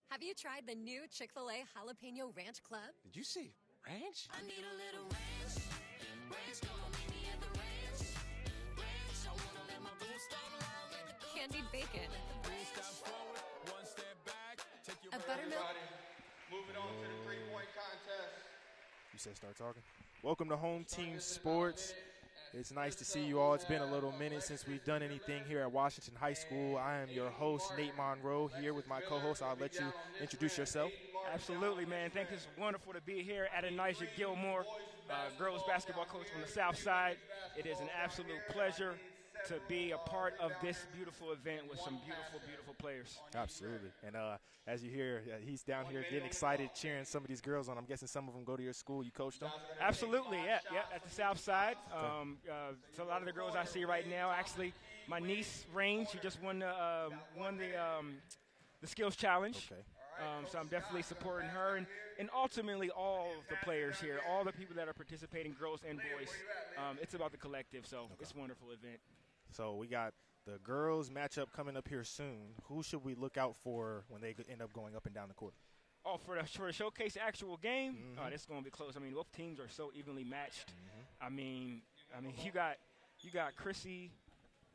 Have you tried the new Chick-fil-A Jalapeno Ranch Club? Did you say ranch? I need a little ranch. Ranch, come on, meet me at the ranch. Ranch, I wanna let my boots start long. Candied bacon. Forward, one step back. Take your A buttermilk. Moving on to the three-point contest. You said start talking. Welcome to Home Team Sports. It's nice to see you all. It's been a little minute since we've done anything here at Washington High School. I am your host, Nate Monroe, here with my co-host. I'll let you introduce yourself. Absolutely, man. I think it's wonderful to be here at Adonijah Gilmore, girls basketball coach from the South Side. It is an absolute pleasure to be a part of this beautiful event with some beautiful, beautiful players. Absolutely. And as you hear, he's down here getting excited, cheering some of these girls on. I'm guessing some of them go to your school. You coached them? Absolutely, yeah, at the South Side. So a lot of the girls I see right now, actually, my niece, Rain, she just won the skills challenge. Okay. So I'm definitely supporting her and ultimately all of the players here, all the people that are participating, girls and boys. It's about the collective, so It's a wonderful event. So we got the girls matchup coming up here soon. Who should we look out for when they end up going up and down the court? Oh, for the showcase actual game, this is going to be close. I mean, both teams are so evenly matched. I mean, you got Chrissy,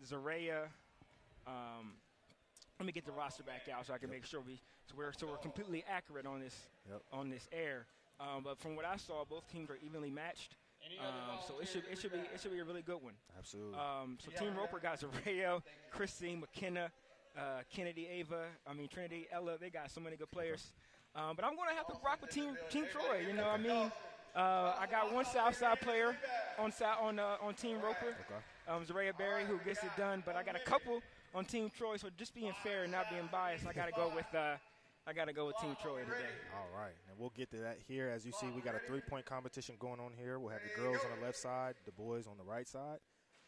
Zaria. Let me get the roster back out so I can make sure we're completely accurate on this air. But from what I saw, both teams are evenly matched. So it should be a really good one. Absolutely. So Team Roper got Zaria, Christine, McKenna, Kennedy, Ava. Trinity, Ella. They got so many good players. But I'm going to have to rock with Team Troy. I got one Southside player on Team Roper, Zaria Berry, who gets it done. But I got a couple on Team Troy. So just being fair and not being biased, I got to go with Team Troy today. All right, and we'll get to that here. As you see, we got a three-point competition going on here. We'll have the girls on the left side, the boys on the right side,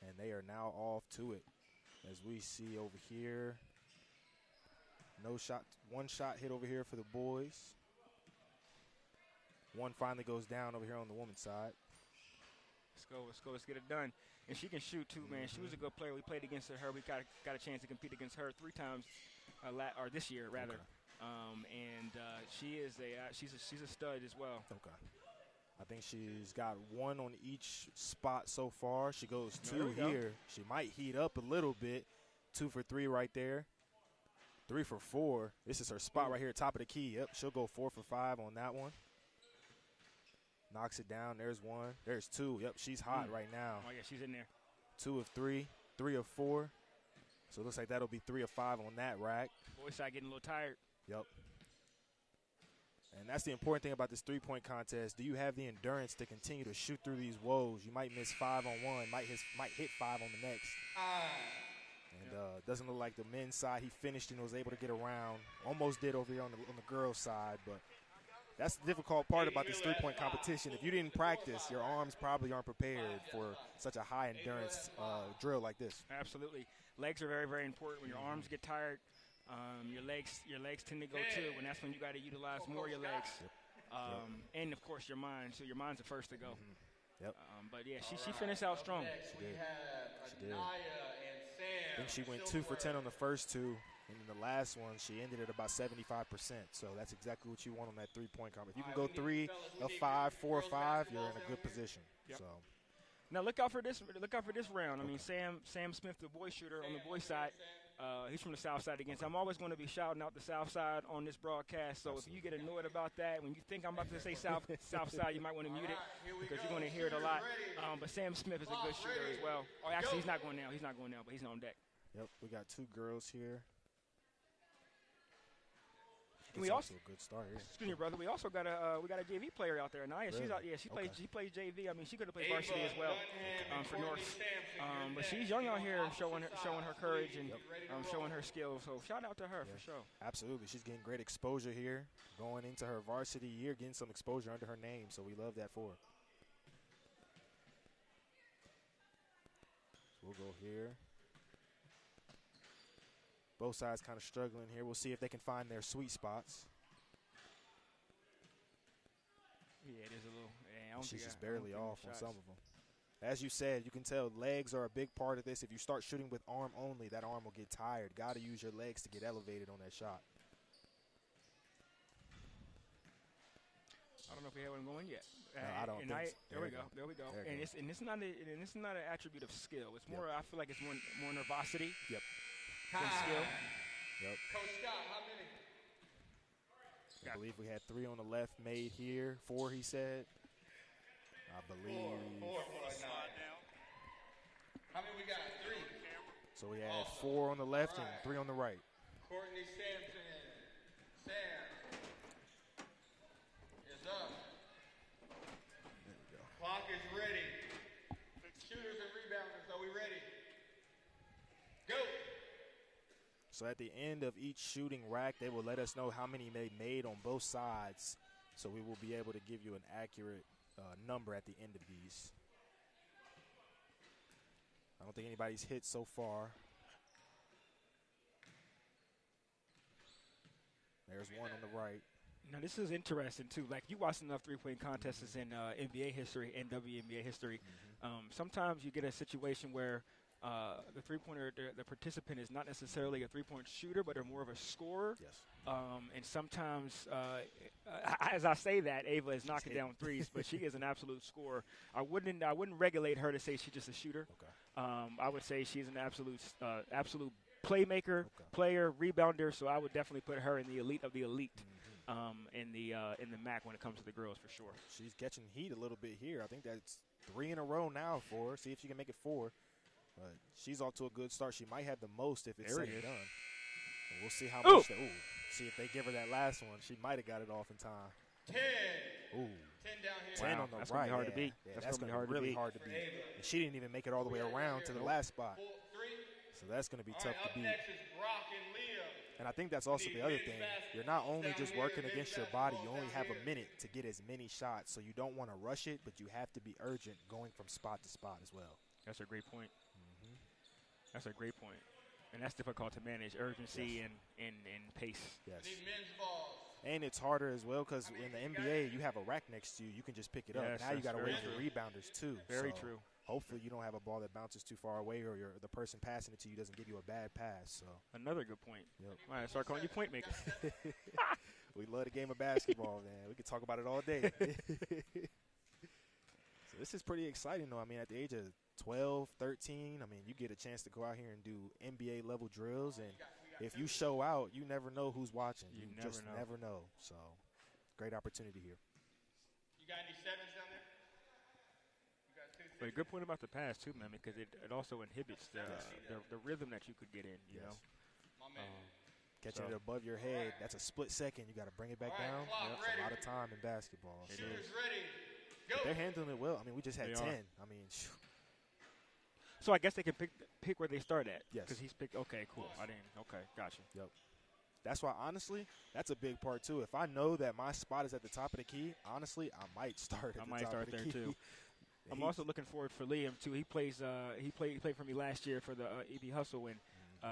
and they are now off to it. As we see over here, one shot hit over here for the boys. One finally goes down over here on the women's side. Let's get it done. And she can shoot too, man. She was a good player. We played against her. We got a chance to compete against her 3 times, or this year rather. Okay. She's a stud as well. Okay. I think she's got 1 on each spot so far. She goes 2 here. She might heat up a little bit. 2 for 3 right there. 3 for 4. This is her spot right here, top of the key. Yep, she'll go 4 for 5 on that one. Knocks it down. There's 1. There's 2. Yep, she's hot right now. Oh, yeah, she's in there. 2 of 3. 3 of 4. So it looks like that'll be 3 of 5 on that rack. Boys side getting a little tired. Yep. And that's the important thing about this three-point contest. Do you have the endurance to continue to shoot through these woes? You might miss 5 on one, might hit 5 on the next. And doesn't look like the men's side. He finished and was able to get around. Almost did over here on the girls' side, but that's the difficult part about this three-point competition. If you didn't practice, your arms probably aren't prepared for such a high-endurance drill like this. Absolutely. Legs are very, very important. When your arms get tired, your legs tend to go too, and that's when you got to utilize more of your legs. And, of course, your mind. So your mind's the first to go. Yep. But, yeah, she finished out strong. She did. I think she went 2 for 10 on the first 2. And in the last one, she ended at about 75%. So that's exactly what you want on that three-point combo. If you can go 3 of 5, 4 or 5, you're in a good position. Yep. So now look out for this round. Sam Smith, the boy shooter on the boy side, he's from the South Side again. So I'm always going to be shouting out the South Side on this broadcast. So if you get annoyed about that, when you think I'm about to say South Side, you might want to mute it because you're going to hear it a lot. But Sam Smith is a good shooter as well. Oh, actually, he's not going now, but he's on deck. Yep, we got 2 girls here. We also a good start here. Excuse me, brother. We also got a JV player out there. Naya, she's out. Yeah, she plays JV. She could have played varsity as well for North. But she's young out here, showing her courage and showing her skills. So shout out to her for sure. Absolutely, she's getting great exposure here, going into her varsity year, getting some exposure under her name. So we love that for her. So we'll go here. Both sides kind of struggling here. We'll see if they can find their sweet spots. Yeah, it is a little. She's just barely off on some of them. As you said, you can tell legs are a big part of this. If you start shooting with arm only, that arm will get tired. Got to use your legs to get elevated on that shot. I don't know if we have one going yet. I don't and think so. There we go. There we go. There And it it's not an attribute of skill. It's more. I feel like it's more nervosity Yep. than skill. Yep. Coach Scott, how many? I believe we had 3 on the left made here. 4, he said. I believe. Four. How many we got? 3. So we had 4 on the left and 3 on the right. Courtney Sampson. Sam. Is up. There we go. Clock is ready. Shooters and rebounders, are we ready? Go. So at the end of each shooting rack, they will let us know how many they made on both sides. So we will be able to give you an accurate number at the end of these. I don't think anybody's hit so far. There's one on the right. Now this is interesting too. Like you watch enough three-point contests in NBA history and WNBA history. Sometimes you get a situation where the three-pointer, the participant is not necessarily a three-point shooter, but they're more of a scorer. Yes. And sometimes, as I say that, Ava is knocking down threes, but she is an absolute scorer. I wouldn't regulate her to say she's just a shooter. Okay. I would say she's an absolute playmaker, player, rebounder. So I would definitely put her in the elite of the elite. In the MAC when it comes to the girls for sure. She's catching heat a little bit here. I think that's 3 in a row now for her. See if she can make it 4. But she's off to a good start. She might have the most if it's said and done. And we'll see how much. See if they give her that last one. She might have got it off in time. 10. Ooh. 10 down here. 10 on the that's right. Gonna be hard to beat. Yeah, That's that's gonna going be to be really hard hard to beat. And she didn't even make it all the way around to the last spot. 3. So that's going to be All tough right, to up beat. next is Brock and Leah. And I think that's also the other thing. You're not only just working against your body, you only have a minute to get as many shots. So you don't want to rush it, but you have to be urgent going from spot to spot as well. That's a great point. That's a great point. And that's difficult to manage, urgency and pace. Yes. Need men's balls. And it's harder as well because in the NBA, you have a rack next to you. You can just pick it up. Yes, Now you got to very wait for rebounders too. Very So true. Hopefully you don't have a ball that bounces too far away or the person passing it to you doesn't give you a bad pass. So Another good point. Yep. All right, start calling you point maker. We love the game of basketball, man. We could talk about it all day. So this is pretty exciting, though. I mean, at the age of 12, 13, I mean, you get a chance to go out here and do NBA-level drills. And if you show out, you never know who's watching. You just never know. So great opportunity here. You got any 7s down there? You got 2 But a good point about the pass, too, man, because it also inhibits the rhythm that you could get in, you know. My man. Catching it above your head, that's a split second. You got to bring it back down. That's a lot of time in basketball. So. Shooters ready. Go. But they're handling it well. I mean, we just had 10. I mean, So I guess they can pick where they start at. Yes. Because he's picked. Okay, cool. I didn't. Okay, gotcha. Yep. That's why, honestly, that's a big part too. If I know that my spot is at the top of the key, honestly, I might start at the top of the key. Too. I'm also looking forward for Liam too. He plays. He played for me last year for the EB Hustle, and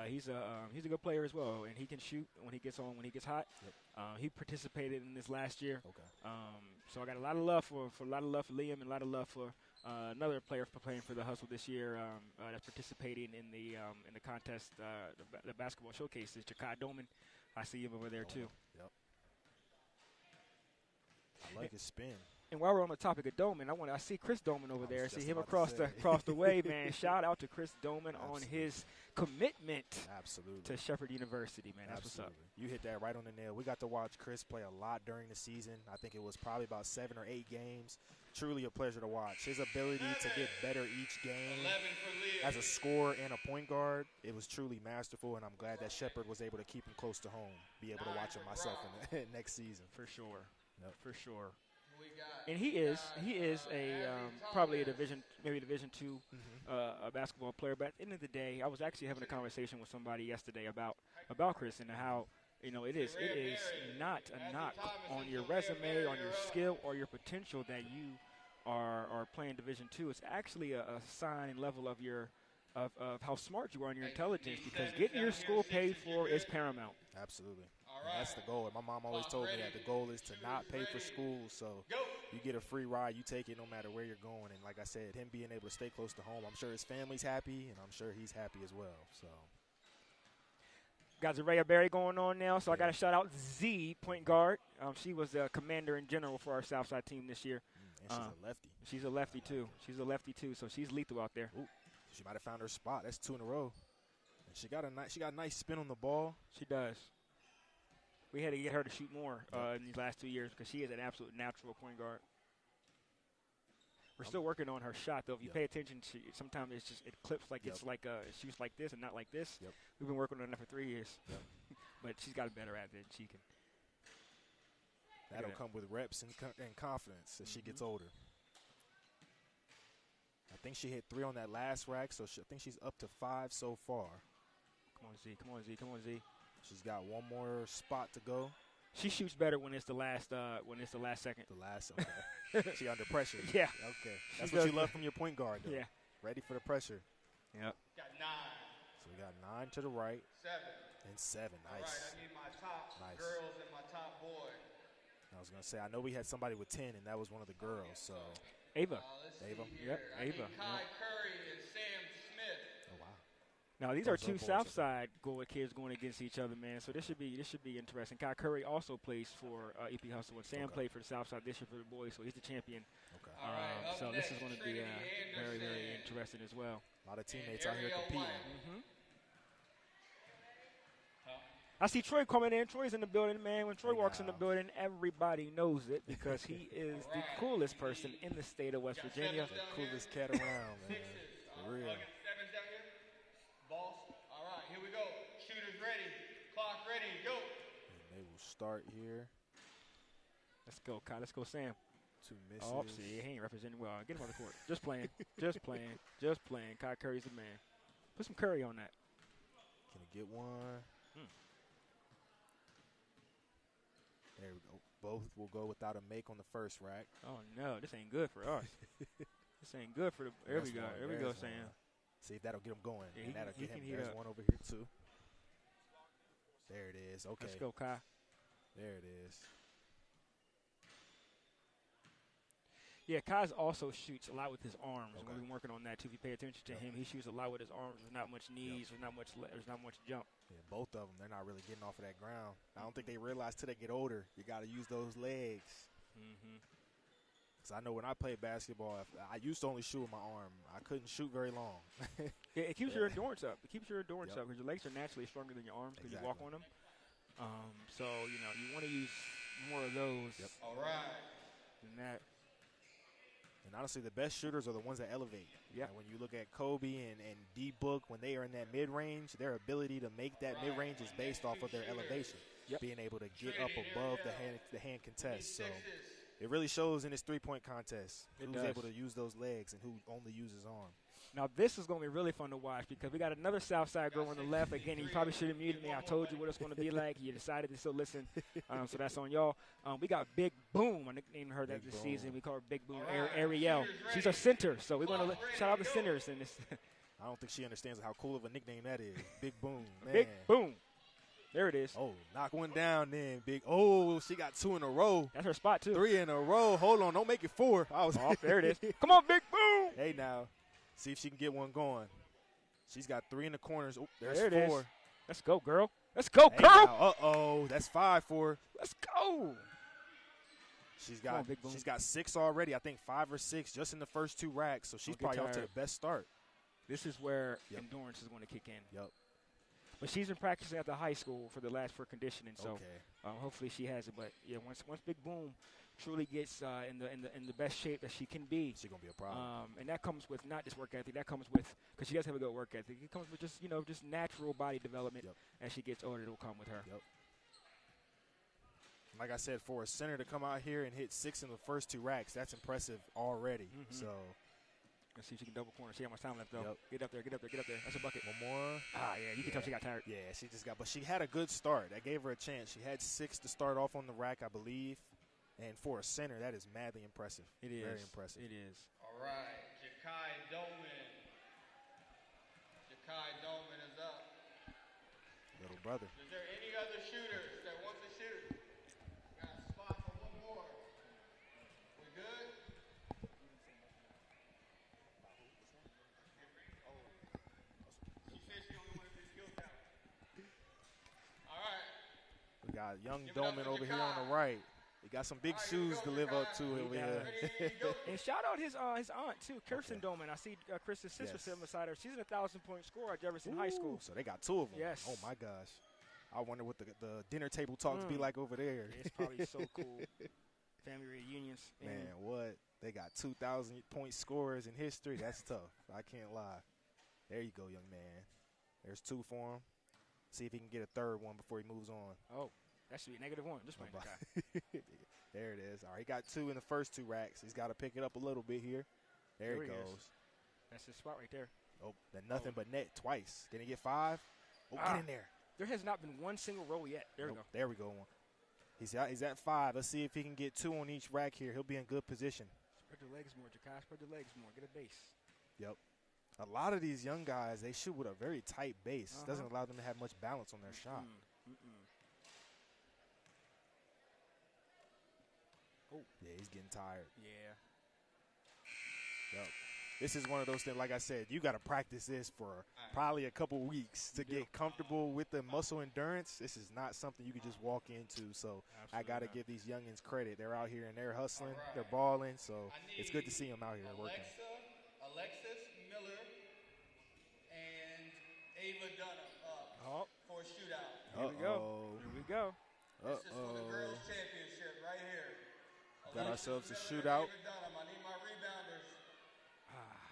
he's a good player as well. And he can shoot when he gets on, when he gets hot. Yep. He participated in this last year. Okay. So I got a lot of love for Liam, and a lot of love for another player for playing for the Hustle this year that's participating in the contest, the basketball showcases. Jakai Doman, I see him over there too. Yep. I like his spin. And while we're on the topic of Doman, I see Chris Doman over there. See him about to across the way, man. Shout out to Chris Doman on his commitment to Shepherd University, man. That's what's up. You hit that right on the nail. We got to watch Chris play a lot during the season. I think it was probably about 7 or 8 games. Truly a pleasure to watch. His ability to get better each game as a scorer and a point guard, it was truly masterful, and I'm glad that Shepherd was able to keep him close to home, be able to watch him myself in the next season. For sure. Yep. For sure. And he is a probably a Division II a basketball player. But at the end of the day, I was actually having a conversation with somebody yesterday about Chris and how it is not a knock on your resume, on your skill, or your potential that you are playing Division II. It's actually a sign and level of your of how smart you are and your intelligence, because getting your school paid for is paramount. Absolutely. And that's the goal. And my mom always told me that the goal is to not pay for school. So you get a free ride, you take it no matter where you're going. And like I said, him being able to stay close to home, I'm sure his family's happy, and I'm sure he's happy as well. So Got Zaria Berry going on now, so I got Yeah. to shout out Z, point guard. She was the commander in general for our Southside team this year. And she's a lefty. She's a lefty, too. She's a lefty, too, so she's lethal out there. Ooh, she might have found her spot. That's 2 in a row. And she got a nice spin on the ball. She does. We had to get her to shoot more in these last 2 years because she is an absolute natural point guard. We're still working on her shot, though. If you pay attention, sometimes it clips like it's like shoots like this and not like this. Yep. We've been working on that for 3 years. Yep. But she's got better at it than she can. That'll come with reps and confidence as she gets older. I think she hit 3 on that last rack, so I think she's up to 5 so far. Come on, Z. Come on, Z. Come on, Z. She's got one more spot to go. She shoots better when it's the last second. The last, okay. She under pressure. Yeah. Okay. That's what you love from your point guard, though. Yeah. Ready for the pressure. Yep. Got 9. So we got 9 to the right 7. and 7. All right, Nice. I need my top Nice. girls and my top boy. I was going to say, I know we had somebody with 10, and that was one of the girls. So, Ava. Let's Ava. see Yep, here. I Ava. need Kai Curry and Sam Smith. oh, wow. Now these are Those two are boys, Southside kids going against each other, man. So this should be interesting. Kai Curry also plays for EP Hustle, and Sam played for the Southside this year for the boys, so he's the champion. Okay. All right, up So this is next, going to be Trinity very, very Anderson. interesting as well. A lot of teammates out here Ariel competing. White. I see Troy coming in. Troy's in the building, man. When Troy walks in the building, everybody knows it because he is the coolest person in the state of West Virginia. The coolest cat around, man. For real. Get 7s down here. Boss. All right, here we go. Shooters ready. Clock ready. Go. And they will start here. Let's go, Kai. Let's go, Sam. 2 misses. Oh, see, he ain't representing well. Get him on the court. Just playing. Just playing. Just playing. Kai Curry's the man. Put some Curry on that. Can he get one? There we go. Both will go without a make on the first rack. Oh, no. This ain't good for us. This ain't good for the – there we There's go. one. There we go, There's Sam. one. See if that'll get him going. Yeah, And he that'll can- he get him. can heat There's up. one over here, too. There it is. Okay. Let's go, Kai. There it is. Yeah, Kai's also shoots a lot with his arms. Okay. We've been working on that, too. If you pay attention to him, he shoots a lot with his arms. There's not much knees. There's not much jump. Yeah, both of them, they're not really getting off of that ground. I don't think they realize till they get older, you got to use those legs. Because I know when I played basketball, I used to only shoot with my arm. I couldn't shoot very long. Yeah, it keeps your endurance up. It keeps your endurance Yep. up because your legs are naturally stronger than your arms because you walk Exactly. on them. So, you want to use more of those All right. than that. And honestly, the best shooters are the ones that elevate. Yep. Like when you look at Kobe and D-Book, when they are in that mid-range, their ability to make that mid-range is based off of their elevation. Yep. Being able to get up above the hand contest. So it really shows in this three-point contest It who's does. able to use those legs and who only uses arm. Now, this is going to be really fun to watch because we got another Southside girl on the left. Again, you probably should have muted me. I told you what it's going to be like. You decided to still listen, so that's on y'all. We got Big Boom. I nicknamed her that Big this Boom. season. We call her Big Boom Ariel. She's a center, so we're going to shout out the centers in this. I don't think she understands how cool of a nickname that is. Big Boom, man. Big Boom. There it is. Oh, knock one down then, Big. Oh, she got 2 in a row. That's her spot, too. 3 in a row. Hold on, don't make it 4. I was Oh, there it is. Come on, Big Boom. Hey, now. See if she can get one going. She's got 3 in the corners. Oh, there's There it 4. is. Let's go, girl. Let's go, Hey, girl. now, uh-oh. That's 5 for her. Let's go. She's Come got on, Big Boom. she's got 6 already. I think 5 or 6 just in the first 2 racks. So she's Don't get probably off to tired. the best start. This is where Yep. endurance is going to kick in. Yep. But she's been practicing at the high school for conditioning, so Okay. hopefully she has it. But yeah, once Big Boom truly gets in the best shape that she can be, She's gonna be a problem. and that comes with not just work ethic. That comes with because she does have a good work ethic. It comes with just natural body development. Yep. As she gets older, it'll come with her. Yep. Like I said, for a center to come out here and hit 6 in the first 2 racks, that's impressive already. So Let's see if she can double corner. See how much time left though. Yep. Get up there. That's a bucket. one more. Ah, yeah, you can tell she got tired. Yeah, she just got, but she had a good start. That gave her a chance. She had 6 to start off on the rack, I believe. And for a center, that is madly impressive. It is Very impressive. It is. All right. Jakai Dolman. Jakai Dolman is up. Little brother. Is there any other shooters that want to shoot? Got a spot for one more. We good? She said she only wanted to do skill count. got young Give it up Doman for over here on Jakai. the right. He got some big All right, here we shoes go, to live up to He over does. here. Ready, go. And shout out his aunt too, Kirsten Okay. Doman. I see Chris's sister Yes. sitting beside her. She's an 1,000-point scorer at Jefferson High School. Ooh, so they got two of them. Yes. Oh, my gosh. I wonder what the dinner table talks be like over there. It's probably so cool. Family reunions. And Man, what? They got 2,000-point scorers in history. That's tough. I can't lie. There you go, young man. There's two for him. See if he can get a third one before he moves on. oh, that should be -1. Just Oh, right, my- okay. There it is. All right, he got two in the first two racks. He's got to pick it up a little bit here. There There he he is. goes. That's his spot right there. Oh, then nothing but net twice. Can he get 5? Oh, Ah. get in there. There has not been one single roll yet. There we Nope, go. There we go. He's at 5. Let's see if he can get 2 on each rack here. He'll be in good position. Spread your legs more, Jakai. Spread your legs more. Get a base. Yep. A lot of these young guys, they shoot with a very tight base. Uh-huh. Doesn't allow them to have much balance on their shot. Oh. Yeah, he's getting tired. Yeah. Yep. This is one of those things, like I said, you got to practice this for probably a couple weeks to get comfortable with the muscle endurance. This is not something you can just walk into. So I got to give these youngins credit. They're out here and they're hustling. They're balling. So it's good to see them out here working. Alexis Miller and Ava Dunham up Oh, for a shootout. here we go. Here we go. This is for the girls' championship right here. Got Alexis ourselves a Miller, shootout. Ava Dunham. I need my rebounders.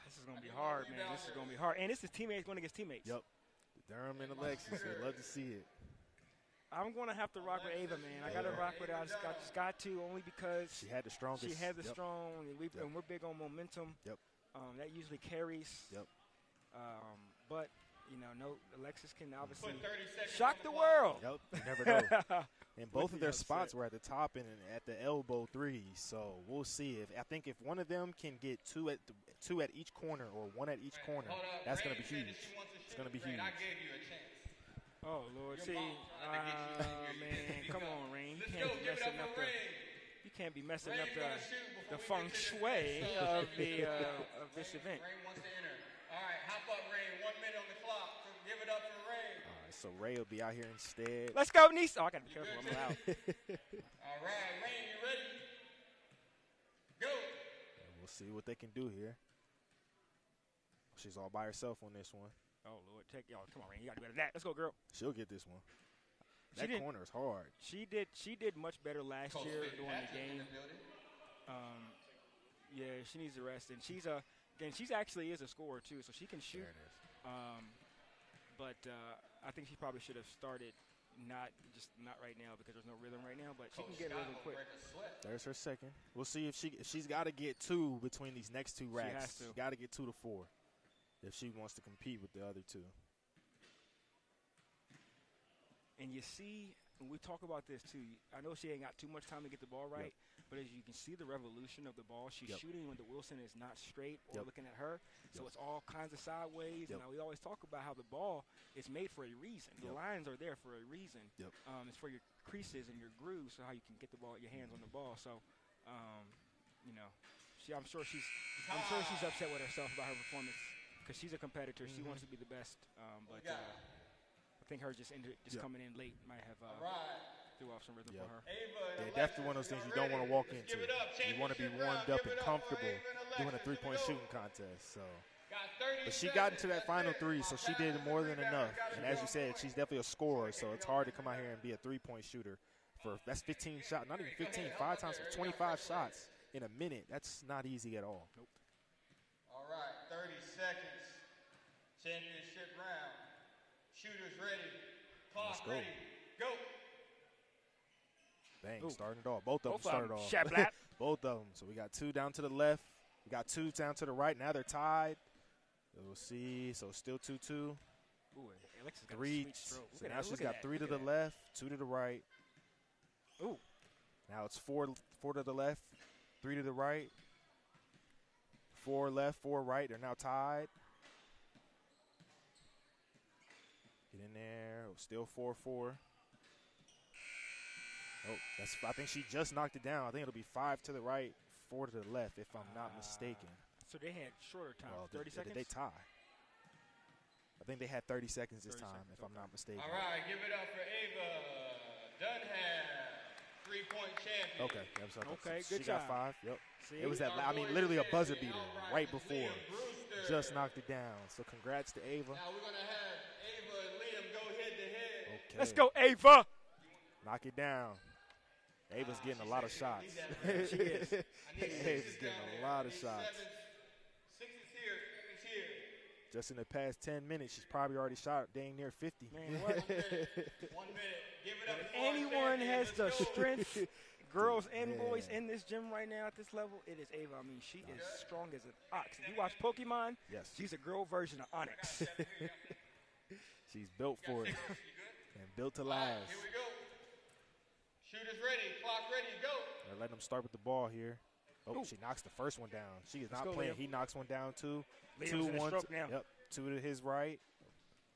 This is going to be hard, man. This is going to be hard. And this is teammates going against teammates. Yep. Durham and Alexis, they love to see it. I'm going to have to rock with Ava, man. I got to rock with her. I just got to only because She had the strongest. she has the Yep. strong, and we're big on momentum. Yep. That usually carries. Yep. But, no, Alexis can obviously Put 30 seconds shock on the clock. world. Yep. You never know. And both Look of their at spots upset. were at the top and at the elbow threes. So we'll see. I think if one of them can get two at each corner or one at each corner, Hold up. that's going to Rain be said huge. that she wants to It's going to be shoot. Rain, huge. I gave you a chance. Oh, Lord. Your See, mom wanted to get you in here. man, come on, Rain. Let's You go. can't be Give it up messing for up the. Rain. You can't be messing Rain's up gonna the shoot before we feng get to this shui next of subject. of this event. Rain wants to enter. All right, hop up, Rain. 1 minute on the clock. Give it up for Rain. All right, so Ray will be out here instead. Let's go, Nice. Oh, I got to be careful. I'm allowed. All right, Rain, you ready? Go. And we'll see what they can do here. She's all by herself on this one. Oh, Lord. Come on, Rain. You got to do better than that. Let's go, girl. She'll get this one. She That did- corner is hard. She did much better last Coach year Fitzpatrick during the in game. the building. Yeah, she needs to rest, and she's actually is a scorer too, so she can shoot. There it is. But I think she probably should have started not right now because there's no rhythm right now. But she can get rhythm quick. Break a sweat. There's her second. We'll see if she's got to get 2 between these next 2 racks. has to. She got to get 2 to 4 if she wants to compete with the other 2. And you see, when we talk about this too, I know she ain't got too much time to get the ball right, but as you can see the revolution of the ball, she's Yep. shooting when the Wilson is not straight or Yep. looking at her. So Yep. it's all kinds of sideways. Yep. And we always talk about how the ball is made for a reason. The Yep. lines are there for a reason. Yep. It's for your creases and your grooves, so how you can get the ball, your hands on the ball. So, I'm sure she's upset with herself about her performance because she's a competitor. She wants to be the best. But got it? I think her just Yep. coming in late might have All right. threw off some rhythm Yep. for her. Ava and Yeah, Alexis, definitely one of those things you don't want to walk Let's into. give it up. You want to be Championship warmed round. up Give and it up for comfortable Ava and Alexis. doing a 3-point Let's go. shooting contest. So, Got 30 but she seconds. got into that That's final it. 3, so she did more than enough. And as you said, she's definitely a scorer, so it's hard to come out here and be a 3-point shooter. That's 15 shots, not even 15, 5 times for 25 shots in a minute. That's not easy at all. Nope. All right, 30 seconds. Championship round. Shooters ready. Clock Let's go. ready. Go. Bang, Ooh. starting it off. Both of them Both of started them. off. Shablat. Both of them. So we got 2 down to the left. We got 2 down to the right. Now they're tied. We'll see. So still 2-2. Ooh, Alexis got a 3. sweet stroke. Look So at now that, she's look at got that, 3 to look the at that. left, 2 to the right. Ooh. Now it's 4 to the left, 3 to the right. 4 left, 4 right. They're now tied. Get in there. Oh, still 4-4. Oh, I think she just knocked it down. I think it'll be 5 to the right, 4 to the left, if I'm not mistaken. So they had shorter time, Well, 30 seconds? Did they tie? I think they had 30 seconds this 30 time, seconds, if I'm okay. not mistaken. All right, give it up for Ava Dunham, 3-point champion. Okay. Yep, so Okay, she good got job. 5. Yep. See? It was that. I mean, literally a buzzer beater right before. Just knocked it down. So congrats to Ava. Now we're going to have Ava and Liam go head to head. Okay. Let's go, Ava. Knock it down. Ava's getting a lot of shots. She is. Ava's getting a lot of shots. 6 is here, 7 is here. Just in the past 10 minutes, she's probably already shot dang near 50. Man, what? 1 minute. Give it up If for our anyone champion. has the Let's go. strength, girls and boys Yeah. in this gym right now at this level, it is Ava. I mean, she is strong as an ox. If you watch Pokemon, Yes. she's a girl version of Onyx. She's built for it and built to last. Here we go. Shooters ready, clock ready, go. They're letting them start with the ball here. Oh, Ooh. she knocks the first one down. She is Let's not go, playing. Liam. He knocks one down, too. Liam's 2 in a 1. stroke now. Yep. 2 to his right.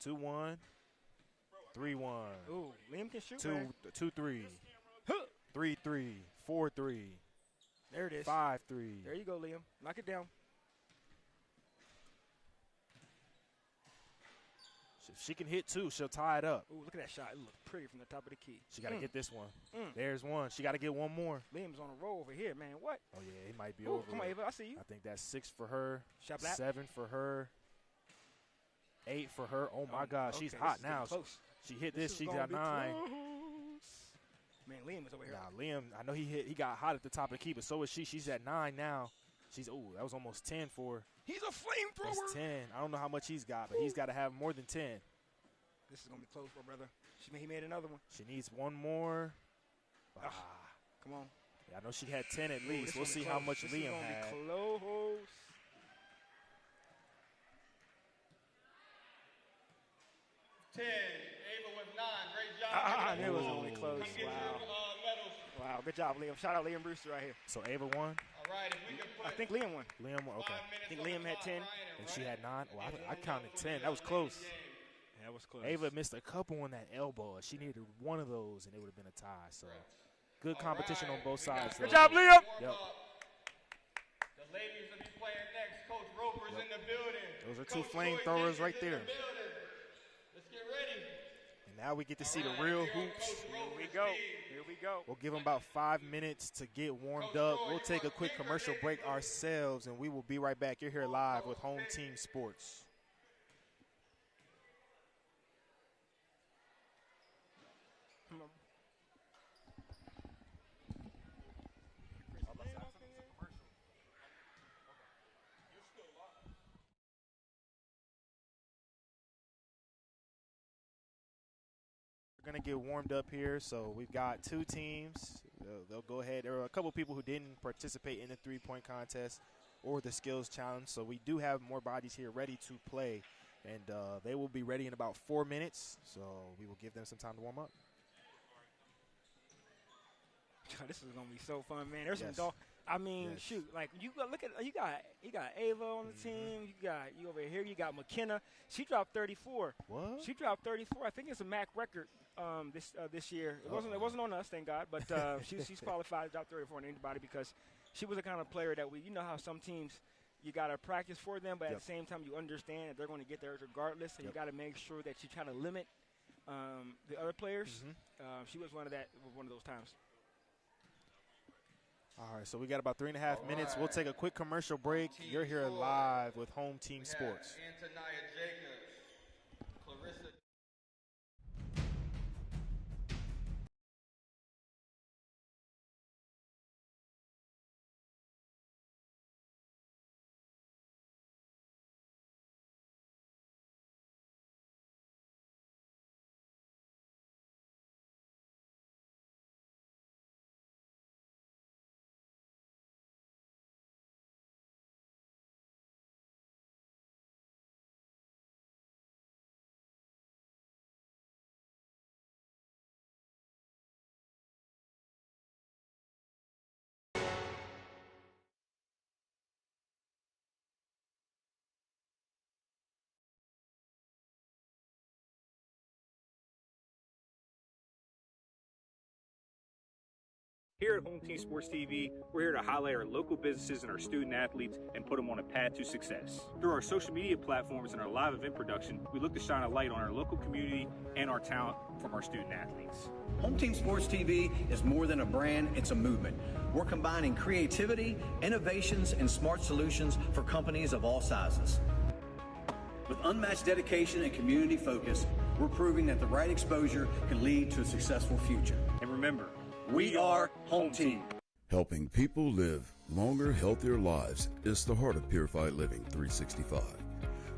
2-1. 3-1. Ooh, Liam can shoot, 2 man. 2-3. Huh. 3-3. 4-3. There it is. 5-3. There you go, Liam. Knock it down. If she can hit 2, she'll tie it up. Ooh, look at that shot. It looked pretty from the top of the key. She got to get this one. Mm. There's one. She got to get one more. Liam's on a roll over here, man. What? Oh, yeah, it might be Ooh, over. come on, with. Ava. I see you. I think that's 6 for her. Shot lap. 7 for her. 8 for her. Oh, my God. She's okay, hot this is getting now. Close. She hit This this. is She gonna got be 9. close. Man, Liam is over here. Nah, Liam, I know he got hot at the top of the key, but so is she. She's at 9 now. That was almost 10 for her. He's a flamethrower. That's 10. I don't know how much he's got, but he's got to have more than 10. This is going to be close, brother. He made another one. She needs one more. Ah. Come on. Yeah, I know she had 10 at Ooh, least. this We'll gonna see be how close. much This Liam is gonna had. Be close. 10, Ava with 9. Great job. I Give knew it was Ooh. only close. Come get Wow. your medals. Wow, good job, Liam. Shout out Liam Brewster right here. So Ava won. All right, if we can put I think Liam won. Liam won. Okay. 5 minutes I think on Liam the had clock, 10. Ryan, And she right? had 9. Well, I And counted one 10. for That was the close. game. That was close. Ava missed a couple on that elbow. She needed one of those, and it would have been a tie. So good competition on both sides. Good though. job, Liam. Yep. The ladies will be playing next. Coach Roper's in the building. Those are 2 Coach flamethrowers Joy right Jenkins in there. the building. Let's get ready. And now we get to see the All right, real here on hoops. Coach Here we Roper's go. team. Here we go. We'll give them about 5 minutes to get warmed up. We'll take a quick commercial break ourselves, and we will be right back. You're here live with Home Team Sports. We're going to get warmed up here, so we've got 2 teams. They'll go ahead. There are a couple people who didn't participate in the three-point contest or the skills challenge, so we do have more bodies here ready to play, and they will be ready in about 4 minutes, so we will give them some time to warm up. This is gonna be so fun, man. There's Yes. some dog. I mean, Yes. shoot, like you got look at you got Ava on the team. You over here. You got McKenna. She dropped 34. What? She dropped 34. I think it's a MAC record this year. It wasn't on us, thank God. But she's qualified to drop 34 on anybody because she was the kind of player that you know how some teams you gotta practice for them, but at Yep. the same time you understand that they're going to get there regardless. So you Yep. got to make sure that you try to limit the other players. Mhm. She was one of those times. All right, so we got about 3.5 minutes. We'll take a quick commercial break. You're here live with Home Team Sports. Antonia Jacobs. Here at Home Team Sports TV, we're here to highlight our local businesses and our student athletes and put them on a path to success. Through our social media platforms and our live event production, we look to shine a light on our local community and our talent from our student athletes. Home Team Sports TV is more than a brand, it's a movement. We're combining creativity, innovations, and smart solutions for companies of all sizes. With unmatched dedication and community focus, we're proving that the right exposure can lead to a successful future. And remember, We are Home Team. Helping people live longer, healthier lives is the heart of Purified Living 365.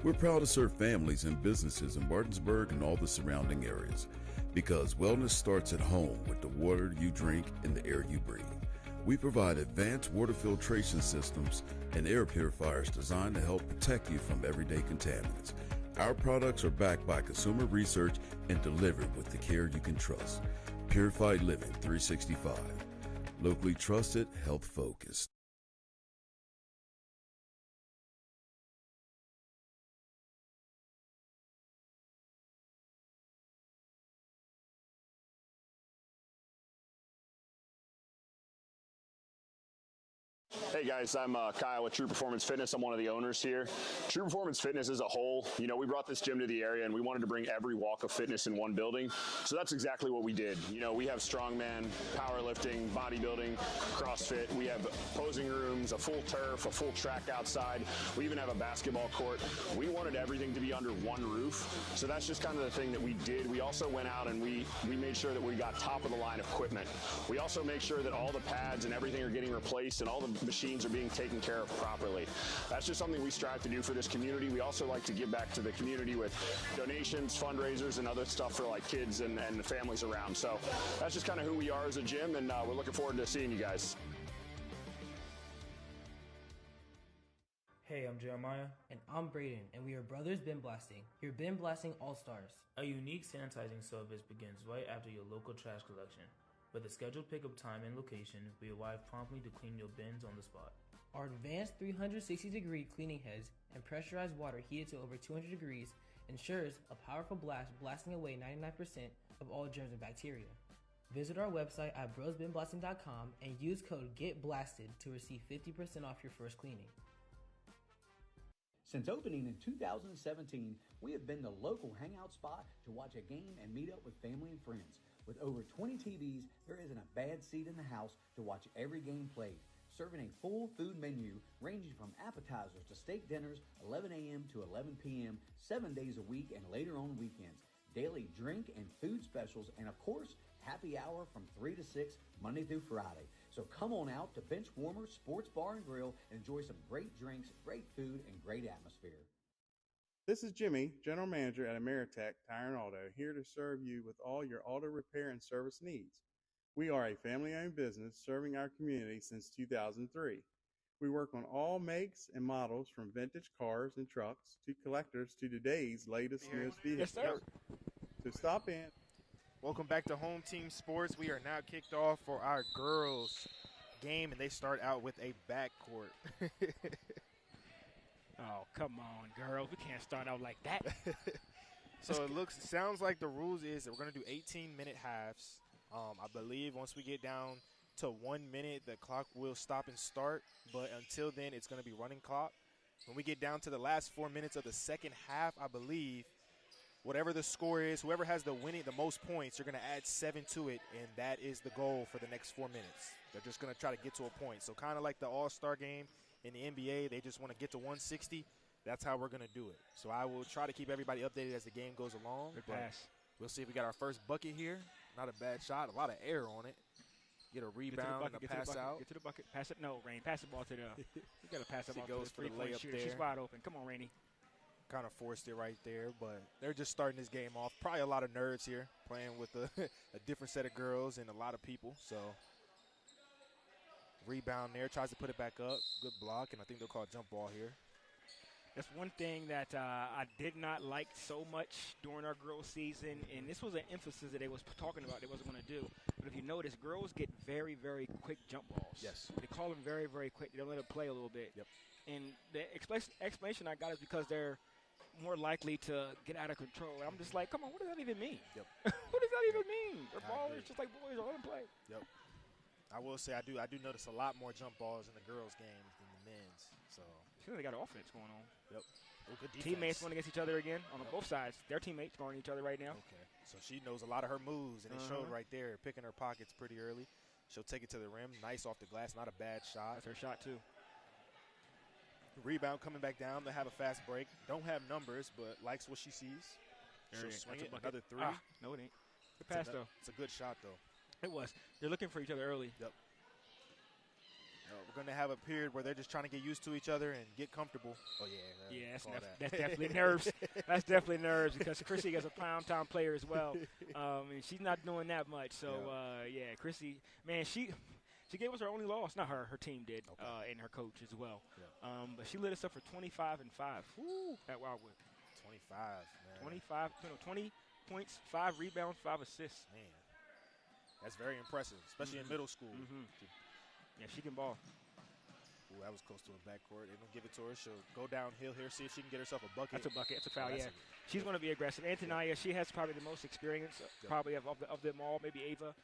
We're proud to serve families and businesses in Martinsburg and all the surrounding areas because wellness starts at home with the water you drink and the air you breathe. We provide advanced water filtration systems and air purifiers designed to help protect you from everyday contaminants. Our products are backed by consumer research and delivered with the care you can trust. Purified Living 365. Locally trusted, health focused. Hey guys, I'm Kyle with True Performance Fitness. I'm one of the owners here. True Performance Fitness as a whole, we brought this gym to the area and we wanted to bring every walk of fitness in one building. So that's exactly what we did. We have strongman, powerlifting, bodybuilding, CrossFit. We have posing rooms, a full turf, a full track outside. We even have a basketball court. We wanted everything to be under one roof. So that's just kind of the thing that we did. We also went out and we made sure that we got top of the line equipment. We also make sure that all the pads and everything are getting replaced and all the machines are being taken care of properly. That's just something we strive to do for this community. We also like to give back to the community with donations, fundraisers, and other stuff for like kids and the families around. So that's just kind of who we are as a gym, and we're looking forward to seeing you guys. Hey, I'm Jeremiah. And I'm Braden, and we are Brothers Bin Blasting, your bin blasting all-stars. A unique sanitizing service begins right after your local trash collection. With a scheduled pickup time and location, we arrive promptly to clean your bins on the spot. Our advanced 360-degree cleaning heads and pressurized water heated to over 200 degrees ensures a powerful blast blasting away 99% of all germs and bacteria. Visit our website at brosbinblasting.com and use code GETBLASTED to receive 50% off your first cleaning. Since opening in 2017, we have been the local hangout spot to watch a game and meet up with family and friends. With over 20 TVs, there isn't a bad seat in the house to watch every game played. Serving a full food menu ranging from appetizers to steak dinners, 11 a.m. to 11 p.m., 7 days a week and later on weekends. Daily drink and food specials, and of course, happy hour from 3 to 6, Monday through Friday. So come on out to Benchwarmer Sports Bar and Grill and enjoy some great drinks, great food, and great atmosphere. This is Jimmy, General Manager at Ameritech Tire and Auto, here to serve you with all your auto repair and service needs. We are a family-owned business serving our community since 2003. We work on all makes and models from vintage cars and trucks to collectors to today's latest newest vehicles. Yes, sir. So stop in. Welcome back to Home Team Sports. We are now kicked off for our girls game, and they start out with a backcourt. Oh, come on, girls. We can't start out like that. So sounds like the rules is that we're going to do 18-minute halves. I believe once we get down to 1 minute, the clock will stop and start. But until then, it's going to be running clock. When we get down to the last 4 minutes of the second half, I believe, whatever the score is, whoever has the most points, you're going to add 7 to it, and that is the goal for the next 4 minutes. They're just going to try to get to a point. So kind of like the All-Star game in the NBA, they just want to get to 160. That's how we're going to do it. So I will try to keep everybody updated as the game goes along. Good pass. We'll see if we got our first bucket here. Not a bad shot. A lot of air on it. Get a rebound and a pass out. Get to the bucket. Pass it. No, Rain. Pass the ball to the – you got to pass the ball to the three-point shooter. She's wide open. Come on, Rainey. Kind of forced it right there, but they're just starting this game off. Probably a lot of nerds here playing with a different set of girls and a lot of people. So rebound there. Tries to put it back up. Good block, and I think they'll call a jump ball here. That's one thing that I did not like so much during our girls' season, and this was an emphasis that they was talking about they wasn't going to do. But if you notice, girls get very, very quick jump balls. Yes. They call them very, very quick. They don't let it play a little bit. Yep. And the explanation I got is because they're more likely to get out of control. I'm just like, come on, what does that even mean? Yep. What does that even mean? They're ballers just like boys. Let them play. Yep. I will say I do notice a lot more jump balls in the girls' games than the men's. So They got offense going on. Yep. Oh, good defense. Teammates going against each other again on both sides. Their teammates guarding each other right now. Okay. So she knows a lot of her moves, and it showed right there, picking her pockets pretty early. She'll take it to the rim. Nice off the glass. Not a bad shot. That's her shot, too. Rebound coming back down. They have a fast break. Don't have numbers, but likes what she sees. She'll swing it. Another three. No, it ain't. Good pass, though. It's a good shot, though. It was. They're looking for each other early. Yep. We're going to have a period where they're just trying to get used to each other and get comfortable. Oh, yeah. That's definitely nerves. That's definitely nerves because Chrissy is a pound-town player as well. And she's not doing that much. So, Chrissy, man, she gave us her only loss. Not her. Her team did, and her coach as well. Yeah. But she lit us up for 25 and 5. Woo, at Wildwood. 25, man. 20 points, 5 rebounds, 5 assists. Man, that's very impressive, especially in middle school. Yeah, she can ball. Ooh, that was close to a backcourt. They don't give it to her. She'll go downhill here, see if she can get herself a bucket. That's a bucket. That's a foul, She's going to be aggressive. Antonia, she has probably the most experience, probably of them all, maybe Ava.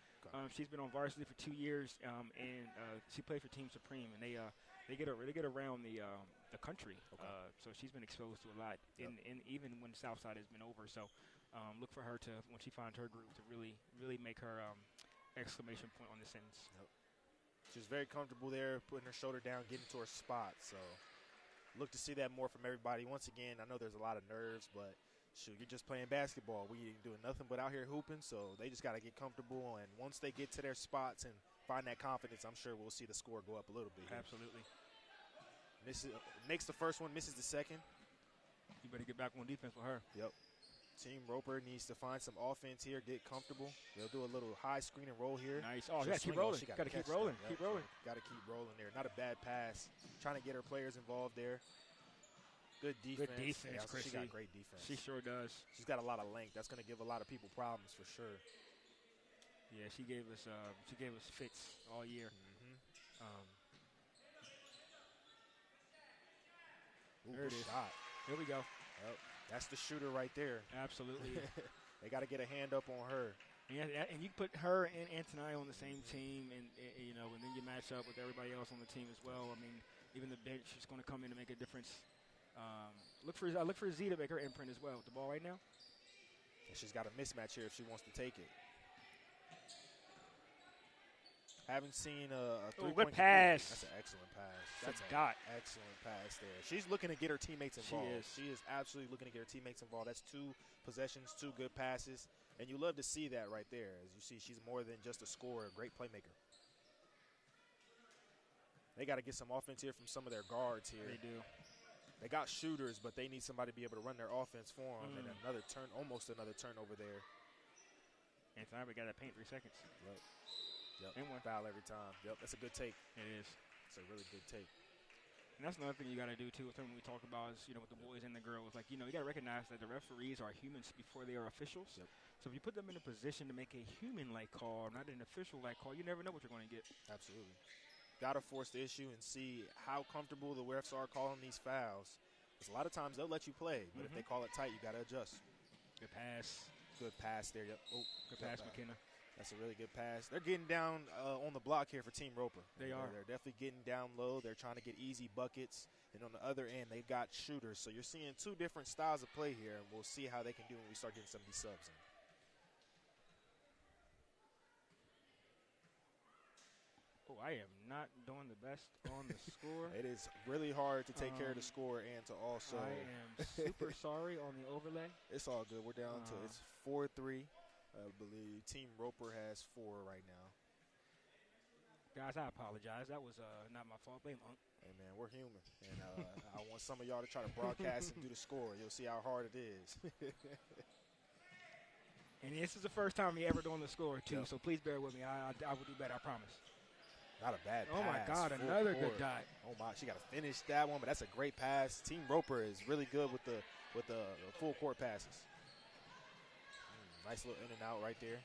She's been on varsity for 2 years, and she played for Team Supreme, and they get around the country. So she's been exposed to a lot, and even when Southside has been over. So look for her to, when she finds her group, to really make her exclamation point on the sentence. She's very comfortable there, putting her shoulder down, getting to her spot. So look to see that more from everybody. Once again, I know there's a lot of nerves, but shoot, you're just playing basketball. We ain't doing nothing but out here hooping, so they just got to get comfortable. And once they get to their spots and find that confidence, I'm sure we'll see the score go up a little bit here. Absolutely. Makes the first one, misses the second. You better get back on defense with her. Yep. Team Roper needs to find some offense here, get comfortable. They'll do a little high screen and roll here. Nice. Oh, yeah, keep rolling. Got to keep rolling. Keep rolling. Got to keep rolling there. Not a bad pass. Trying to get her players involved there. Good defense. Good defense, Chrissy. She got great defense. She sure does. She's got a lot of length. That's going to give a lot of people problems for sure. Yeah, she gave us fits all year. There it is. Shot. Here we go. Yep. That's the shooter right there. Absolutely. They got to get a hand up on her. Yeah, and you put her and Antonia on the same team, and then you match up with everybody else on the team as well. I mean, even the bench is going to come in and make a difference. Look for Z to make her imprint as well with the ball right now. And she's got a mismatch here if she wants to take it. Haven't seen a three-point good pass. That's an excellent pass. That's a dot. Excellent pass there. She's looking to get her teammates involved. She is absolutely looking to get her teammates involved. That's 2 possessions, 2 good passes. And you love to see that right there. As you see, she's more than just a scorer, a great playmaker. They got to get some offense here from some of their guards here. They do. They got shooters, but they need somebody to be able to run their offense for them. And almost another turnover there. Antonia, we got that paint 3 seconds. Yep. And one. Foul every time. Yep, that's a good take. It is. It's a really good take. And that's another thing you got to do, too, with when we talk about is, with the boys and the girls. Like, you got to recognize that the referees are humans before they are officials. Yep. So if you put them in a position to make a human-like call, not an official-like call, you never know what you're going to get. Absolutely. Got to force the issue and see how comfortable the refs are calling these fouls. Because a lot of times they'll let you play, but if they call it tight, you got to adjust. Good pass. Good pass there. Yep. Oh, good pass, McKenna. That's a really good pass. They're getting down on the block here for Team Roper. They are. They're definitely getting down low. They're trying to get easy buckets. And on the other end, they've got shooters. So you're seeing 2 different styles of play here, and we'll see how they can do when we start getting some of these subs in. Oh, I am not doing the best on the score. It is really hard to take care of the score and to also. I am super sorry on the overlay. It's all good. We're down to it's 4-3. I believe Team Roper has 4 right now. Guys, I apologize. That was not my fault. Blame Unc. Hey, man, we're human. And I want some of y'all to try to broadcast and do the score. You'll see how hard it is. And this is the first time we ever doing the score, too, so please bear with me. I will do better, I promise. Not a bad pass. Oh, my God, another good dot. Oh, my. She got to finish that one, but that's a great pass. Team Roper is really good with the full court passes. Nice little in and out right there.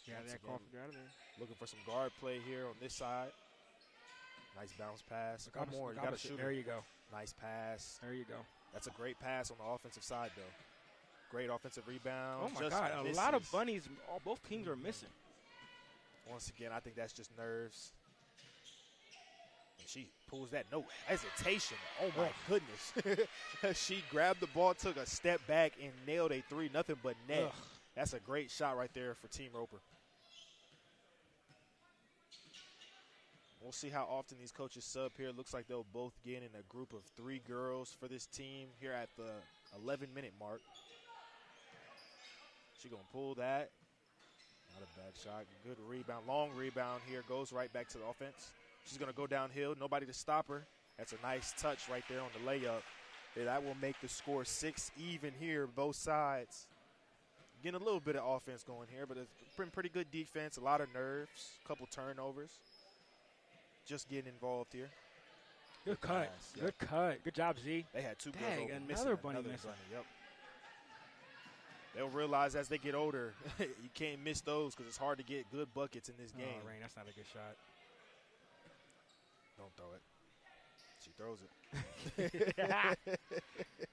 Yeah, that call for out of there. Looking for some guard play here on this side. Nice bounce pass. One more. You got to shoot. There you go. Nice pass. There you go. That's a great pass on the offensive side, though. Great offensive rebound. Oh, my just God. misses. A lot of bunnies. Both teams are missing. Once again, I think that's just nerves. And she pulls that no hesitation. Oh, my goodness. She grabbed the ball, took a step back, and nailed a three. Nothing but net. Ugh. That's a great shot right there for Team Roper. We'll see how often these coaches sub here. Looks like they'll both get in a group of 3 girls for this team here at the 11-minute mark. She going to pull that. Not a bad shot. Good rebound. Long rebound here. Goes right back to the offense. She's going to go downhill. Nobody to stop her. That's a nice touch right there on the layup. Yeah, that will make the score 6 even here, both sides. Getting a little bit of offense going here, but it's been pretty good defense. A lot of nerves. A couple turnovers. Just getting involved here. Good cut. Pass, Good cut. Good job, Z. They had 2 girls Dang, open. another bunny missing. Yep. They'll realize as they get older, you can't miss those because it's hard to get good buckets in this game. Oh, Rain, that's not a good shot. Don't throw it. She throws it.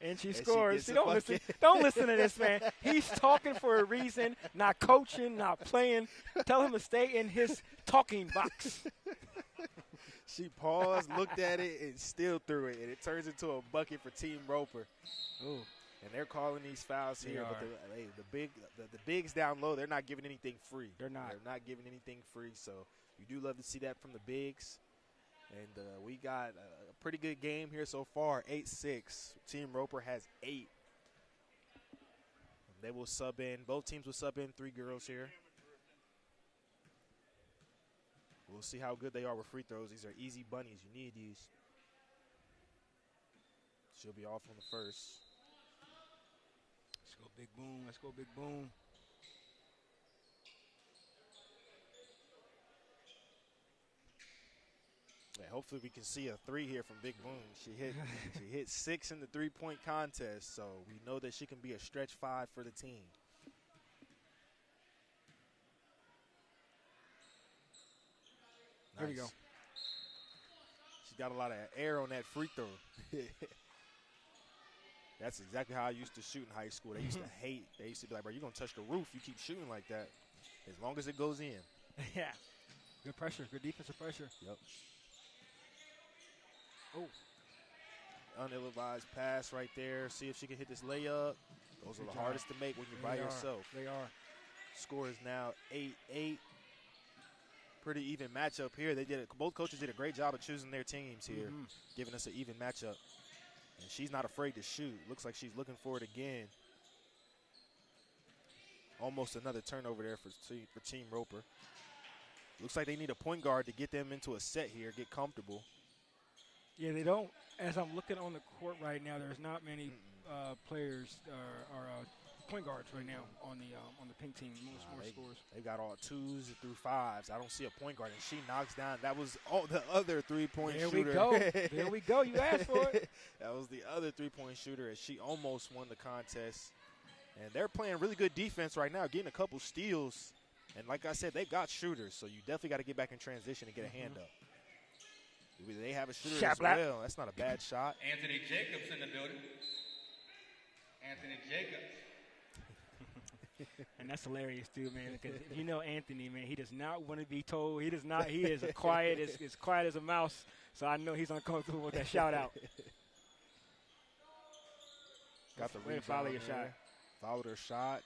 And she And scores. she See, don't listen to this, man. He's talking for a reason, not coaching, not playing. Tell him to stay in his talking box. She paused, looked at it, and still threw it. And it turns into a bucket for Team Roper. Ooh. And they're calling these fouls They here. are. But the bigs down low, they're not giving anything free. They're not. They're not giving anything free. So you do love to see that from the bigs. And we got a pretty good game here so far, 8-6. Team Roper has 8. They will sub in. Both teams will sub in 3 girls here. We'll see how good they are with free throws. These are easy bunnies. You need these. She'll be off on the first. Let's go, Big Boom. Let's go, Big Boom. Yeah, hopefully we can see a 3 here from Big Boom. She hit 6 in the 3-point contest, so we know that she can be a stretch 5 for the team. There we go. She's got a lot of air on that free throw. That's exactly how I used to shoot in high school. They used to hate. They used to be like, bro, you're going to touch the roof. You keep shooting like that. As long as it goes in. Yeah. Good pressure. Good defensive pressure. Yep. Oh. Unill-advised pass right there. See if she can hit this layup. Those are the hardest to make when you're by yourself. They are. Score is now 8-8. Pretty even matchup here. Both coaches did a great job of choosing their teams here, giving us an even matchup. And she's not afraid to shoot. Looks like she's looking for it again. Almost another turnover there for Team Roper. Looks like they need a point guard to get them into a set here, get comfortable. Yeah, they don't. As I'm looking on the court right now, there's not many players or point guards right now on the pink team. More scores. They got all 2s through 5s. I don't see a point guard, and she knocks down. That was the other 3-point shooter. There we go. There we go. You asked for it. That was the other 3-point shooter, as she almost won the contest. And they're playing really good defense right now, getting a couple steals. And like I said, they've got shooters, so you definitely got to get back in transition and get a hand up. They have a shooter as well. That's not a bad shot. Anthony Jacobs in the building. Anthony Jacobs. And that's hilarious, too, man, because if you know Anthony, man, he does not want to be told. He does not. He is as quiet as a mouse, so I know he's going to come through with that shout-out. Got the Way to rebound follow your there. shot. Followed her shot.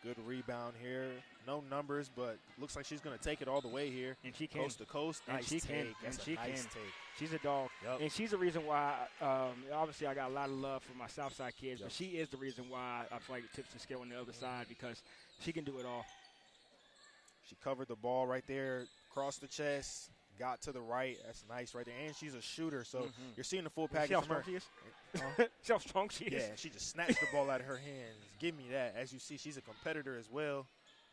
Good rebound here. No numbers, but looks like she's going to take it all the way here. And she can. Coast to coast. And Nice she take. can. That's And a she nice can. take. She's a dog. Yep. And she's the reason why, obviously, I got a lot of love for my Southside kids, Yep. but she is the reason why I feel like it tips the scale on the other side because she can do it all. She covered the ball right there, crossed the chest, got to the right. That's nice right there. And she's a shooter, so you're seeing the full package See how from her. strong she is? See how strong she is? Yeah, she just snatched the ball out of her hands. Give me that. As you see, she's a competitor as well.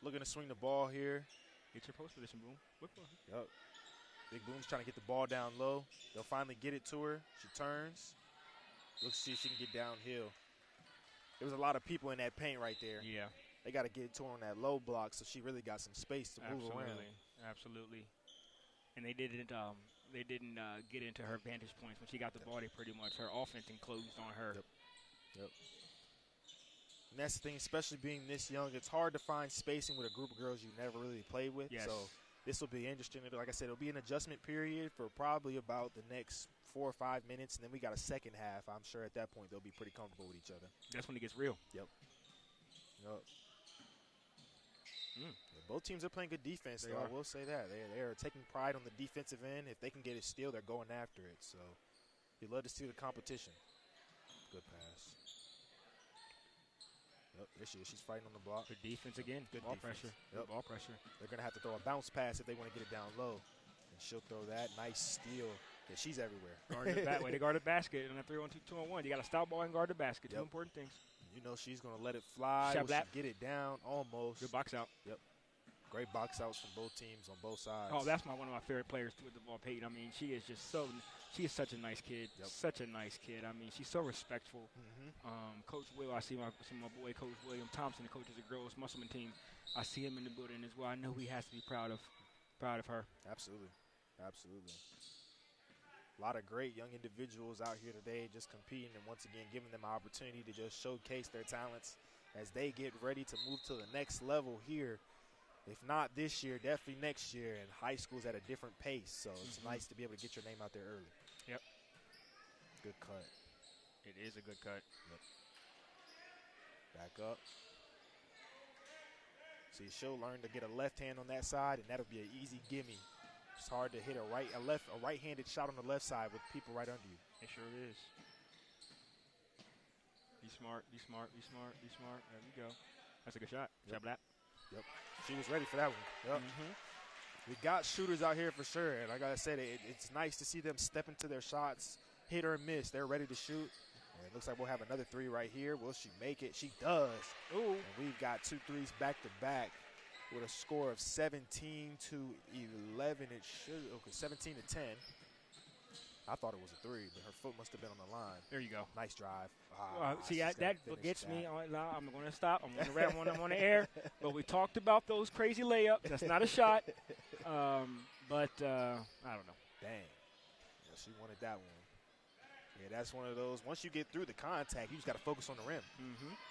Looking to swing the ball here. Get your post position, Boom. Yep. Big Boom's trying to get the ball down low. They'll finally get it to her. She turns. Looks to see if she can get downhill. There was a lot of people in that paint right there. Yeah. They got to get it to her on that low block, so she really got some space to move around. Absolutely. And they didn't get into her vantage points when she got the ball. They pretty much her offense enclosed on her. Yep. And that's the thing, especially being this young, it's hard to find spacing with a group of girls you never really played with. Yes. So this will be interesting. Like I said, it'll be an adjustment period for probably about the next 4 or 5 minutes, and then we got a second half. I'm sure at that point they'll be pretty comfortable with each other. That's when it gets real. Yep. Yeah, both teams are playing good defense, though. I will say that. They are taking pride on the defensive end. If they can get a steal, they're going after it. So you'd love to see the competition. Good pass. Yep, there she is. She's fighting on the block. Good defense again. Good ball defense. pressure. Yep. Ball pressure. They're going to have to throw a bounce pass if they want to get it down low. And she'll throw that. Nice steal. Yeah, she's everywhere. Guard the way to guard the basket on that 3-on-2, 2-on-1. You got to stop ball and guard the basket. Two important things. You know she's going to let it fly. Will she get it down? Almost. Good box out. Yep. Great box outs from both teams on both sides. Oh, that's one of my favorite players with the ball, Peyton. I mean, she is just she is such a nice kid. Yep. Such a nice kid. I mean, she's so respectful. Coach Will, I see my boy, Coach William Thompson, the coach of the girls Musselman team. I see him in the building as well. I know he has to be proud of her. Absolutely. Absolutely. A lot of great young individuals out here today just competing and once again giving them an opportunity to just showcase their talents as they get ready to move to the next level here. If not this year, definitely next year. And high school's at a different pace, so it's nice to be able to get your name out there early. Yep. Good cut. It is a good cut. Yep. Back up. See, she'll learn to get a left hand on that side, and that'll be an easy gimme. It's hard to hit a right-handed shot on the left side with people right under you. It sure is. Be smart, be smart, be smart, be smart. There we go. That's a good shot. Yep. Shot black. Yep. She was ready for that one. Yep. We got shooters out here for sure. And like I said, it's nice to see them step into their shots, hit or miss. They're ready to shoot. And it looks like we'll have another three right here. Will she make it? She does. Ooh. And we've got 2 threes back-to-back with a score of 17 to 11. It should, okay, 17 to 10. I thought it was a three, but her foot must have been on the line. There you go. Nice drive. See, that gets me. I'm going to stop. I'm going to wrap one on the air. But we talked about those crazy layups. That's not a shot. But I don't know. Dang. Yeah, she wanted that one. Yeah, that's one of those. Once you get through the contact, you just got to focus on the rim.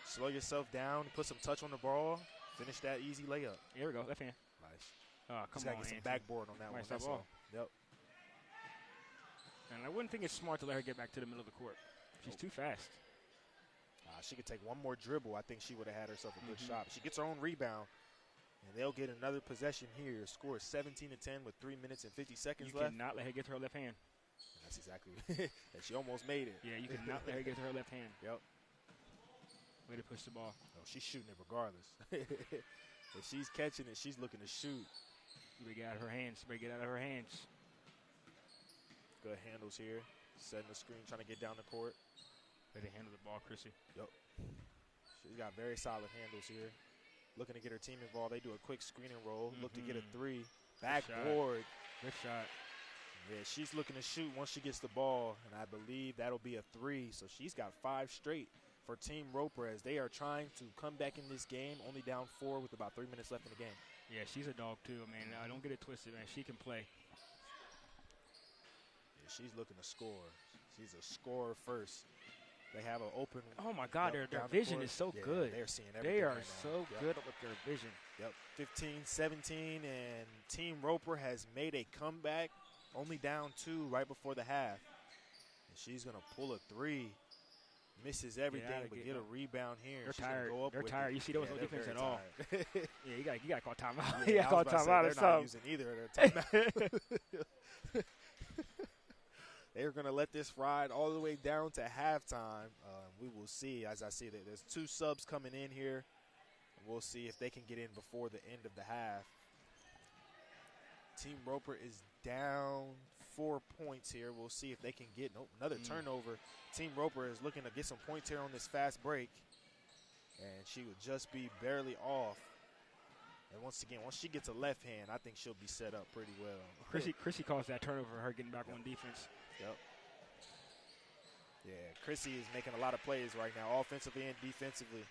Slow yourself down, put some touch on the ball, finish that easy layup. Here we go. Left hand. Nice. Come just got to on, get some Anthony. backboard on that Nice one. That's ball. all. Yep. And I wouldn't think it's smart to let her get back to the middle of the court. She's too fast. She could take one more dribble. I think she would have had herself a good shot. She gets her own rebound, and they'll get another possession here. Score is 17 to 10 with 3 minutes and 50 seconds left. You cannot let her get to her left hand. That's exactly. And she almost made it. Yeah, you cannot let her get to her left hand. Yep. Way to push the ball. Oh, she's shooting it regardless. If she's catching it, she's looking to shoot. You better get out of her hands. Better get out of her hands. Good handles here. Setting the screen, trying to get down the court. Way to handle the ball, Chrissy. Yep. She's got very solid handles here. Looking to get her team involved. They do a quick screen and roll. Look to get a three. Backboard. Good shot. Yeah, she's looking to shoot once she gets the ball, and I believe that'll be a three. So she's got 5 straight for Team Roper as they are trying to come back in this game, only down 4 with about 3 minutes left in the game. Yeah, she's a dog too, man. I don't get it twisted, man. She can play. Yeah, she's looking to score. She's a scorer first. They have an open. Oh my God, their vision is so good. They're seeing everything. They are right now. so good with their vision. Yep, 15-17, and Team Roper has made a comeback, only down 2 right before the half. And she's gonna pull a 3. Misses everything, but get a rebound here. They're She's tired. go up They're with tired. it. You see, there was no they're defense very at all. tired. Yeah, you got to call timeout. Yeah, You got to call timeout or they're not something. using either of their timeout. They're going to let this ride all the way down to halftime. We will see. As I see that there's 2 subs coming in here. We'll see if they can get in before the end of the half. Team Roper is down 4 points here. We'll see if they can get another turnover. Team Roper is looking to get some points here on this fast break. And she would just be barely off. And once again, once she gets a left hand, I think she'll be set up pretty well. Chrissy calls that turnover for her getting back on defense. Yep. Yeah, Chrissy is making a lot of plays right now, offensively and defensively.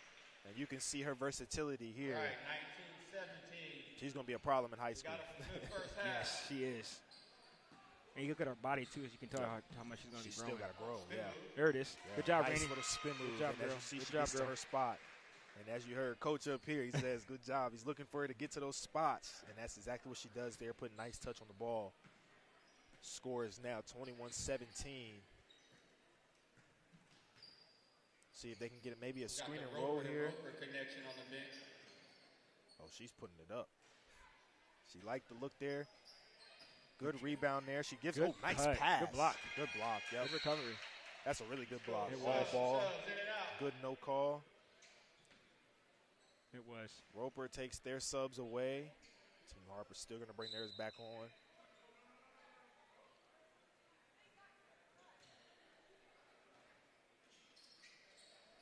And you can see her versatility here. Right, 19-17. She's going to be a problem in high school. Got a good first half. Yes, she is. And you look at her body, too, as you can tell how much she's going to be growing. Still got to grow, yeah. There it is. Yeah, Good job, nice Rainey. little spin move. Good job, and girl. as you see, Good she job, gets to girl. her spot. And as you heard Coach up here, he says, good job. He's looking for her to get to those spots, and that's exactly what she does there, putting nice touch on the ball. Score is now 21-17. See if they can get maybe a screen and roll here. Connection on the bench. Oh, she's putting it up. She liked the look there. Good rebound there. She gives good nice cut. pass. Good block. Good block. Yep. Good recovery. That's a really good block. It All was. ball. Good no call. It was. Roper takes their subs away. Team Harper's still going to bring theirs back on.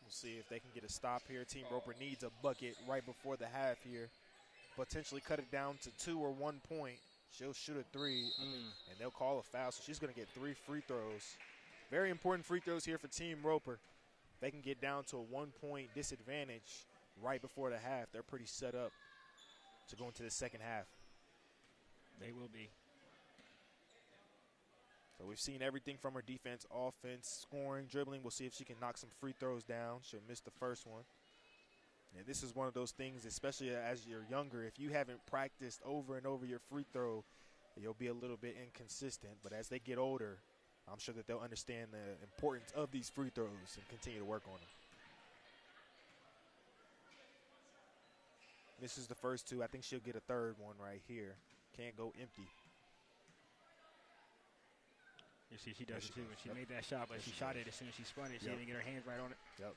We'll see if they can get a stop here. Team Roper needs a bucket right before the half here. Potentially cut it down to 2 or 1 point. She'll shoot a 3, and they'll call a foul, so she's going to get 3 free throws. Very important free throws here for Team Roper. They can get down to a 1-point disadvantage right before the half. They're pretty set up to go into the second half. They will be. So we've seen everything from her defense, offense, scoring, dribbling. We'll see if she can knock some free throws down. She'll miss the first one. And this is one of those things, especially as you're younger, if you haven't practiced over and over your free throw, you'll be a little bit inconsistent. But as they get older, I'm sure that they'll understand the importance of these free throws and continue to work on them. This is the first 2. I think she'll get a third one right here. Can't go empty. You see, she does it too. She made that shot, but she shot it as soon as she spun it. She didn't get her hands right on it. Yep.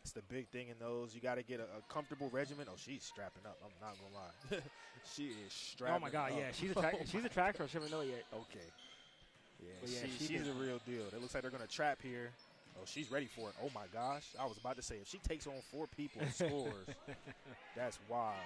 It's the big thing in those. You got to get a comfortable regimen. Oh, she's strapping up. I'm not going to lie. She is strapping up. Oh, my God, yeah. She's a tracker. She doesn't know it yet. Okay. Yeah, yeah she's a real deal. It looks like they're going to trap here. Oh, she's ready for it. Oh, my gosh. I was about to say, if she takes on 4 people and scores, that's wild.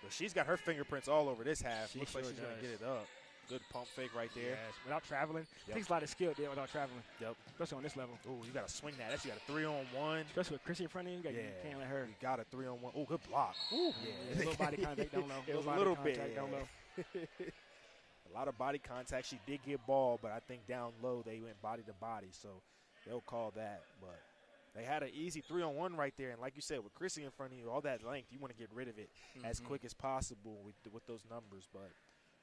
But she's got her fingerprints all over this half. Looks like she's going to get it up. Good pump fake right there. Yes, without traveling. It takes a lot of skill there without traveling. Yep. Especially on this level. Oh, you got to swing that. You got a 3-on-1. Especially with Chrissy in front of you. You can't let her. You got a 3-on-1. Oh, good block. Ooh. Yeah. A little body contact down low. It was a little bit. Down low. A lot of body contact. She did get ball, but I think down low they went body to body. So they'll call that. But they had an easy 3-on-1 right there. And like you said, with Chrissy in front of you, all that length, you want to get rid of it as quick as possible with those numbers. But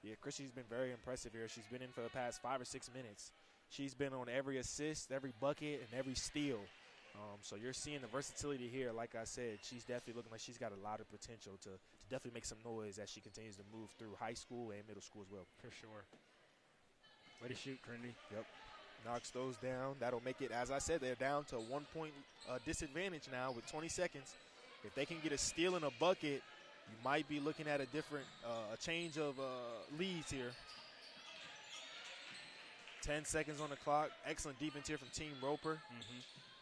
yeah, Chrissy's been very impressive here. She's been in for the past 5 or 6 minutes. She's been on every assist, every bucket, and every steal. So you're seeing the versatility here. Like I said, she's definitely looking like she's got a lot of potential to definitely make some noise as she continues to move through high school and middle school as well. For sure. Way to shoot, Trinity. Yep. Knocks those down. That'll make it, as I said, they're down to a 1-point disadvantage now with 20 seconds. If they can get a steal and a bucket, you might be looking at a different a change of leads here. 10 seconds on the clock. Excellent defense here from Team Roper.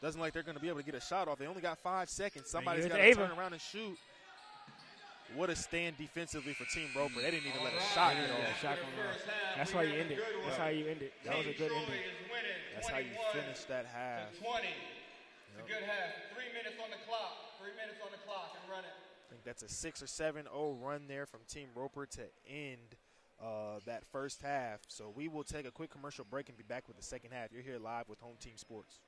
Doesn't like they're going to be able to get a shot off. They only got 5 seconds. Somebody's got to turn around and shoot. What a stand defensively for Team Roper. They didn't even let a shot get off. That's how you end it. That's how you end it. That was a good ending. That's how you finish that half. 20. It's a good half. 3 minutes on the clock. 3 minutes on the clock and run it. I think that's a 6 or 7-0 run there from Team Roper to end that first half. So we will take a quick commercial break and be back with the second half. You're here live with Home Team Sports.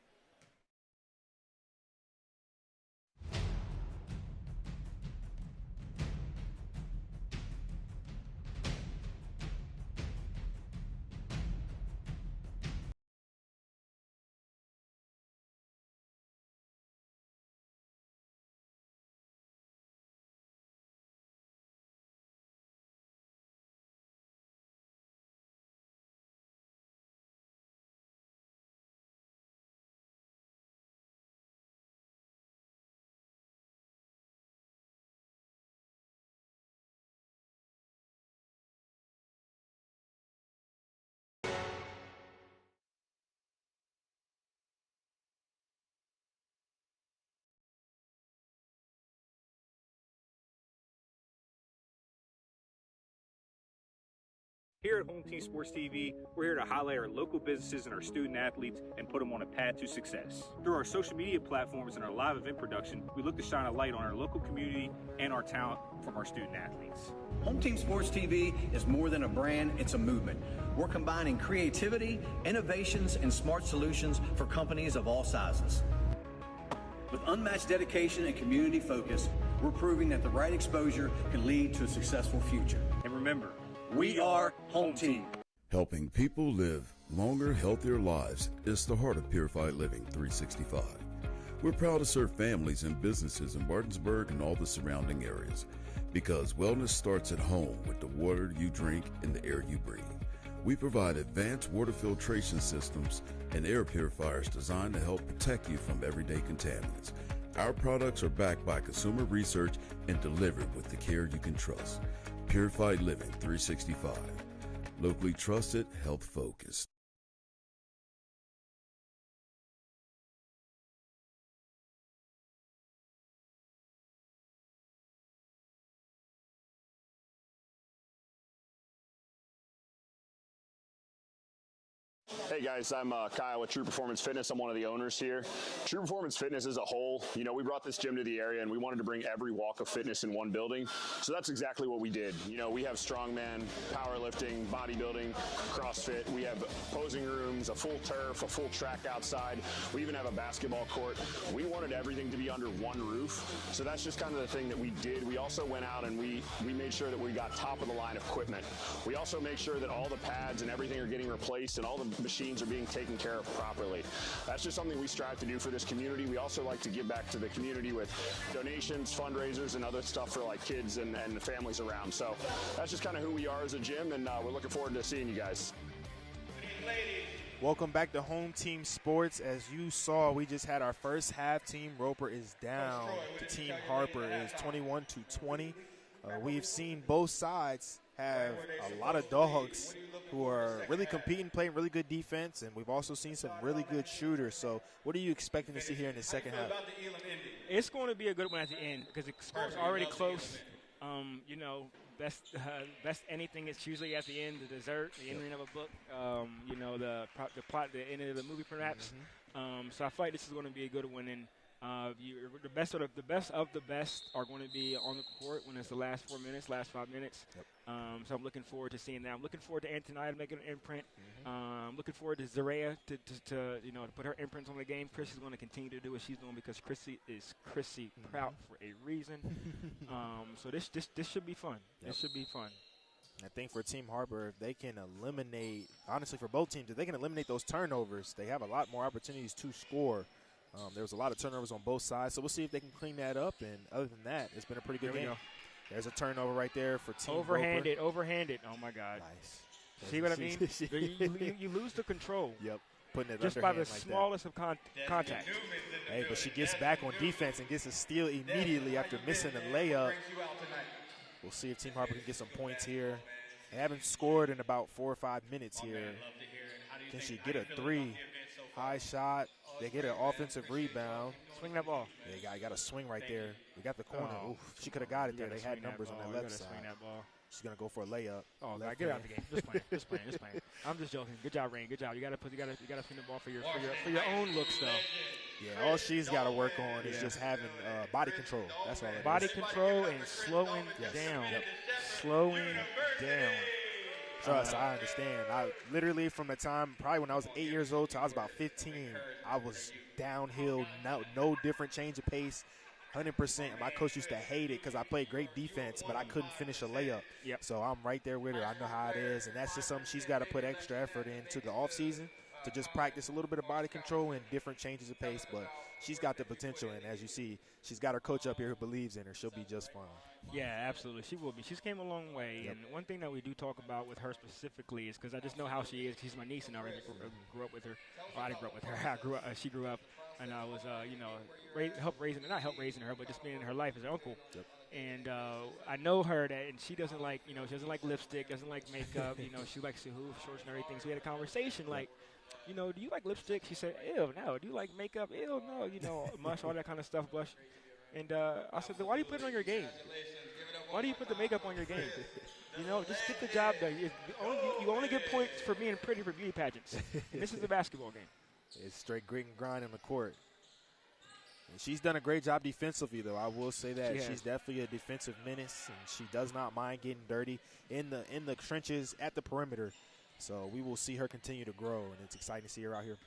Here at Home Team Sports TV, we're here to highlight our local businesses and our student athletes and put them on a path to success. Through our social media platforms and our live event production, we look to shine a light on our local community and our talent from our student athletes. Home Team Sports TV is more than a brand, it's a movement. We're combining creativity, innovations, and smart solutions for companies of all sizes. With unmatched dedication and community focus, we're proving that the right exposure can lead to a successful future. And remember, We are Home Team. Helping people live longer, healthier lives is the heart of Purified Living 365. We're proud to serve families and businesses in Martinsburg and all the surrounding areas because wellness starts at home with the water you drink and the air you breathe. We provide advanced water filtration systems and air purifiers designed to help protect you from everyday contaminants. Our products are backed by consumer research and delivered with the care you can trust. Purified Living 365. Locally trusted, health focused. Hey guys, I'm Kyle with True Performance Fitness. I'm one of the owners here. True Performance Fitness as a whole, we brought this gym to the area and we wanted to bring every walk of fitness in one building. So that's exactly what we did. We have strongman, powerlifting, bodybuilding, CrossFit. We have posing rooms, a full turf, a full track outside. We even have a basketball court. We wanted everything to be under one roof. So that's just kind of the thing that we did. We also went out and we made sure that we got top of the line equipment. We also make sure that all the pads and everything are getting replaced and all the machines are being taken care of properly. That's just something we strive to do for this community. We also like to give back to the community with donations, fundraisers, and other stuff for like kids and the families around. So that's just kind of who we are as a gym, and we're looking forward to seeing you guys. Welcome back to Home Team Sports. As you saw, we just had our first half. Team Roper is down to Team Harper is 21-20. We've seen both sides have a lot of dogs who are really competing, playing really good defense, and we've also seen some really good shooters. So what are you expecting to see here in the second half? It's going to be a good one at the end because the score's already close. Best anything is usually at the end, the dessert, the ending of a book, the plot, the end of the movie perhaps. So I feel like this is going to be a good one, and the best of the best are going to be on the court when it's the last 4 minutes, last 5 minutes. So I'm looking forward to seeing that. I'm looking forward to Antonida making an imprint. I'm looking forward to Zarea to put her imprints on the game. Chrissy's going to continue to do what she's doing because Chrissy is Chrissy Prout for a reason. So this should be fun. This should be fun. I think for Team Harper, if they can eliminate, honestly for both teams, if they can eliminate those turnovers, they have a lot more opportunities to score. There was a lot of turnovers on both sides, so we'll see if they can clean that up. And other than that, it's been a pretty good game. There's a turnover right there for Team Overhanded. Oh, my God. Nice. See what I mean? you lose the control. Yep. Putting it just by the smallest of contact. Hey, but she gets back on defense and gets a steal immediately after missing a layup. We'll see if Team Harper can get some points here. They haven't scored in about 4 or 5 minutes here. Can she get a three? High shot. They get an offensive rebound. Swing that ball. Yeah, got a swing right there. We got the corner. Oof, she could have got it there. They had numbers on that left side. Swing that ball. She's going to go for a layup. Oh, God, get out of the game. Just playing. I'm just joking. Good job, Rain. Good job. You got to swing the ball for your own looks, though. Yeah, all she's got to work on is just having body control. That's all it is. Body control and slowing down. Yep. Slowing down. Trust, I understand. I literally from the time probably when I was 8 years old till I was about 15, I was downhill, no different change of pace, 100%. My coach used to hate it because I played great defense, but I couldn't finish a layup. Yep. So I'm right there with her. I know how it is, and that's just something she's got to put extra effort into the offseason to just practice a little bit of body control and different changes of pace. But she's got the potential, and as you see, she's got her coach up here who believes in her. She'll be just fine. Yeah, absolutely. She will be. She's came a long way. Yep. And one thing that we do talk about with her specifically is because I just know how she is. She's my niece, and I already grew up with her. Well, I didn't grow up with her. She grew up, and I was, help raising her, but just being in her life as an uncle. Yep. And I know her that, and she doesn't like, she doesn't like lipstick, doesn't like makeup. She likes to hoop shorts and everything. So we had a conversation like, do you like lipstick? She said, ew, no. Do you like makeup? Ew, no. Mush, all that kind of stuff, blush. And I said, why do you put it on your game? Why do you put the makeup on your game? Just get the job done. You only get points for being pretty for beauty pageants. And this is a basketball game. It's straight grit and grind on the court. And she's done a great job defensively, though. I will say that. She's definitely a defensive menace, and she does not mind getting dirty in the trenches at the perimeter. So we will see her continue to grow, and it's exciting to see her out here.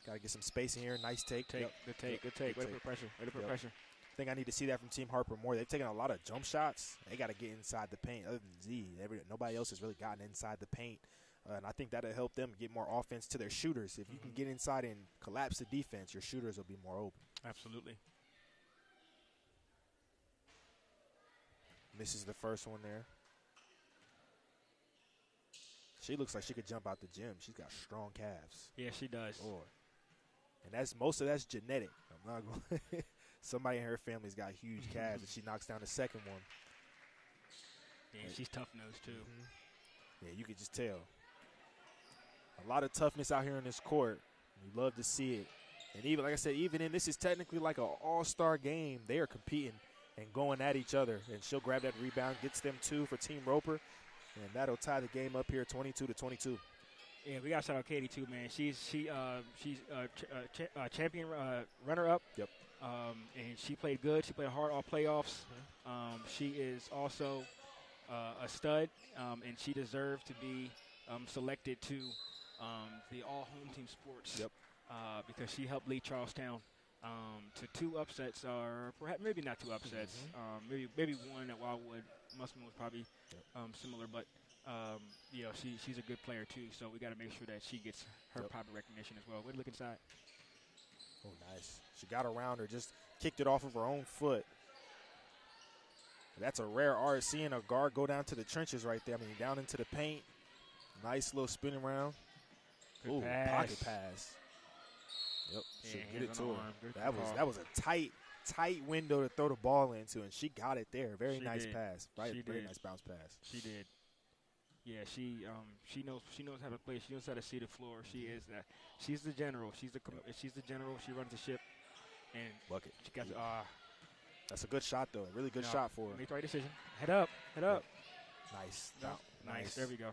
Got to get some spacing here. Nice take. Good take. Way to put pressure. Pressure. I think I need to see that from Team Harper more. They've taken a lot of jump shots. They got to get inside the paint. Other than Z, nobody else has really gotten inside the paint. And I think that'll help them get more offense to their shooters. If you can get inside and collapse the defense, your shooters will be more open. Absolutely. Misses the first one there. She looks like she could jump out the gym. She's got strong calves. Yeah, she does. Lord. And most of that's genetic. I'm not going. Somebody in her family's got huge calves, and she knocks down the second one. Yeah, she's tough-nosed, too. Yeah, you could just tell. A lot of toughness out here in this court. You love to see it. And even, like I said, even in this is technically like an all-star game, they are competing and going at each other. And she'll grab that rebound, gets them 2 for Team Roper, and that'll tie the game up here 22-22. Yeah, we got to shout out Katie, too, man. She's champion runner-up. Yep. And she played good. She played hard all playoffs. She is also a stud, and she deserved to be selected to the all-home team sports. Yep. Because she helped lead Charlestown to 2 upsets, or perhaps maybe not 2 upsets. Maybe one at Wildwood. Musman was probably similar, but she's a good player too. So we got to make sure that she gets her proper recognition as well. Way to look inside. Oh, nice. She got around her, just kicked it off of her own foot. That's a rare art, seeing a guard go down to the trenches right there. I mean, down into the paint. Nice little spinning round. Ooh, pocket pass. Yep, should get it to her. That was a tight window to throw the ball into, and she got it there. Very nice pass. Right, very nice bounce pass. She did. Yeah, she knows how to play. She knows how to see the floor. She is that. She's the general. She's the general. She runs the ship. And bucket. She got that's a good shot though. A really good shot for her. Made the right decision. Head up. Nice. Nice. There we go.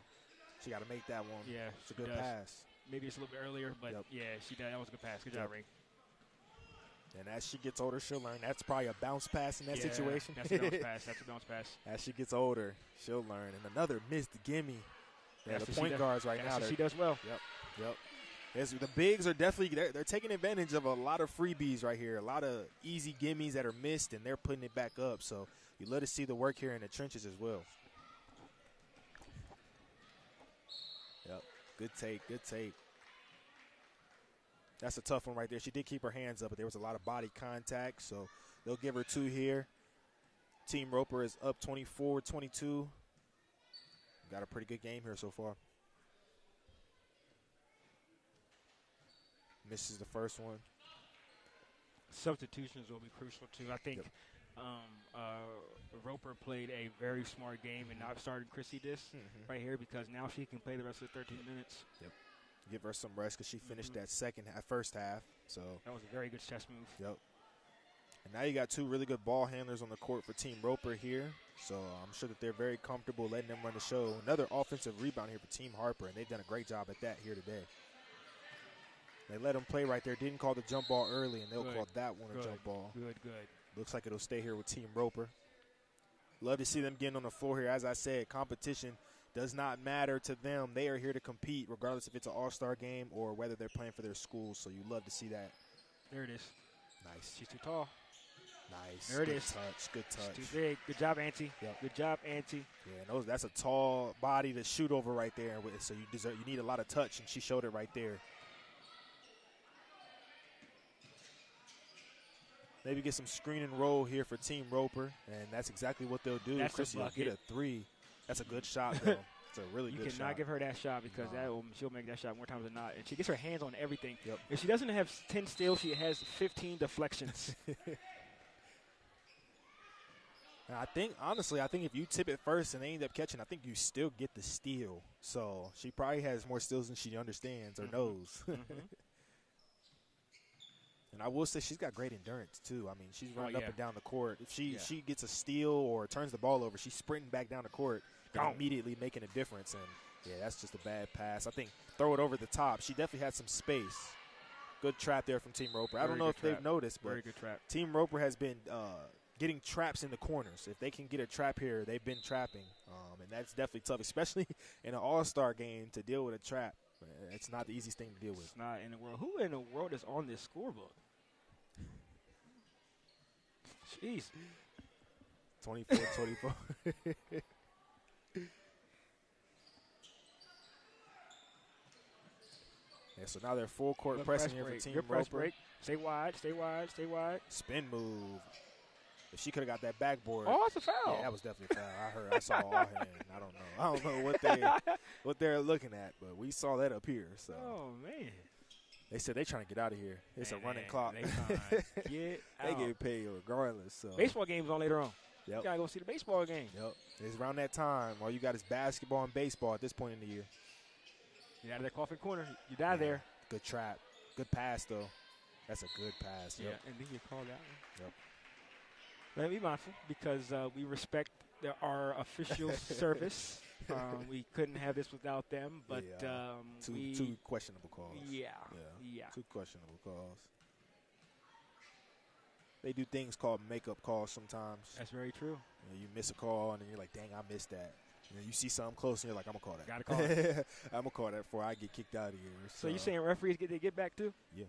She got to make that one. Yeah, it's a good pass. Maybe it's a little bit earlier, but yeah, she did. That was a good pass. Good job, Ray. And as she gets older, she'll learn. That's probably a bounce pass in that situation. That's a bounce pass. That's a bounce pass. As she gets older, she'll learn. And another missed gimme. Yeah, the point guards right now. She does well. Yep. The bigs are definitely they're taking advantage of a lot of freebies right here. A lot of easy gimmies that are missed, and they're putting it back up. So you love to see the work here in the trenches as well. Yep. Good take. That's a tough one right there. She did keep her hands up, but there was a lot of body contact, so they'll give her 2 here. Team Roper is up 24-22. Got a pretty good game here so far. Misses the first one. Substitutions will be crucial, too. I think Roper played a very smart game and not started Chrissy right here because now she can play the rest of the 13 minutes. Yep. Give her some rest because she finished that first half. So that was a very good chess move. Yep. And now you got 2 really good ball handlers on the court for Team Roper here. So I'm sure that they're very comfortable letting them run the show. Another offensive rebound here for Team Harper, and they've done a great job at that here today. They let them play right there. Didn't call the jump ball early, and they'll call that one a jump ball. Good. Looks like it'll stay here with Team Roper. Love to see them getting on the floor here. As I said, competition does not matter to them. They are here to compete, regardless if it's an all-star game or whether they're playing for their schools. So you love to see that. There it is. Nice. She's too tall. Nice. There it is. Good touch. She's too big. Good job, Auntie. Yep. Good job, Auntie. Yeah, that's a tall body to shoot over right there. So you need a lot of touch, and she showed it right there. Maybe get some screen and roll here for Team Roper, and that's exactly what they'll do. Chrissy will get a 3. That's a good shot, though. It's a really good shot. You cannot give her that shot because she'll make that shot more times than not. And she gets her hands on everything. Yep. If she doesn't have 10 steals, she has 15 deflections. I think if you tip it first and they end up catching, I think you still get the steal. So she probably has more steals than she understands or knows. And I will say she's got great endurance, too. I mean, she's running up and down the court. If she gets a steal or turns the ball over, she's sprinting back down the court and immediately making a difference. And, yeah, that's just a bad pass. I think throw it over the top. She definitely had some space. Good trap there from Team Roper. I don't know if they've noticed, but Team Roper has been getting traps in the corners. If they can get a trap here, they've been trapping. And that's definitely tough, especially in an all-star game to deal with a trap. It's not the easiest thing to deal with. It's not in the world. Who in the world is on this scoreboard? Jeez. 24-24. Yeah, so now they're full court Good pressing press here break. for Team Good press Roper. break. Stay wide, stay wide, stay wide. Spin move. If she could have got that backboard. Oh, it's a foul. Yeah, that was definitely a foul. I saw all hand. I don't know what they're looking at, but we saw that up here. So. Oh man. They said they're trying to get out of here. It's a running clock. They They get paid regardless. So. Baseball game's on later on. Yep. You gotta go see the baseball game. Yep. It's around that time. All you got is basketball and baseball at this point in the year. Get out of that coffee corner. You die there. Good trap. Good pass, though. That's a good pass. Yeah, Yep. and then you call that one. Yep. Let me be mindful because we respect our official service. We couldn't have this without them, but two questionable calls. Yeah. Two questionable calls. They do things called makeup calls sometimes. That's very true. You miss a call, and then you're like, dang, I missed that. And then you see something close, and you're like, I'm going to call that. Got to call it. I'm going to call that before I get kicked out of here. So you saying referees get back too? Yeah.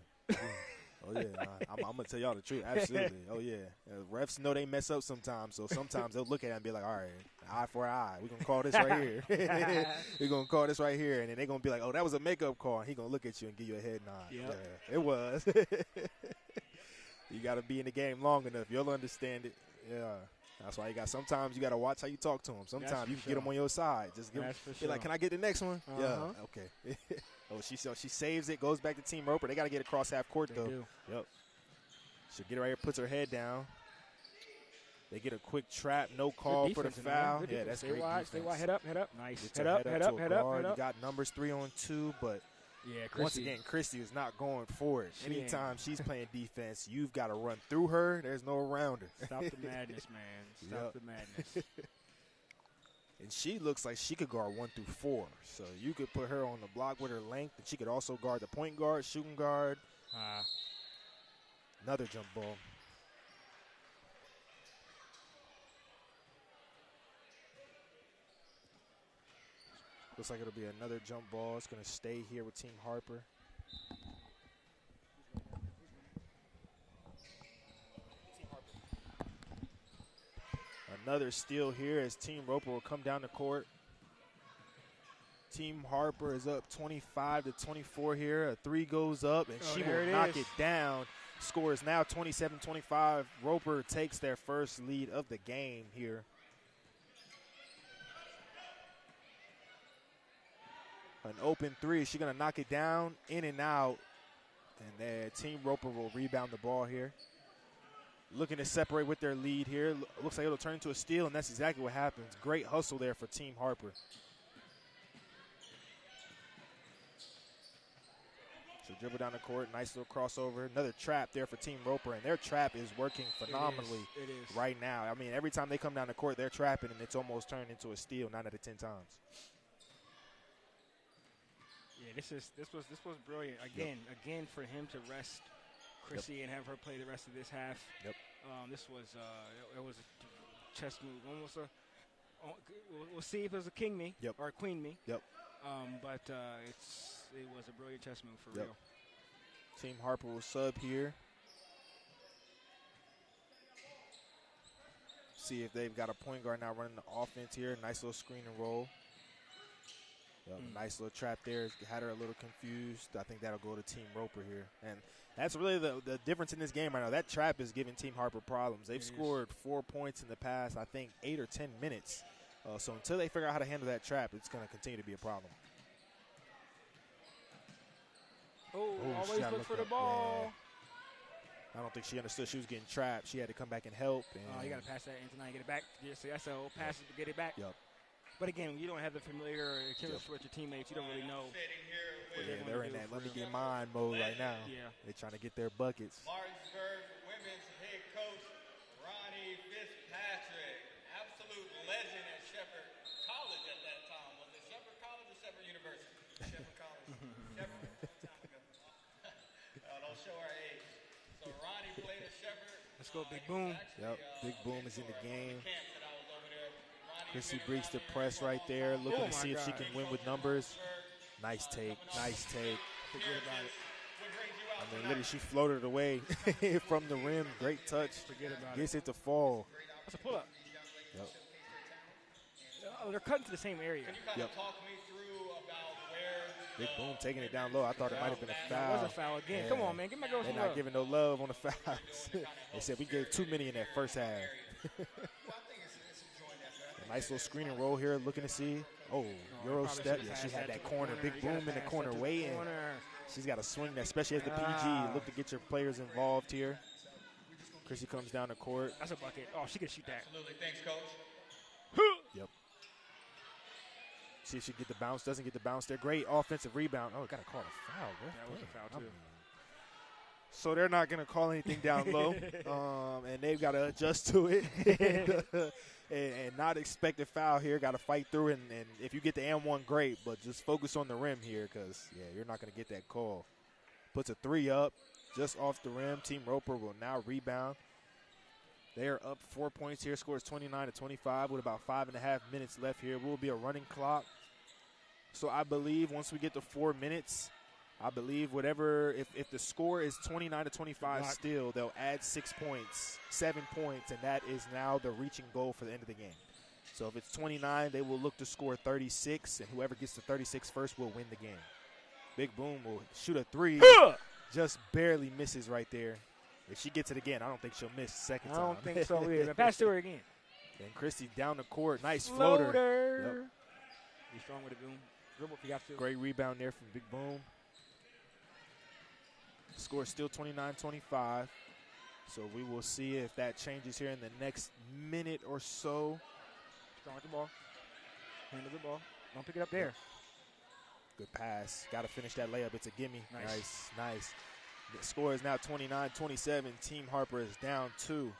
Oh, yeah. I'm going to tell y'all the truth. Absolutely. Oh, yeah. Refs know they mess up sometimes, so sometimes they'll look at it and be like, all right, eye for eye. We're going to call this right here. We're going to call this right here. And then they're going to be like, oh, that was a makeup call. And he's going to look at you and give you a head nod. Yep. Yeah, it was. You got to be in the game long enough. You'll understand it. Yeah. That's why sometimes you got to watch how you talk to them. Sometimes you can get them on your side. Just give them, be like, can I get the next one? Yeah. Okay. Oh, she saves it, goes back to Team Roper. They got to get across half court, though. Do. Yep. She'll get it right here, puts her head down. They get a quick trap, no call for the foul. Yeah, that's great defense. Stay wide, head up. Nice. Head up. You got numbers 3-on-2, but once again, Christy is not going for it. Anytime she's playing defense, you've got to run through her. There's no around her. Stop the madness, man. Stop the madness. And she looks like she could guard 1 through 4. So you could put her on the block with her length, and she could also guard the point guard, shooting guard. Another jump ball. Looks like it'll be another jump ball. It's going to stay here with Team Harper. Another steal here as Team Roper will come down the court. Team Harper is up 25-24 here. A three goes up, and she will knock it down. Score is now 27-25. Roper takes their first lead of the game here. An open three. Is she going to knock it down, in and out? And then Team Roper will rebound the ball here. Looking to separate with their lead here. Looks like it'll turn into a steal, and that's exactly what happens. Great hustle there for Team Harper. So dribble down the court, nice little crossover. Another trap there for Team Roper, and their trap is working phenomenally right now. I mean, every time they come down the court, they're trapping, and it's almost turned into a steal 9 out of 10 times. Yeah, this was brilliant. Again for him to rest Chrissy and have her play the rest of this half. Yep. This was it was a chess move, almost a. We'll see if it was a king me or a queen me. Yep. But it was a brilliant chess move for real. Team Harper will sub here. See if they've got a point guard now running the offense here. Nice little screen and roll. Nice little trap there. Had her a little confused. I think that'll go to Team Roper here. And that's really the difference in this game right now. That trap is giving Team Harper problems. They've scored 4 points in the past, I think, 8 or 10 minutes. So until they figure out how to handle that trap, it's going to continue to be a problem. Always look for the ball. Yeah. I don't think she understood she was getting trapped. She had to come back and help. And you got to pass that in tonight, get it back. So that's a whole pass to get it back. Yep. But again, when you don't have the familiar chemistry with your teammates, you don't really know. They're in that let me get mine mode right now. Yeah. They're trying to get their buckets. Martinsburg women's head coach Ronnie Fitzpatrick, absolute legend at Shepherd College at that time. Was it Shepherd College or Shepherd University? Shepherd College. Shepherd. Don't show our age. So Ronnie played at Shepherd. Let's go, Big Boom. Yep, Big Boom is in the game. Chrissy breaks the press right there, looking to see if she can win with numbers. Nice take. Nice take. Forget about it. I mean, literally, she floated away from the rim. Great touch. Forget about Gets it to fall. That's a pull-up. Yep. Oh, they're cutting to the same area. Can you kind of talk me through about where Big Boom taking it down low. I thought it might have been a foul. That was a foul again. Yeah. Come on, man. Give my girl They're some not love. giving no love on the fouls. They said we gave too many in that first half. A nice little screen and roll here, looking to see. Oh, Euro step. Yeah, she had that corner. Big Boom in the corner, way in. She's got to swing that, especially as the PG. Look to get your players involved here. Chrissy comes down the court. That's a bucket. Oh, she can shoot that. Absolutely. Thanks, Coach. Yep. See if she can get the bounce. Doesn't get the bounce there. Great offensive rebound. Oh, got to call a foul. That was a foul, too. So they're not going to call anything down low, and they've got to adjust to it and not expect a foul here. Got to fight through it, and if you get the M1, great, but just focus on the rim here because, yeah, you're not going to get that call. Puts a 3 up just off the rim. Team Roper will now rebound. They are up 4 points here. Scores 29-25 with about 5.5 minutes left here. Will be a running clock. So I believe once we get to 4 minutes, I believe whatever, if the score is 29-25 still, they'll add 6 points, 7 points, and that is now the reaching goal for the end of the game. So if it's 29, they will look to score 36, and whoever gets to 36 first will win the game. Big Boom will shoot a 3, just barely misses right there. If she gets it again, I don't think she'll miss the second time. I don't think so either. Pass to her again. And Christie down the court. Nice floater. Yep. Be strong with it, Boom. Dribble if you got to. Great rebound there from Big Boom. Score is still 29-25. So we will see if that changes here in the next minute or so. Strong with the ball. Handle the ball. Don't pick it up there. Good pass. Got to finish that layup. It's a gimme. Nice. Nice. The score is now 29-27. Team Harper is down 2.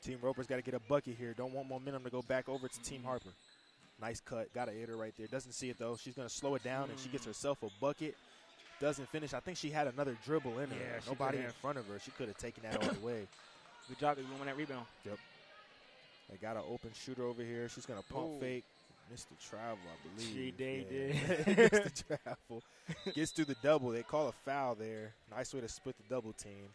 Team Roper's got to get a bucket here. Don't want momentum to go back over to Team Harper. Nice cut. Got to hit her right there. Doesn't see it, though. She's going to slow it down, and she gets herself a bucket. Doesn't finish. I think she had another dribble in her. Yeah, nobody in front of her. She could have taken that all the way. Good job. They won that rebound. Yep. They got an open shooter over here. She's going to pump fake. Missed the travel, I believe. She did. Missed the travel. Gets through the double. They call a foul there. Nice way to split the double team.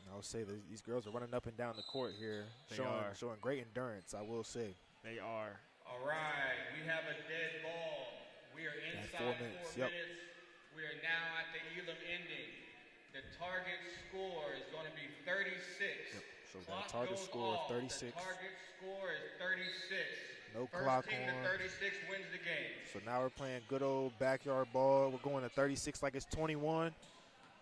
And I'll say that these girls are running up and down the court here. Showing great endurance, I will say. They are. All right, we have a dead ball. We are inside 4 minutes. We are now at the Elam ending. The target score is going to be 36. Yep. So the target score of 36. The target score is 36. No First clock team on. to 36 wins the game. So now we're playing good old backyard ball. We're going to 36 like it's 21.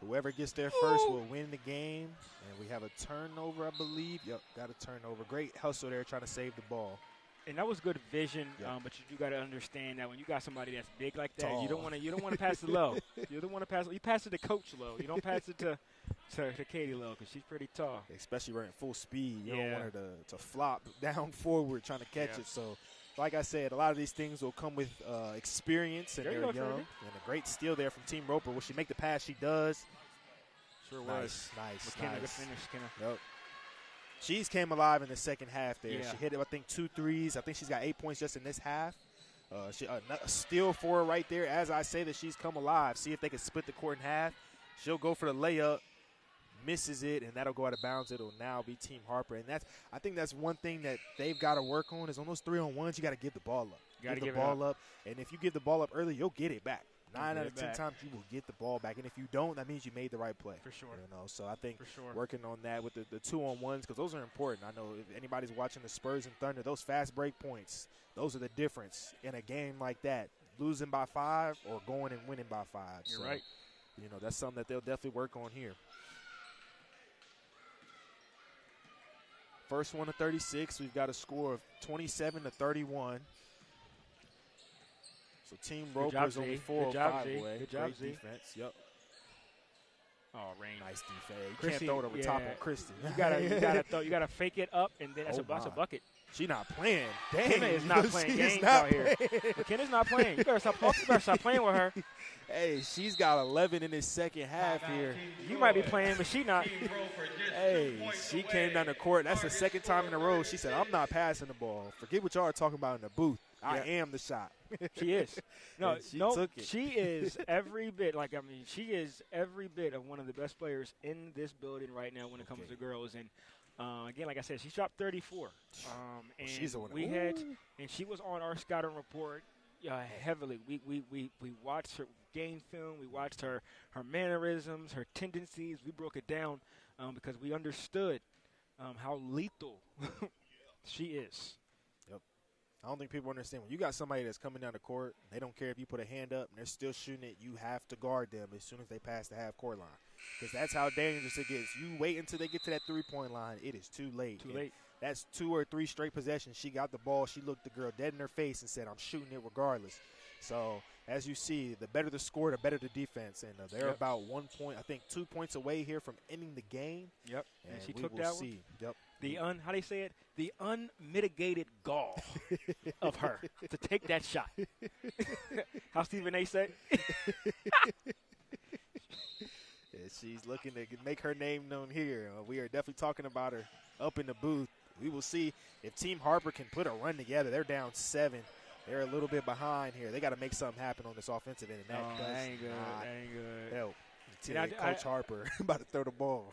Whoever gets there first will win the game. And we have a turnover, I believe. Yep, got a turnover. Great hustle there trying to save the ball. And that was good vision, Yep. but you do got to understand that when you got somebody that's big like that, Tall. you don't want to pass it low. You don't want to pass. You pass it to Coach low. You don't pass it to Katie low because she's pretty tall. Especially running full speed. You don't Yeah. want her to flop down forward trying to catch it. So, like I said, a lot of these things will come with experience, and There you they're go, young. Freddie. And a great steal there from Team Roper. Will she make the pass? She does. Sure Nice. McKenna, good finish, McKenna. Yep. She's came alive in the second half there. Yeah. She hit, I think, 2 threes. I think she's got 8 points just in this half. A steal for her right there. As I say that she's come alive. See if they can split the court in half. She'll go for the layup, misses it, and that'll go out of bounds. It'll now be Team Harper. And I think that's one thing that they've got to work on is on those 3-on-1s, you got to give the ball up. Gotta give give the it ball up. And if you give the ball up early, you'll get it back. 9 out of 10 back. times you will get the ball back. And if you don't, that means you made the right play. For sure. You know, so I think For sure. working on that with the 2-on-1s, because those are important. I know if anybody's watching the Spurs and Thunder, those fast break points, those are the difference in a game like that. Losing by 5 or going and winning by 5. You're right. You know, that's something that they'll definitely work on here. First one to 36. We've got a score of 27-31. So Team Roper's only 4 or 5 away. Good job, Great Z. defense. Yep. Oh, Rain. Nice defense. You Christy, can't throw it over top on Christy. You gotta fake it up, and then that's a bucket. She not playing. Dang. McKenna is not playing She is games not out here. playing. McKenna's not playing. You better stop playing with her. Hey, she's got 11 in this second half here. You might be playing, but she not. Hey, she came down the court. That's the second time in a row. She said, I'm not passing the ball. Forget what y'all are talking about in the booth. I am the shot. She is. No, took it. She is every bit, she is every bit of one of the best players in this building right now when it comes to girls. And, again, like I said, she shot 34. And she's a winner. And she was on our scouting report heavily. We watched her game film. We watched her mannerisms, her tendencies. We broke it down because we understood how lethal she is. Yep. I don't think people understand. When you got somebody that's coming down the court, they don't care if you put a hand up and they're still shooting it, you have to guard them as soon as they pass the half-court line. Because that's how dangerous it gets. You wait until they get to that three-point line, it is too late. Too late. That's 2 or 3 straight possessions. She got the ball. She looked the girl dead in her face and said, I'm shooting it regardless. So, as you see, the better the score, the better the defense. And they're about 1 point, I think 2 points away here from ending the game. Yep. And she we took will that see. one. Yep. How do you say it? The unmitigated gall of her to take that shot. How Stephen A. said? She's looking to make her name known here. We are definitely talking about her up in the booth. We will see if Team Harper can put a run together. They're down 7. They're a little bit behind here. They got to make something happen on this offensive end, and that ain't good. That ain't good. Help. Coach Harper about to throw the ball.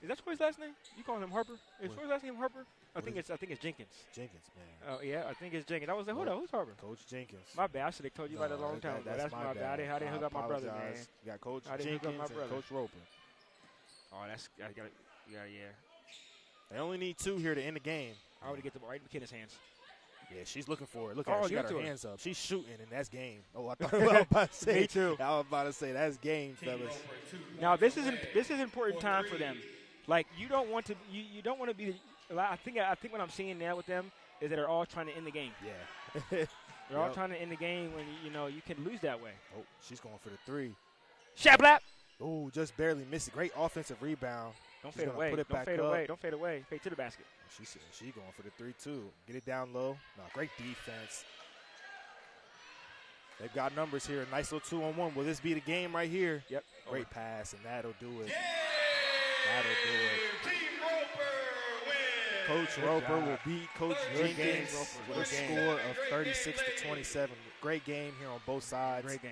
Is that Troy's last name? You calling him Harper? Is Troy's last name Harper? I think it's Jenkins. Jenkins, man. Oh yeah, I think it's Jenkins. I was like, hold on, who's Harper? Coach Jenkins. My bad. I should have told you about that a long time ago. That's my bad. I didn't hook up my brother, man. You got Coach Jenkins and Coach Roper. Oh, I got it. Yeah. They only need 2 here to end the game. I want to get the ball right in McKenna's hands. Yeah, she's looking for it. Look at her. She got her hands up. She's shooting, and that's game. Oh, I thought I was about to say. Me too. I was about to say that's game, fellas. Now this is important time for them. Like you don't want to be. I think what I'm seeing now with them is that they're all trying to end the game. Yeah. They're all trying to end the game when you can lose that way. Oh, she's going for the 3. Shablap. Oh, just barely missed it. Great offensive rebound. Don't fade away. Don't fade away. Don't fade away. Fade to the basket. She going for the 3 too. Get it down low. No, great defense. They've got numbers here. Nice little 2-on-1. Will this be the game right here? Yep. Great pass, and that'll do it. That'll do it. Team Roper wins. Coach Roper will beat Coach Jenkins with a score of 36-27. Great game here on both sides. Great game.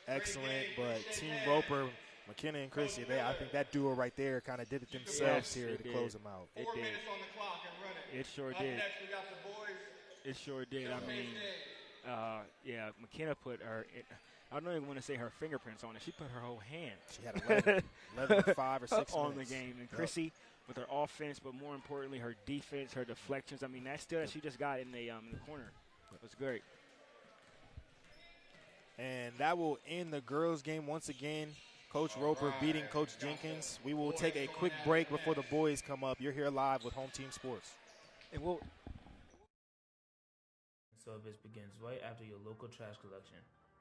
Excellent, but Team Roper, McKenna and Chrissy, I think that duo right there kind of did it themselves here to close them out. It did. On the clock and running. It sure Up did. Next, we got the boys. It sure did. I mean, McKenna put her. I don't even want to say her fingerprints on it. She put her whole hand. She had 11 5 or 6 on minutes. the game. And Chrissy with her offense, but more importantly, her defense, her deflections. I mean, that steal that she just got in the corner was great. And that will end the girls' game once again. Coach Roper beating Coach Jenkins. We will take a quick break before the boys come up. You're here live with Home Team Sports. And we'll service begins right after your local trash collection.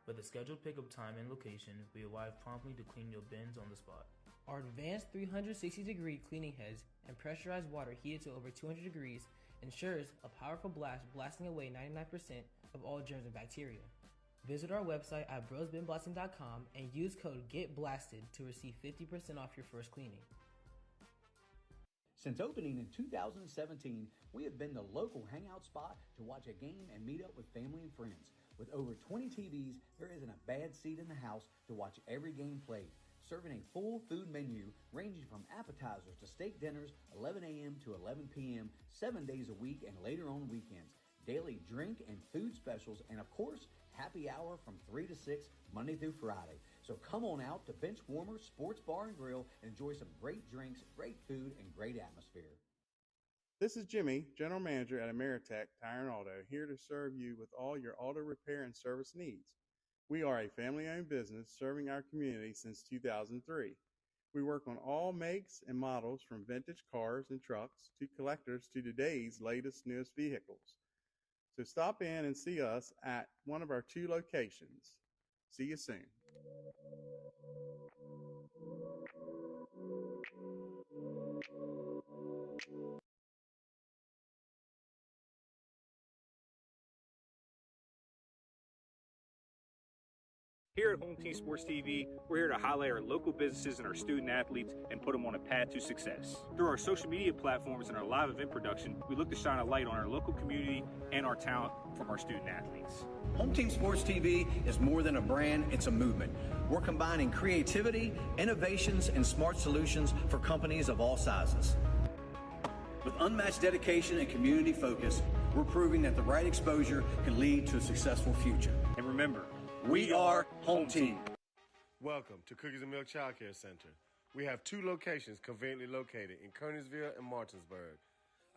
With a scheduled pickup time and location, we arrive promptly to clean your bins on the spot. Our advanced 360-degree cleaning heads and pressurized water heated to over 200 degrees ensures a powerful blast blasting away 99% of all germs and bacteria. Visit our website at brosbinblasting.com and use code GETBLASTED to receive 50% off your first cleaning. Since opening in 2017, we have been the local hangout spot to watch a game and meet up with family and friends. With over 20 TVs, there isn't a bad seat in the house to watch every game played. Serving a full food menu ranging from appetizers to steak dinners, 11 a.m. to 11 p.m., 7 days a week and later on weekends. Daily drink and food specials, and of course, happy hour from 3 to 6, Monday through Friday. So come on out to Benchwarmer Sports Bar and Grill and enjoy some great drinks, great food, and great atmosphere. This is Jimmy, General Manager at Ameritech Tire and Auto, here to serve you with all your auto repair and service needs. We are a family-owned business serving our community since 2003. We work on all makes and models from vintage cars and trucks to collectors to today's latest, newest vehicles. So stop in and see us at one of our 2 locations. See you soon. Here at Home Team Sports TV, we're here to highlight our local businesses and our student athletes and put them on a path to success. Through our social media platforms and our live event production, we look to shine a light on our local community and our talent from our student athletes. Home Team Sports TV is more than a brand, it's a movement. We're combining creativity, innovations, and smart solutions for companies of all sizes. With unmatched dedication and community focus, we're proving that the right exposure can lead to a successful future. And remember, we are Home Team. Welcome to Cookies and Milk Child Care Center. We have 2 locations conveniently located in Kernersville and Martinsburg.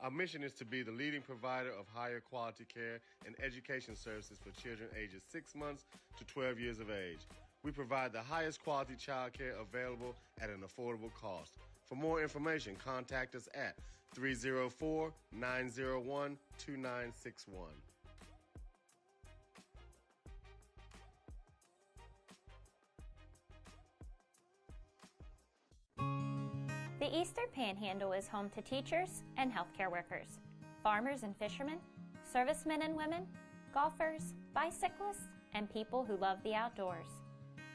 Our mission is to be the leading provider of higher quality care and education services for children ages 6 months to 12 years of age. We provide the highest quality child care available at an affordable cost. For more information, contact us at 304-901-2961. The Eastern Panhandle is home to teachers and healthcare workers, farmers and fishermen, servicemen and women, golfers, bicyclists, and people who love the outdoors.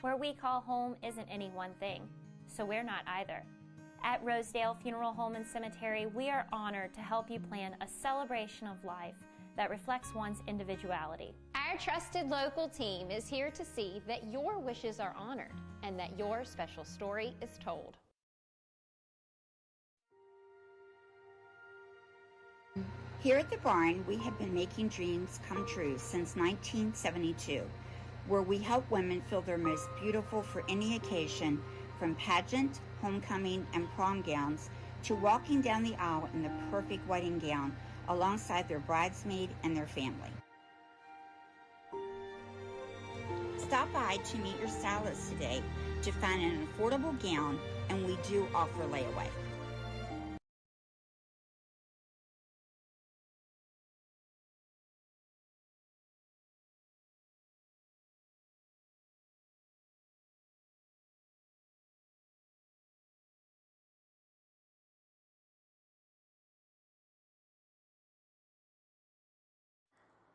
Where we call home isn't any one thing, so we're not either. At Rosedale Funeral Home and Cemetery, we are honored to help you plan a celebration of life that reflects one's individuality. Our trusted local team is here to see that your wishes are honored and that your special story is told. Here at the barn, we have been making dreams come true since 1972, where we help women feel their most beautiful for any occasion, from pageant, homecoming, and prom gowns to walking down the aisle in the perfect wedding gown alongside their bridesmaid and their family. Stop by to meet your stylist today to find an affordable gown, and we do offer layaway.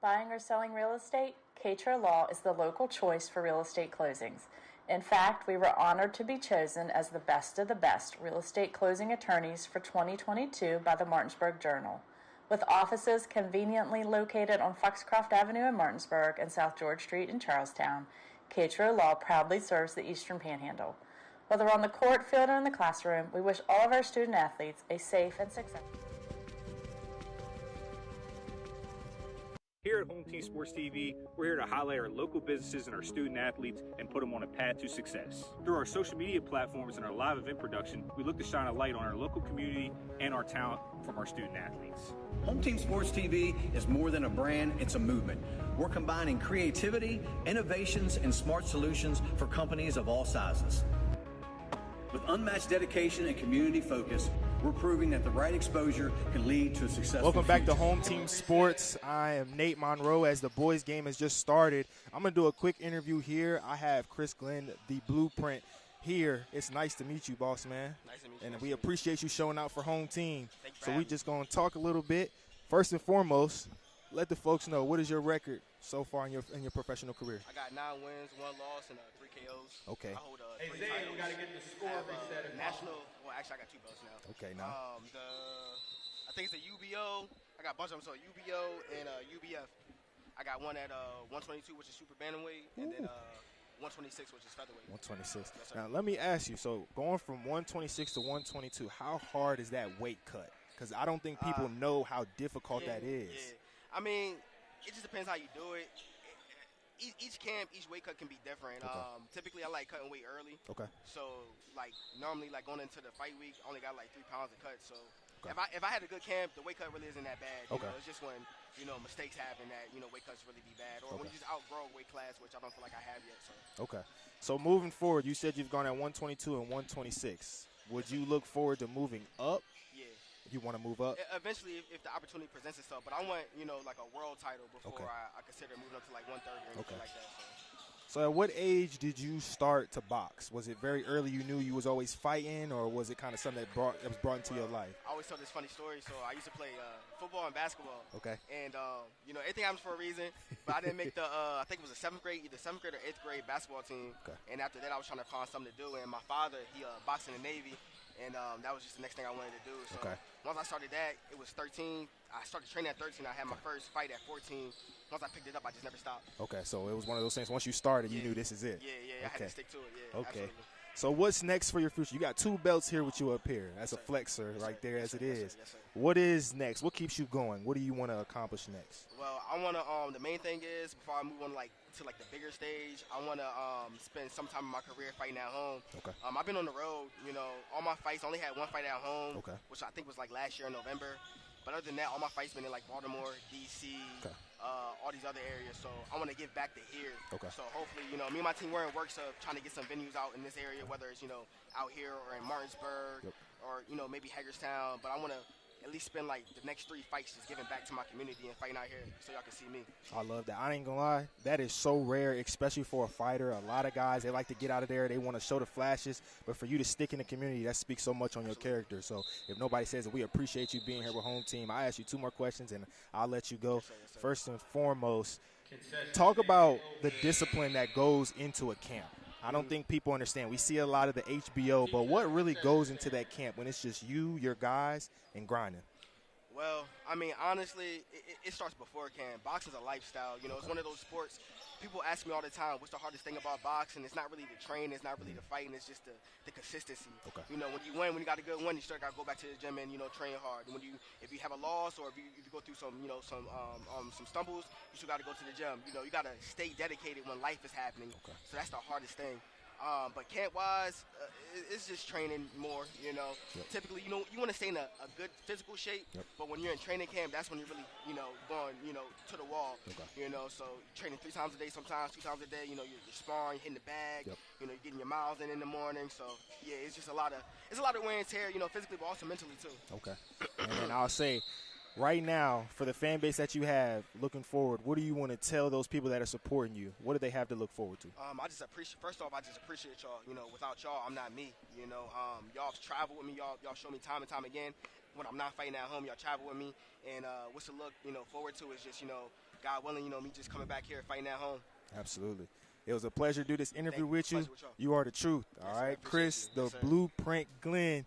Buying or selling real estate? Katra Law is the local choice for real estate closings. In fact, we were honored to be chosen as the best of the best real estate closing attorneys for 2022 by the Martinsburg Journal. With offices conveniently located on Foxcroft Avenue in Martinsburg and South George Street in Charlestown, Katra Law proudly serves the Eastern Panhandle. Whether on the court, field, or in the classroom, we wish all of our student athletes a safe and successful. Here at Home Team Sports TV, we're here to highlight our local businesses and our student athletes and put them on a path to success. Through our social media platforms and our live event production, we look to shine a light on our local community and our talent from our student athletes. Home Team Sports TV is more than a brand, it's a movement. We're combining creativity, innovations, and smart solutions for companies of all sizes. With unmatched dedication and community focus, we're proving that the right exposure can lead to a successful Welcome back to future. Home Team Sports. I am Nate Monroe as the boys game has just started. I'm going to do a quick interview here. I have Chris Glenn, the Blueprint, here. It's nice to meet you, boss man. Nice to meet you. And we appreciate you showing out for Home Team. Thank you for So we having just going to talk a little bit. First and foremost, let the folks know, what is your record so far in your professional career? I got 9 wins, 1 loss, and 3 KOs. Okay. I hold 3 Hey, Zay, titles. we got to get the score reset. if National. possible. Well, actually, I got 2 belts now. Okay, now. I think it's a UBO. I got a bunch of them. So UBO and UBF. I got one at 122, which is super bantamweight, and then 126, which is featherweight. 126. Yes, sir. Now, let me ask you, so going from 126 to 122, how hard is that weight cut? Because I don't think people know how difficult that is. Yeah. I mean, it just depends how you do it. Each camp, each weight cut can be different. Okay. Typically, I like cutting weight early. Okay. So, like, normally, like, going into the fight week, I only got, like, 3 pounds of cut. So, Okay. if I had a good camp, the weight cut really isn't that bad. You Okay. know, it's just when, mistakes happen that, weight cuts really be bad. Or when Okay. you just outgrow a weight class, which I don't feel like I have yet. So. Okay. So moving forward, you said you've gone at 122 and 126. Would you look forward to moving up? Yeah. You want to move up? Eventually, if the opportunity presents itself. But I want, like, a world title before Okay. I consider moving up to, like, 130 or anything Okay. like that. So. So at what age did you start to box? Was it very early you knew you was always fighting, or was it kind of something that was brought into your life? I always tell this funny story. So I used to play football and basketball. Okay. And, everything happens for a reason. But I didn't make I think it was either 7th grade or 8th grade basketball team. Okay. And after that, I was trying to find something to do. And my father, he boxed in the Navy. And that was just the next thing I wanted to do. So once I started that, it was 13. I started training at 13. I had my first fight at 14. Once I picked it up, I just never stopped. Okay, so it was one of those things. Once you started, you knew this is it. Yeah, I had to stick to it. Yeah, okay. Absolutely. So what's next for your future? You got 2 belts here with you up here. That's a flexor right there as it is. Yes, sir. What is next? What keeps you going? What do you want to accomplish next? Well, I want to. The main thing is before I move on to the bigger stage, I want to spend some time in my career fighting at home. Okay. I've been on the road. All my fights. I only had 1 fight at home. Okay. Which I think was last year in November. But other than that, all my fights been in Baltimore, D.C., all these other areas. So I want to give back to here. Okay. So hopefully, me and my team, we're in works of trying to get some venues out in this area, whether it's, out here or in Martinsburg or, maybe Hagerstown. But I want to at least spend the next 3 fights just giving back to my community and fighting out here so y'all can see me. I love that. I ain't gonna lie, that is so rare, especially for a fighter. A lot of guys, they like to get out of there, they want to show the flashes, but for you to stick in the community, that speaks so much on your character. So if nobody says that, we appreciate you being here with Home Team. I ask you 2 more questions and I'll let you go. Yes, sir. First and foremost, talk about the discipline that goes into a camp. I don't think people understand. We see a lot of the HBO, but what really goes into that camp when it's just you, your guys, and grinding? Well, honestly, it starts before camp. Boxing's a lifestyle. It's one of those sports. People ask me all the time, what's the hardest thing about boxing? It's not really the training. It's not really the fighting. It's just the consistency. Okay. When you win, when you got a good win, you still got to go back to the gym and, train hard. And if you have a loss or if you go through some stumbles, you still got to go to the gym. You got to stay dedicated when life is happening. Okay. So that's the hardest thing. But camp-wise, it's just training more, Typically, you want to stay in a good physical shape, but when you're in training camp, that's when you're really, going, to the wall, So training 3 times a day, sometimes 2 times a day, you're sparring, you're hitting the bag, you're getting your miles in the morning. So, yeah, it's just a lot of wear and tear, physically, but also mentally, too. Okay. And then I'll say, right now, for the fan base that you have looking forward, what do you want to tell those people that are supporting you? What do they have to look forward to? I just appreciate y'all. Without y'all, I'm not me. Y'all travel with me. Y'all show me time and time again. When I'm not fighting at home, y'all travel with me. And what's to look, forward to is just, God willing, me just coming back here fighting at home. Absolutely. It was a pleasure to do this interview with you. With y'all. You are the truth. All right, Chris, the Blueprint Glenn.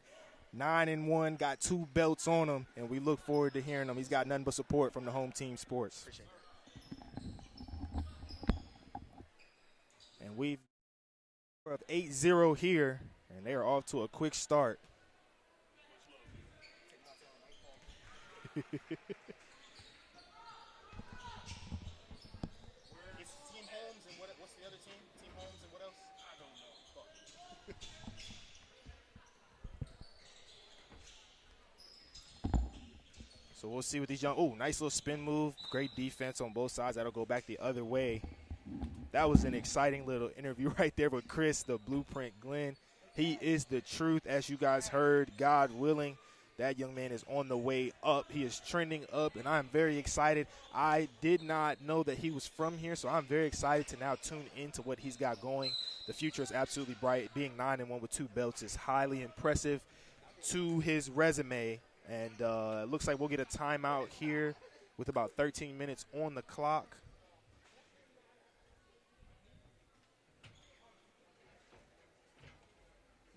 9-1, got 2 belts on him, and we look forward to hearing him. He's got nothing but support from the Home Team Sports. Appreciate it. And we're up 8-0 here, and they are off to a quick start. It's Team Holmes and what's the other team? Team Holmes and what else? I don't know. So we'll see what these young – oh, nice little spin move. Great defense on both sides. That'll go back the other way. That was an exciting little interview right there with Chris, the Blueprint Glenn. He is the truth, as you guys heard. God willing, that young man is on the way up. He is trending up, and I'm very excited. I did not know that he was from here, so I'm very excited to now tune into what he's got going. The future is absolutely bright. Being 9-1 with 2 belts is highly impressive to his resume. And it looks like we'll get a timeout here with about 13 minutes on the clock.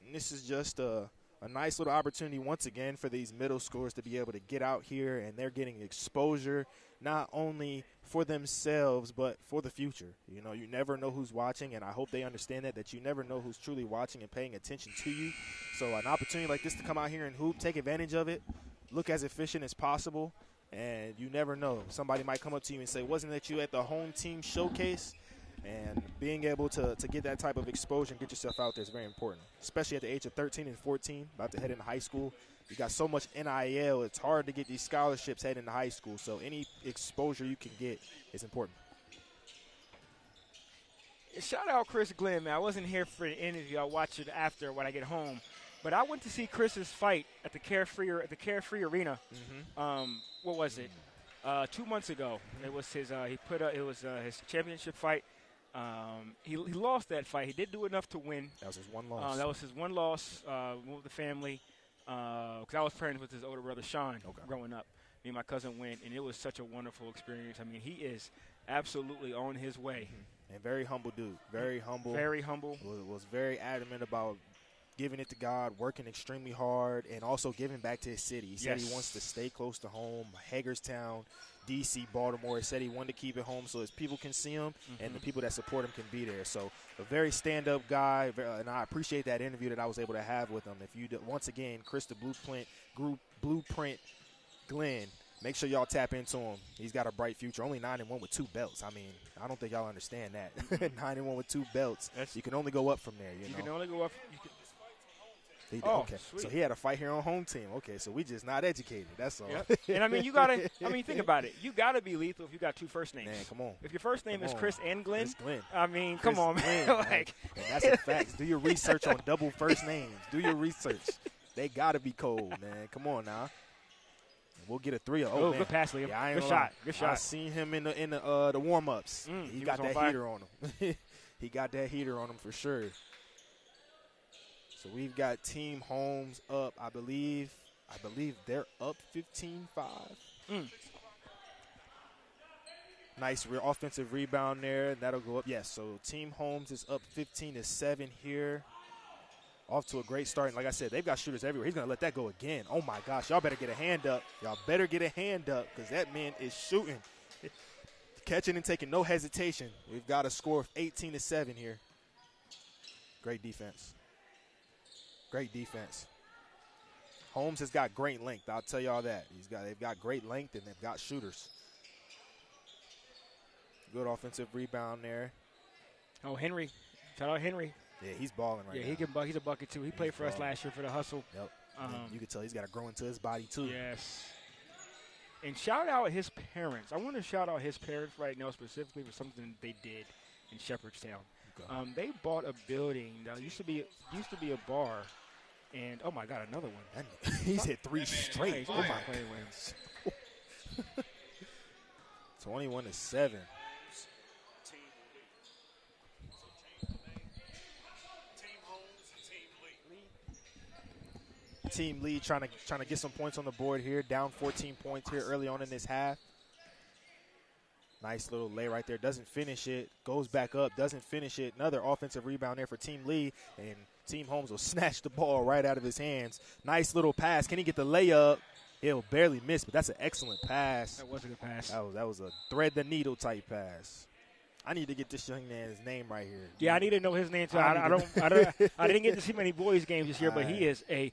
And this is just a nice little opportunity once again for these middle schoolers to be able to get out here, and they're getting exposure not only for themselves but for the future. You never know who's watching, and I hope they understand that you never know who's truly watching and paying attention to you. So an opportunity like this to come out here and hoop, take advantage of it, look as efficient as possible, and you never know. Somebody might come up to you and say, wasn't that you at the Home Team Showcase? And being able to get that type of exposure and get yourself out there is very important, especially at the age of 13 and 14, about to head into high school. You got so much NIL, it's hard to get these scholarships heading into high school, so any exposure you can get is important. Shout out Chris Glenn, man. I wasn't here for the interview. I'll watch it after when I get home. But I went to see Chris's fight at the Carefree Arena. Mm-hmm. What was it? 2 months ago. It was his his championship fight. He lost that fight. He did do enough to win. That was his one loss. That was his one loss with the family. Because I was parents with his older brother, Sean, growing up. Me and my cousin went, and it was such a wonderful experience. I mean, he is absolutely on his way. And very humble dude. Very humble. Very humble. Was very adamant about giving it to God, working extremely hard, and also giving back to his city. He said he wants to stay close to home, Hagerstown, D.C., Baltimore. He said he wanted to keep it home so his people can see him and the people that support him can be there. So a very stand-up guy, and I appreciate that interview that I was able to have with him. If you once again, Chris the Blueprint Glenn, make sure y'all tap into him. He's got a bright future. Only 9-1 with 2 belts. I mean, I don't think y'all understand that. 9-1 with 2 belts. You can only go up from there. You know? Can only go up. Okay, so he had a fight here on home team. Okay, so we just not educated. That's all. Yep. And I mean, you gotta. I mean, think about it. You gotta be lethal if you got 2 first names. Man, come on. If your first name is Chris and Glenn, Chris Glenn. I mean, Chris come on, man. Like, and that's a fact. Do your research on double first names. Do your research. They gotta be cold, man. Come on now. We'll get a 3-0. Oh, man. good pass, Liam. Yeah, I ain't good gonna shot. lie. Good shot. I seen him in the warm-ups. He got that heater on him. He got that heater on him for sure. So we've got Team Holmes up. I believe they're up 15-5. Nice offensive rebound there. That'll go up. Yes, so Team Holmes is up 15-7 here. Off to a great start. And like I said, they've got shooters everywhere. He's going to let that go again. Oh, my gosh. Y'all better get a hand up. Y'all better get a hand up because that man is shooting. Catching and taking no hesitation. We've got a score of 18-7 here. Great defense. Great defense. Holmes has got great length. I'll tell y'all that. They've got great length and they've got shooters. Good offensive rebound there. Oh, Henry. Shout out Henry. Yeah, he's balling right now. Yeah, he's a bucket too. He played for us last year for the Hustle. Yep. You can tell he's got to grow into his body too. Yes. And shout out his parents. I want to shout out his parents right now specifically for something they did in Shepherdstown. Okay. They bought a building that used to be a bar, and oh my God, another one. He's hit 3 straight. Oh my God. 21-7. Team lead trying to get some points on the board here. Down 14 points here early on in this half. Nice little lay right there. Doesn't finish it. Goes back up. Doesn't finish it. Another offensive rebound there for Team Lee. And Team Holmes will snatch the ball right out of his hands. Nice little pass. Can he get the layup? He'll barely miss, but that's an excellent pass. That was a good pass. That was a thread the needle type pass. I need to get this young man's name right here. Yeah, I need to know his name too. I didn't get to see many boys games this year, but he is he's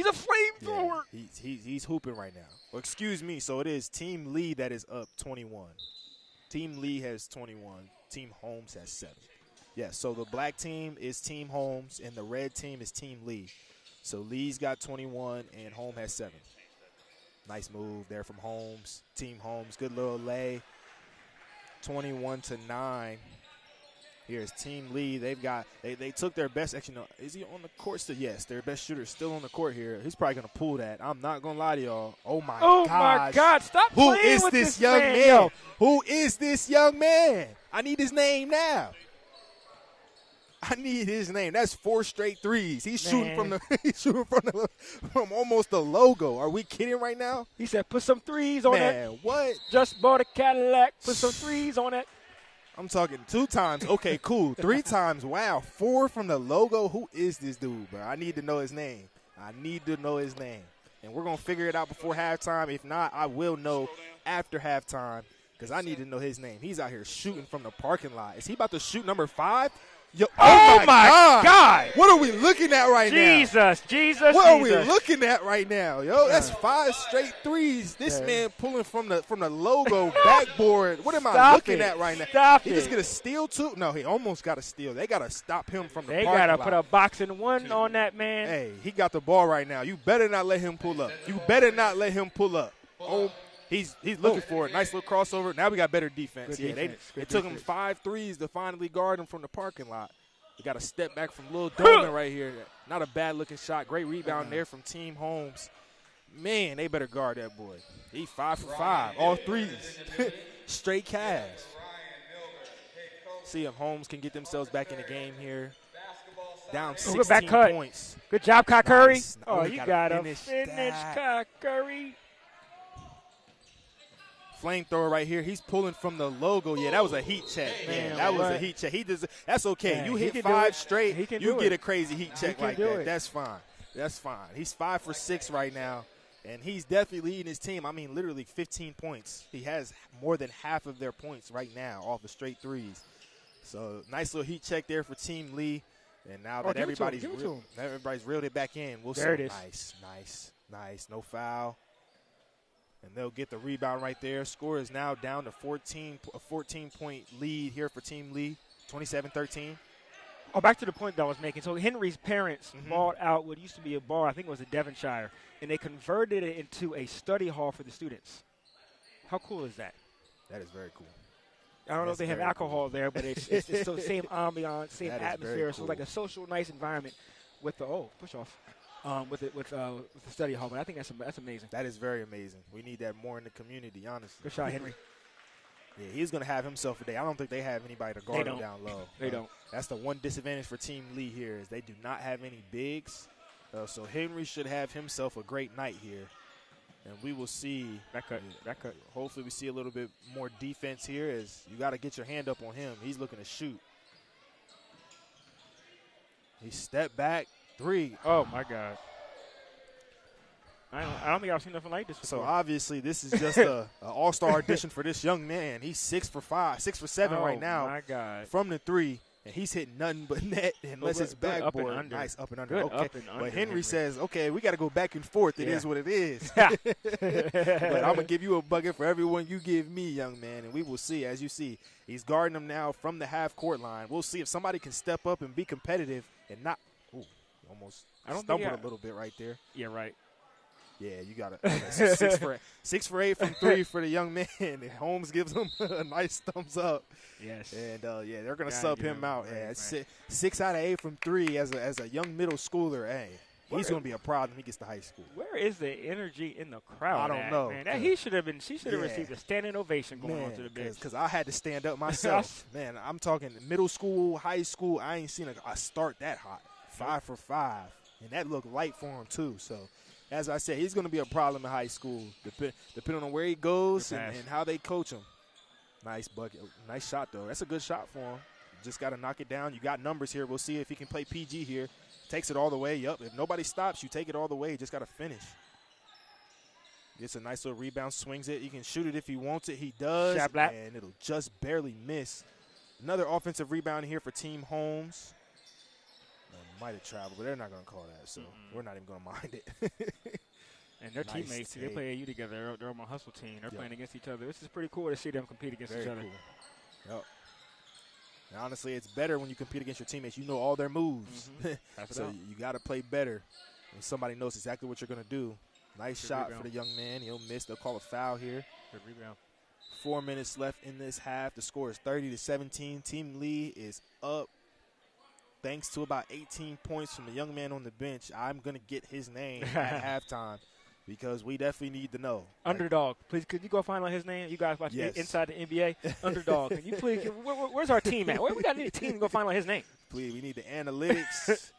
a flamethrower. Yeah, he's hooping right now. Well, excuse me. So it is Team Lee that is up 21. Team Lee has 21. Team Holmes has 7. Yeah, so the black team is Team Holmes, and the red team is Team Lee. So Lee's got 21, and Holmes has 7. Nice move there from Holmes. Team Holmes, good little lay. 21-9. Here's Team Lee. They took their best. Actually, no. Is he on the court still? Yes, their best shooter is still on the court here. He's probably going to pull that. I'm not going to lie to y'all. Oh, my God. Stop playing with this young man? Yo. Who is this young man? I need his name now. I need his name. That's 4 straight threes. He's shooting from almost the logo. Are we kidding right now? He said, "Put some threes on it." Man, what? Just bought a Cadillac. Put some threes on it. I'm talking 2 times. Okay, cool. 3 times. Wow. 4 from the logo. Who is this dude, bro? I need to know his name. And we're going to figure it out before halftime. If not, I will know after halftime because I need to know his name. He's out here shooting from the parking lot. Is he about to shoot number 5? Yo, oh my God. What are we looking at right now? Jesus. What are we looking at right now? Yo, that's 5 straight threes. This man pulling from the logo backboard. What am I looking at right now? He just get a steal too? No, he almost got a steal. They got to stop him from the parking lot. They got to put a boxing 1 on that man. Hey, he got the ball right now. You better not let him pull up. Oh, he's looking for it. Nice little crossover. Now we got better defense. They took him 5 threes to finally guard him from the parking lot. We got a step back from Lil Dolman right here. Not a bad-looking shot. Great rebound there from Team Holmes. Man, they better guard that boy. He 5 for 5. All threes. Straight cash. see if Holmes can get themselves back in the game here. Down Oh, good back 16 cut. points. Good job, Kai Curry. Nice. Oh, he you gotta got to finish finish, that. Kai Curry. Flamethrower right here. He's pulling from the logo. Yeah, that was a heat check. Man, that was a heat check. That's okay. Yeah, you he hit can 5 do it. straight, He can you do get it. a crazy heat check can like do that. it. That's fine. That's fine. He's 5 for 6 right now, and he's definitely leading his team. I mean, literally 15 points. He has more than half of their points right now off of straight threes. So nice little heat check there for Team Lee. And now that everybody's reeled it back in, we'll see. There it is. Nice. No foul. And they'll get the rebound right there. Score is now down to 14, a 14-point lead here for Team Lee, 27-13. Oh, back to the point that I was making. So Henry's parents bought out what used to be a bar, I think it was in Devonshire, and they converted it into a study hall for the students. How cool is that? That is very cool. I don't know if they have alcohol there, but it's the same ambiance, same atmosphere. So it's like a social, nice environment with the push off. With the study hall, but I think that's amazing. That is very amazing. We need that more in the community, honestly. Good shot, Henry. Yeah, he's going to have himself a day. I don't think they have anybody to guard him down low. They don't. That's the one disadvantage for Team Lee here is they do not have any bigs. So Henry should have himself a great night here. And we will see. Back cut. Hopefully we see a little bit more defense here as you got to get your hand up on him. He's looking to shoot. He stepped back. 3. Oh, my God. I don't think I've seen nothing like this before. So, obviously, this is just an all-star audition for this young man. He's 6 for 7 right now. Oh, my God. From the 3, and he's hitting nothing but net unless it's backboard. Nice up and under. Good okay. up and under, but Henry says, okay, we got to go back and forth. It is what it is. but I'm going to give you a bucket for everyone you give me, young man, and we will see. As you see, he's guarding him now from the half-court line. We'll see if somebody can step up and be competitive and not – almost stumbled a little bit right there. Yeah, right. Yeah, you got it. 6 for 8 from 3 for the young man. And Holmes gives him a nice thumbs up. Yes. And they're gonna sub him out. Right. 6 out of 8 from 3 as a young middle schooler. Hey, he's gonna be a problem when he gets to high school. Where is the energy in the crowd? I don't know. Man, she should have received a standing ovation going on to the bench. Because I had to stand up myself. Man, I'm talking middle school, high school. I ain't seen a start that hot. 5 for 5, and that looked light for him too. So, as I said, he's going to be a problem in high school, depending on where he goes and how they coach him. Nice bucket, nice shot though. That's a good shot for him. Just got to knock it down. You got numbers here. We'll see if he can play PG here. Takes it all the way. Yup. If nobody stops, you take it all the way. You just got to finish. Gets a nice little rebound, swings it. He can shoot it if he wants it. He does, and it'll just barely miss. Another offensive rebound here for Team Holmes. Might have traveled, but they're not going to call that, so we're not even going to mind it. And their teammates, they play AU together. They're on my hustle team. They're playing against each other. This is pretty cool to see them compete against each other. Cool. Yep. And honestly, it's better when you compete against your teammates. You know all their moves. So you got to play better, and somebody knows exactly what you're going to do. Nice Good shot rebound. for the young man. He'll miss. They'll call a foul here. Good rebound. 4 minutes left in this half. The score is 30-17. Team Lee is up. Thanks to about 18 points from the young man on the bench, I'm going to get his name at halftime because we definitely need to know. Underdog. Please, could you go find out his name? You guys watch Inside the NBA. Underdog. Can you please, where's our team at? We got any team to go find out his name? Please, we need the analytics.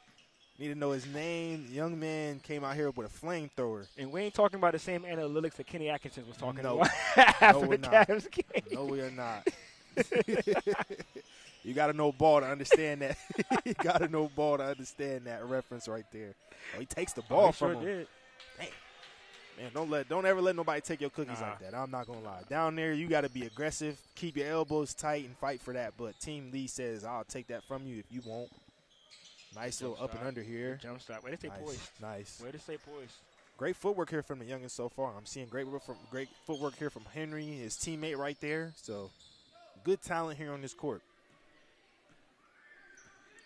Need to know his name. The young man came out here with a flamethrower. And we ain't talking about the same analytics that Kenny Atkinson was talking about no, after we're the not. Cavs game. No, we are not. You got to know ball to understand that. You got to know ball to understand that reference right there. Oh, he takes the ball from him. Did. Man, don't ever let nobody take your cookies like that. I'm not going to lie. Down there, you got to be aggressive, keep your elbows tight, and fight for that. But Team Lee says, I'll take that from you if you won't. Nice little up and under here. Jump shot. Way to stay poised. Nice. Way to stay poised. Great footwork here from the youngins so far. I'm seeing great footwork here from Henry, his teammate right there. So, good talent here on this court.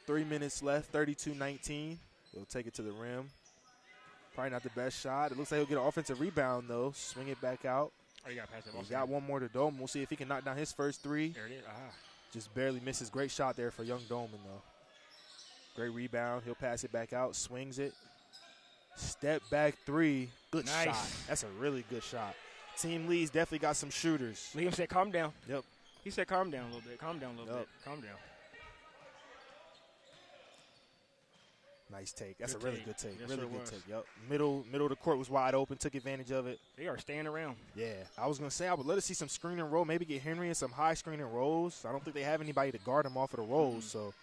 3 minutes left, 32-19. He'll take it to the rim. Probably not the best shot. It looks like he'll get an offensive rebound, though. Swing it back out. Oh, you got to pass it. He's got one more to Doman. We'll see if he can knock down his first 3. There it is. Just barely misses. Great shot there for young Doman, though. Great rebound. He'll pass it back out. Swings it. Step back 3. Good shot. That's a really good shot. Team Lee's definitely got some shooters. Liam said, calm down. Yep. He said, calm down a little bit. Calm down a little bit. Calm down. Nice take. That's Good a really take. good take. Yes, Really sir, good was. take. Yep. Middle of the court was wide open. Took advantage of it. They are staying around. Yeah. I was going to say I would love to see some screen and roll. Maybe get Henry in some high screen and rolls. I don't think they have anybody to guard him off of the rolls. So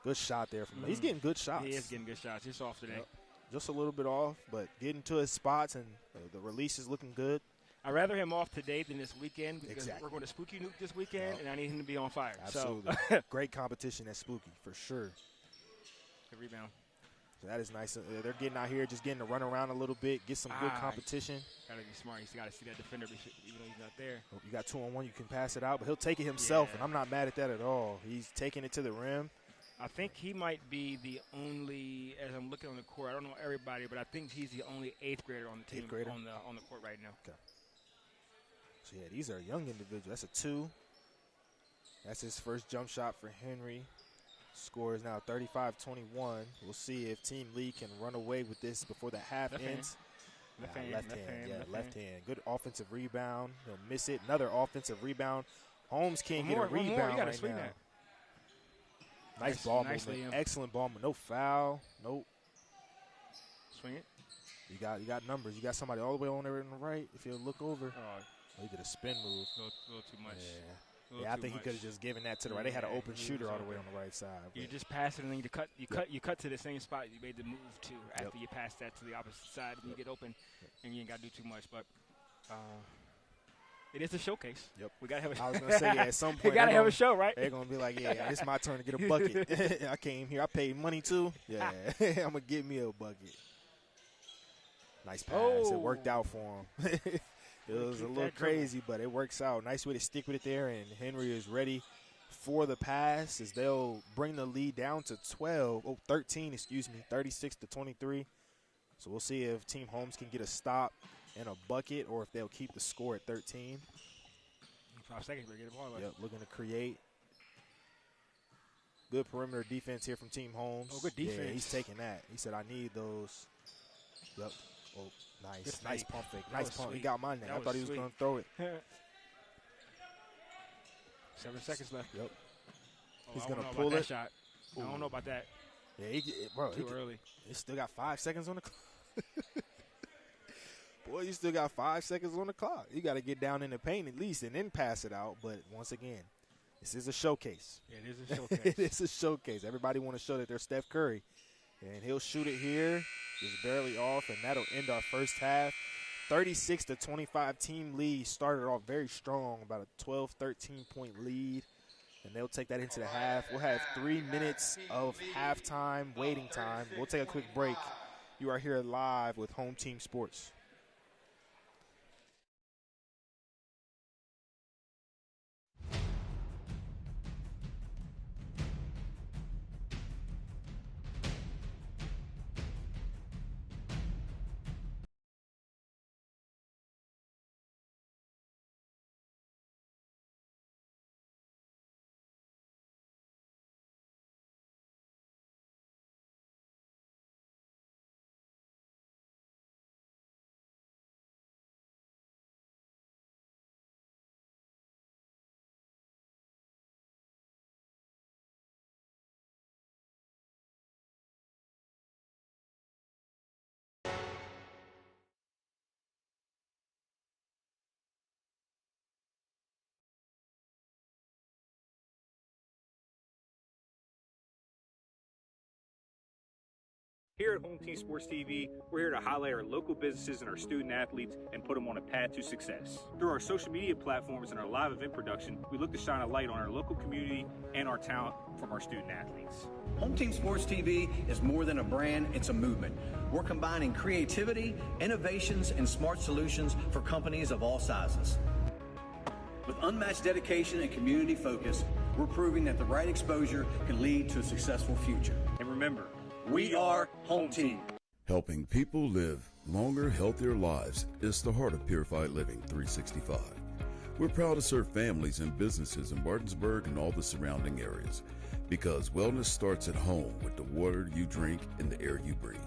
good shot there from him. He's getting good shots. He is getting good shots. He's off today. Yep. Just a little bit off, but getting to his spots, and the release is looking good. I'd rather him off today than this weekend because Exactly. we're going to Spooky Nuke this weekend, and I need him to be on fire. Absolutely. So. Great competition at Spooky, for sure. Good rebound. So that is nice. They're getting out here, just getting to run around a little bit, get some good competition. Got to be smart. He's got to see that defender even though he's not there. You got 2-on-1, you can pass it out, but he'll take it himself, and I'm not mad at that at all. He's taking it to the rim. I think he might be the only, as I'm looking on the court, I don't know everybody, but I think he's the only 8th grader on the team on the court right now. Okay. So, yeah, these are young individuals. That's a 2. That's his first jump shot for Henry. Score is now 35-21. We'll see if Team Lee can run away with this before the half ends. Left hand. Good offensive rebound. He'll miss it. Another offensive rebound. Holmes can't get a rebound right now. Nice ball movement. Excellent ball movement. No foul. Nope. Swing it. You got numbers. You got somebody all the way on there on the right. If you look over. He did a spin move. A little too much. Yeah, I think he could have just given that to the right. They had an open shooter all the way on the right side. You just pass it and then you cut to the same spot you made the move to after you pass that to the opposite side and you get open and you ain't got to do too much. But it is a showcase. Yep. We gotta have. I was gonna say at some point we gotta have a show, right? They're gonna be like, yeah, it's my turn to get a bucket. I came here. I paid money too. Yeah, I'm gonna get me a bucket. Nice pass. It worked out for him. It was a little crazy, but it works out. Nice way to stick with it there, and Henry is ready for the pass as they'll bring the lead down to 13, 36-23. So we'll see if Team Holmes can get a stop and a bucket or if they'll keep the score at 13. 5 seconds to get the ball. Yep, looking to create. Good perimeter defense here from Team Holmes. Oh, good defense. Yeah, he's taking that. He said, I need those. Yep. Oh, nice. Nice pump fake. Nice pump. He got my name. I thought he was going to throw it. 7 seconds left. Yep. He's I going don't to know pull about it. That shot. I don't know about that. Yeah, too early. He still got 5 seconds on the clock. Boy, you still got 5 seconds on the clock. You got to get down in the paint at least and then pass it out. But once again, this is a showcase. Yeah, it is a showcase. It is a showcase. Everybody want to show that they're Steph Curry. And he'll shoot it here. Just barely off, and that'll end our first half. 36-25 team lead. Started off very strong, about a 12, 13-point lead. And they'll take that into the half. We'll have 3 minutes of halftime waiting time. We'll take a quick break. You are here live with Home Team Sports. Here at Home Team Sports TV, we're here to highlight our local businesses and our student athletes and put them on a path to success. Through our social media platforms and our live event production, we look to shine a light on our local community and our talent from our student athletes. Home Team Sports TV is more than a brand, it's a movement. We're combining creativity, innovations, and smart solutions for companies of all sizes. With unmatched dedication and community focus, we're proving that the right exposure can lead to a successful future. And remember, we are Home Team. Helping people live longer, healthier lives is the heart of Purified Living 365. We're proud to serve families and businesses in Martinsburg and all the surrounding areas because wellness starts at home with the water you drink and the air you breathe.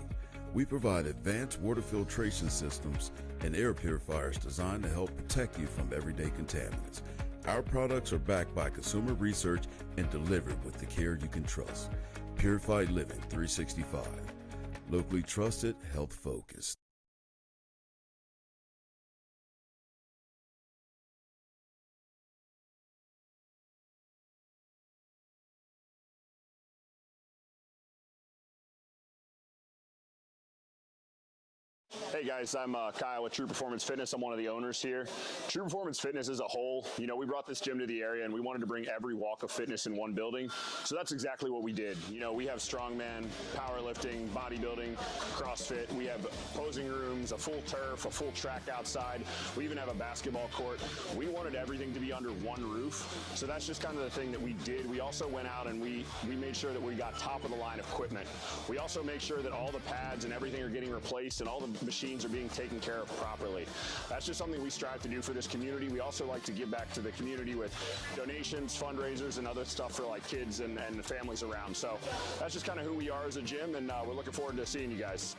We provide advanced water filtration systems and air purifiers designed to help protect you from everyday contaminants. Our products are backed by consumer research and delivered with the care you can trust. Purified Living 365. Locally trusted, health focused. Hey guys, I'm Kyle with True Performance Fitness. I'm one of the owners here. True Performance Fitness as a whole, we brought this gym to the area and we wanted to bring every walk of fitness in one building. So that's exactly what we did. We have strongman, powerlifting, bodybuilding, CrossFit. We have posing rooms, a full turf, a full track outside. We even have a basketball court. We wanted everything to be under one roof. So that's just kind of the thing that we did. We also went out and we made sure that we got top of the line equipment. We also make sure that all the pads and everything are getting replaced and all the machines are being taken care of properly. That's just something we strive to do for this community. We also like to give back to the community with donations, fundraisers, and other stuff for like kids and the families around. So that's just kind of who we are as a gym, and we're looking forward to seeing you guys.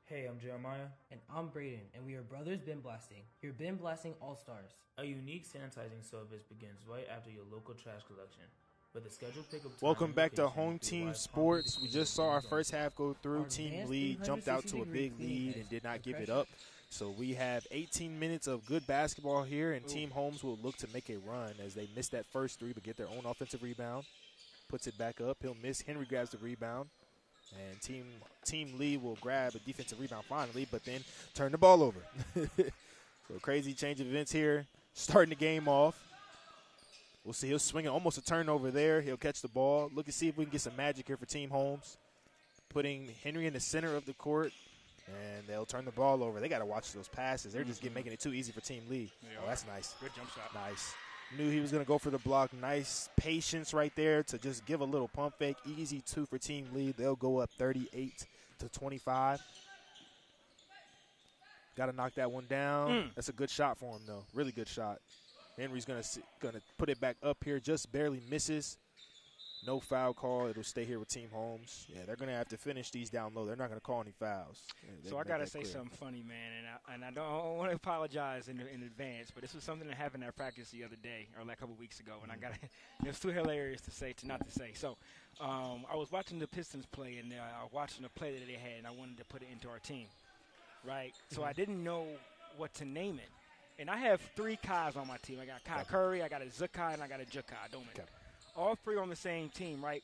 Hey, I'm Jeremiah. And I'm Braden, and we are Brothers Bin Blasting, your bin blasting all-stars. A unique sanitizing service begins right after your local trash collection. With a scheduled pickup time Welcome and back to location, Home the Team wide Sports. property We just saw our zone. first half go through. Our Team advanced lead jumped out to a 360 big lead degree and did not give it pressure. up. So we have 18 minutes of good basketball here, and Team Holmes will look to make a run as they miss that first three but get their own offensive rebound. Puts it back up. He'll miss. Henry grabs the rebound. And Team Lee will grab a defensive rebound finally, but then turn the ball over. So crazy change of events here. Starting the game off. We'll see. He'll swing it, almost a turnover there. He'll catch the ball. Look and see if we can get some magic here for Team Holmes. Putting Henry in the center of the court, and they'll turn the ball over. They got to watch those passes. They're just making it too easy for Team Lee. Yeah. Oh, that's nice. Good jump shot. Nice. Knew he was going to go for the block. Nice patience right there to just give a little pump fake. Easy two for Team Lee. They'll go up 38-25. Got to knock that one down. That's a good shot for him, though. Really good shot. Henry's gonna put it back up here. Just barely misses. No foul call. It'll stay here with Team Holmes. Yeah, they're going to have to finish these down low. They're not going to call any fouls. Yeah, So I got to say something funny, man, and I don't want to apologize in advance, but this was something that happened at practice the other day, or like a couple weeks ago, and I got it was too hilarious to say, to not to say. So I was watching the Pistons play, and I was watching the play that they had, and I wanted to put it into our team, right? So I didn't know what to name it. And I have 3 Kais on my team. I got Kai Curry, I got a Zukai, and I got a Jukai. All 3 on the same team, right?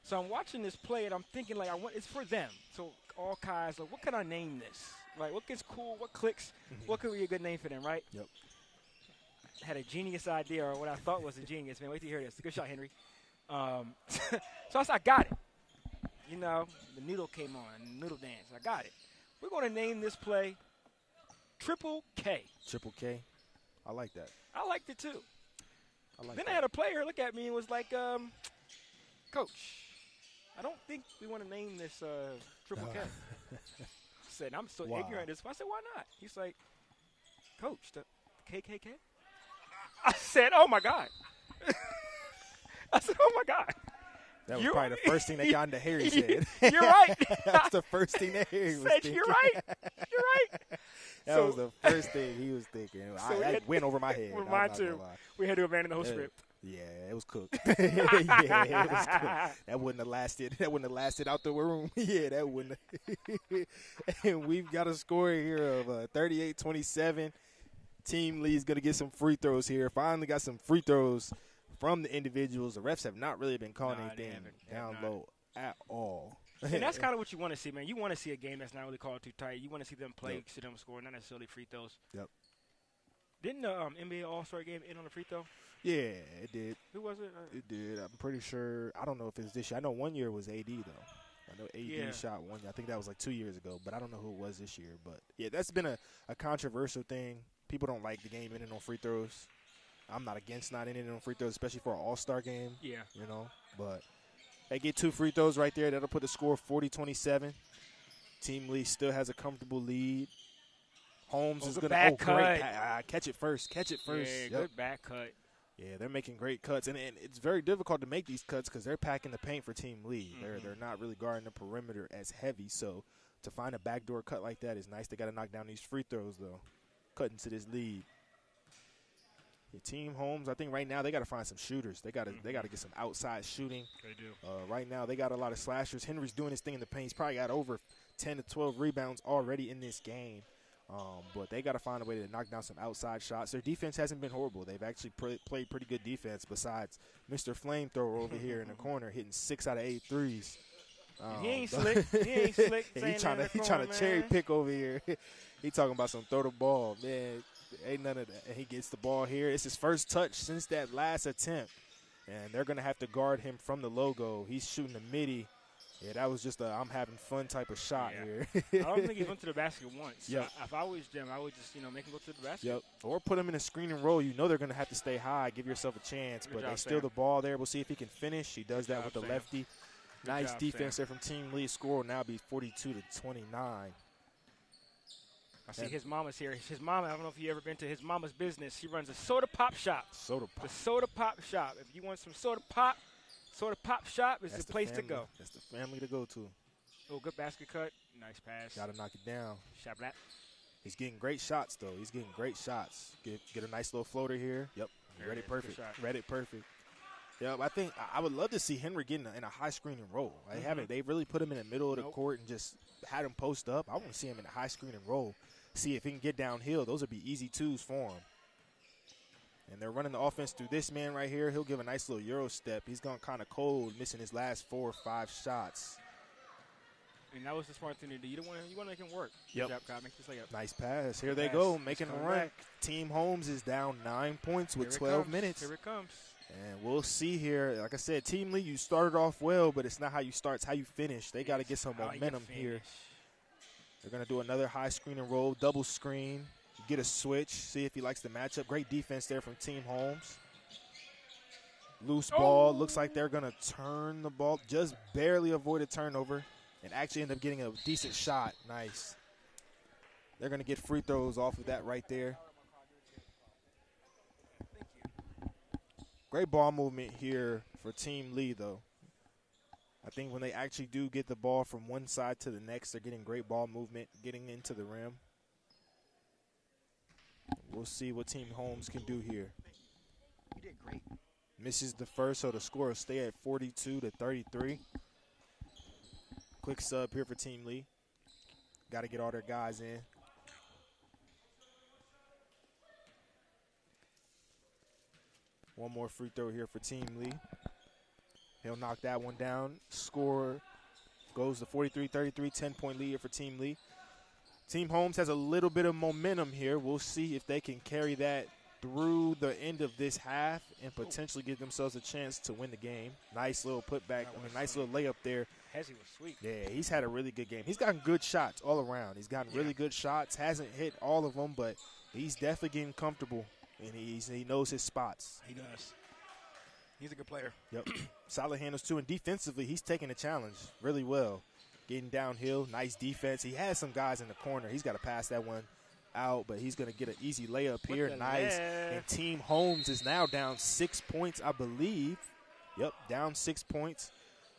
So I'm watching this play, and I'm thinking, like, it's for them. So all Kais, like, what can I name this? Like, what gets cool? What clicks? What could be a good name for them, right? Yep. I had a genius idea, or what I thought was a genius. Man, wait till you hear this. Good shot, Henry. So I got it. You know, the noodle came on, noodle dance. I got it. We're going to name this play Triple K. Triple K. I like that. I liked it, too. I Then I had a player look at me and was like, Coach, I don't think we want to name this Triple K. I said, I'm so ignorant at this. I said, why not? He's like, Coach, the KKK? I said, oh, my God. I said, oh, my God. That was probably the first thing that got into Harry said. You're right. That's the first thing that Harry was thinking. You're right. You're right. That was the first thing he was thinking. So that went over my head. Mine too. We had to abandon the whole script. Yeah, it was cooked. Yeah, it was cooked. That wouldn't have lasted. That wouldn't have lasted out the room. Yeah, that wouldn't have. And we've got a score here of 38-27. Team Lee's going to get some free throws here. Finally got some free throws from the individuals. The refs have not really been calling anything down low at all. And that's kind of what you want to see, man. You want to see a game that's not really called too tight. You want to see them play, see them score, not necessarily free throws. Yep. Didn't the NBA All-Star game end on a free throw? Yeah, it did. Who was it? It did. I'm pretty sure. I don't know if it's this year. I know one year was AD, though. I know AD shot one. I think that was like 2 years ago, but I don't know who it was this year. But, yeah, that's been a controversial thing. People don't like the game ending on free throws. I'm not against not ending on free throws, especially for an all-star game. Yeah. You know, but they get 2 free throws right there. That'll put the score 40-27. Team Lee still has a comfortable lead. Holmes is going to great. Catch it first. Catch it first. Yeah, good back cut. Yeah, they're making great cuts, and it's very difficult to make these cuts because they're packing the paint for Team Lee. They're not really guarding the perimeter as heavy, so to find a backdoor cut like that is nice. They got to knock down these free throws, though. cut into this lead. Your team Holmes, I think right now they got to find some shooters. They got to get some outside shooting. They do. Right now they got a lot of slashers. Henry's doing his thing in the paint. He's probably got over 10 to 12 rebounds already in this game. But they got to find a way to knock down some outside shots. Their defense hasn't been horrible. They've actually played pretty good defense besides Mr. Flamethrower over here in the corner hitting 6 out of 8 threes. He ain't slick. He ain't slick. He trying to cherry pick over here. He talking about some throw the ball, man. Ain't none of that. And he gets the ball here. It's his first touch since that last attempt, and they're gonna have to guard him from the logo. He's shooting the midi. Yeah, that was just a I'm having fun type of shot here. I don't think he went to the basket once. Yep. If I was Jim, I would just make him go to the basket. Yep. Or put him in a screen and roll. You know they're gonna have to stay high, give yourself a chance. Good But job, they steal Sam. the ball there. We'll see if he can finish. He does that with the Sam. lefty. Good Nice job, defense Sam. there from Team Lee. Score will now be 42-29. I see his mama's here. His mama, I don't know if you ever been to his mama's business. She runs a soda pop shop. Soda pop. The soda pop shop. If you want some soda pop shop is That's the place to family. go. That's the family to go to. Oh, good basket cut. Nice pass. Got to knock it down. Shot that. He's getting great shots, though. He's getting great shots. Get a nice little floater here. Yep. There Read it it is. perfect. Good shot. Read it perfect. Yep. I think I would love to see Henry get in a high screen and roll. They haven't. They really put him in the middle of the court and just had him post up. I want to see him in a high screen and roll. See if he can get downhill. Those would be easy twos for him. And they're running the offense through this man right here. He'll give a nice little Euro step. He's gone kind of cold, missing his last 4 or 5 shots. And that was the smart thing to do. You want to make him work. Yep. Good job, Kyle. Make this layup. Nice pass. Here Good they pass. go, Let's making a come run. back. Team Holmes is down 9 points with Here it 12 comes. minutes. Here it comes. And we'll see here. Like I said, Team Lee, you started off well, but it's not how you start, it's how you finish. They got to get some How you momentum here. finish. They're going to do another high screen and roll, double screen, get a switch, see if he likes the matchup. Great defense there from Team Holmes. Loose ball. Looks like they're going to turn the ball, just barely avoid a turnover, and actually end up getting a decent shot. Nice. They're going to get free throws off of that right there. Great ball movement here for Team Lee, though. I think when they actually do get the ball from one side to the next, they're getting great ball movement, getting into the rim. We'll see what Team Holmes can do here. You did great. Misses the first, so the score will stay at 42-33. Quick sub here for Team Lee. Got to get all their guys in. One more free throw here for Team Lee. He'll knock that one down. Score goes to 43-33, 10-point lead here for Team Lee. Team Holmes has a little bit of momentum here. We'll see if they can carry that through the end of this half and potentially give themselves a chance to win the game. Nice little putback, nice little layup there. Hezzy was sweet. Yeah, he's had a really good game. He's gotten good shots all around. He's gotten really good shots. Hasn't hit all of them, but he's definitely getting comfortable, and he knows his spots. He does. He's a good player. Yep. Solid handles, too. And defensively, he's taking the challenge really well. Getting downhill, nice defense. He has some guys in the corner. He's got to pass that one out, but he's going to get an easy layup here. Nice. And Team Holmes is now down 6 points, I believe. Yep, down 6 points.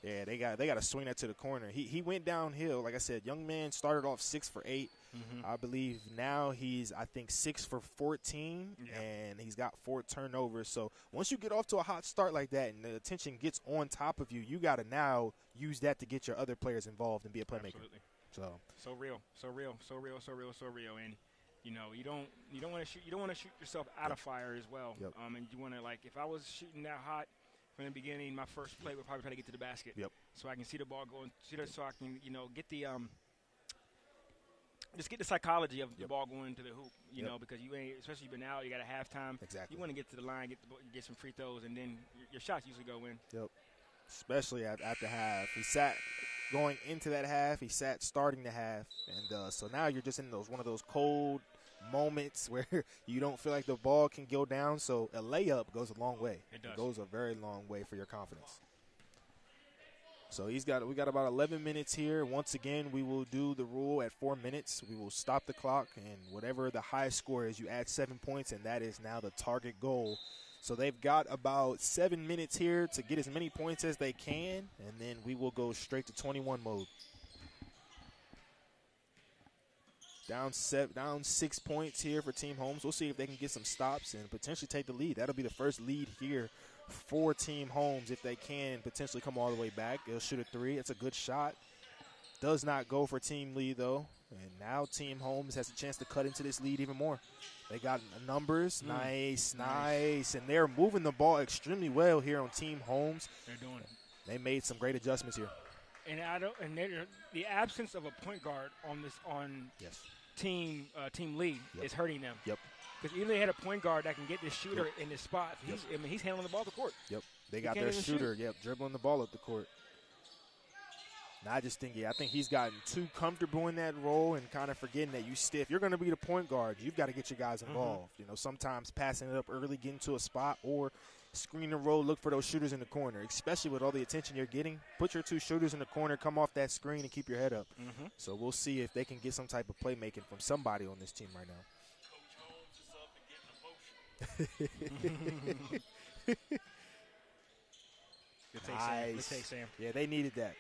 Yeah, they got to swing that to the corner. He went downhill. Like I said, young man started off 6 for 8. I believe now he's, I think, 6 for 14, and he's got 4 turnovers. So once you get off to a hot start like that and the attention gets on top of you, you got to now use that to get your other players involved and be a playmaker. Absolutely. So real. And you don't want to shoot yourself out of fire as well. Yep. And you want to, like, if I was shooting that hot from the beginning, my first play would probably try to get to the basket. Yep. So I can see the ball going, so I can get the just get the psychology of the ball going into the hoop. You know, because you ain't, especially you've been out, you got a halftime. Exactly. You want to get to the line, get some free throws, and then your shots usually go in. Yep. Especially at the half. He sat going into that half. He sat starting the half. And so now you're just in one of those cold moments where you don't feel like the ball can go down. So a layup goes a long way. It does. It goes a very long way for your confidence. So we got about 11 minutes here. Once again, we will do the rule at 4 minutes. We will stop the clock, and whatever the highest score is, you add 7 points, and that is now the target goal. So they've got about 7 minutes here to get as many points as they can, and then we will go straight to 21 mode. Down 6 points here for Team Holmes. We'll see if they can get some stops and potentially take the lead. That'll be the first lead here for Team Holmes if they can potentially come all the way back. They'll shoot a 3. It's a good shot. Does not go for Team Lee, though. And now Team Holmes has a chance to cut into this lead even more. They got numbers. Nice. And they're moving the ball extremely well here on Team Holmes. They're doing it. They made some great adjustments here. And the absence of a point guard on Team Lee is hurting them. Yep. Because even they had a point guard that can get this shooter in this spot. He's handling the ball to the court. Yep. They got their shooter. Yep. Dribbling the ball up the court. And I just think, I think he's gotten too comfortable in that role and kind of forgetting that if you're going to be the point guard, you've got to get your guys involved. You know, sometimes passing it up early, getting to a spot, or screen and roll, look for those shooters in the corner, especially with all the attention you're getting. Put your 2 shooters in the corner, come off that screen, and keep your head up. So we'll see if they can get some type of playmaking from somebody on this team right now. Good take, Sam. Yeah, they needed that.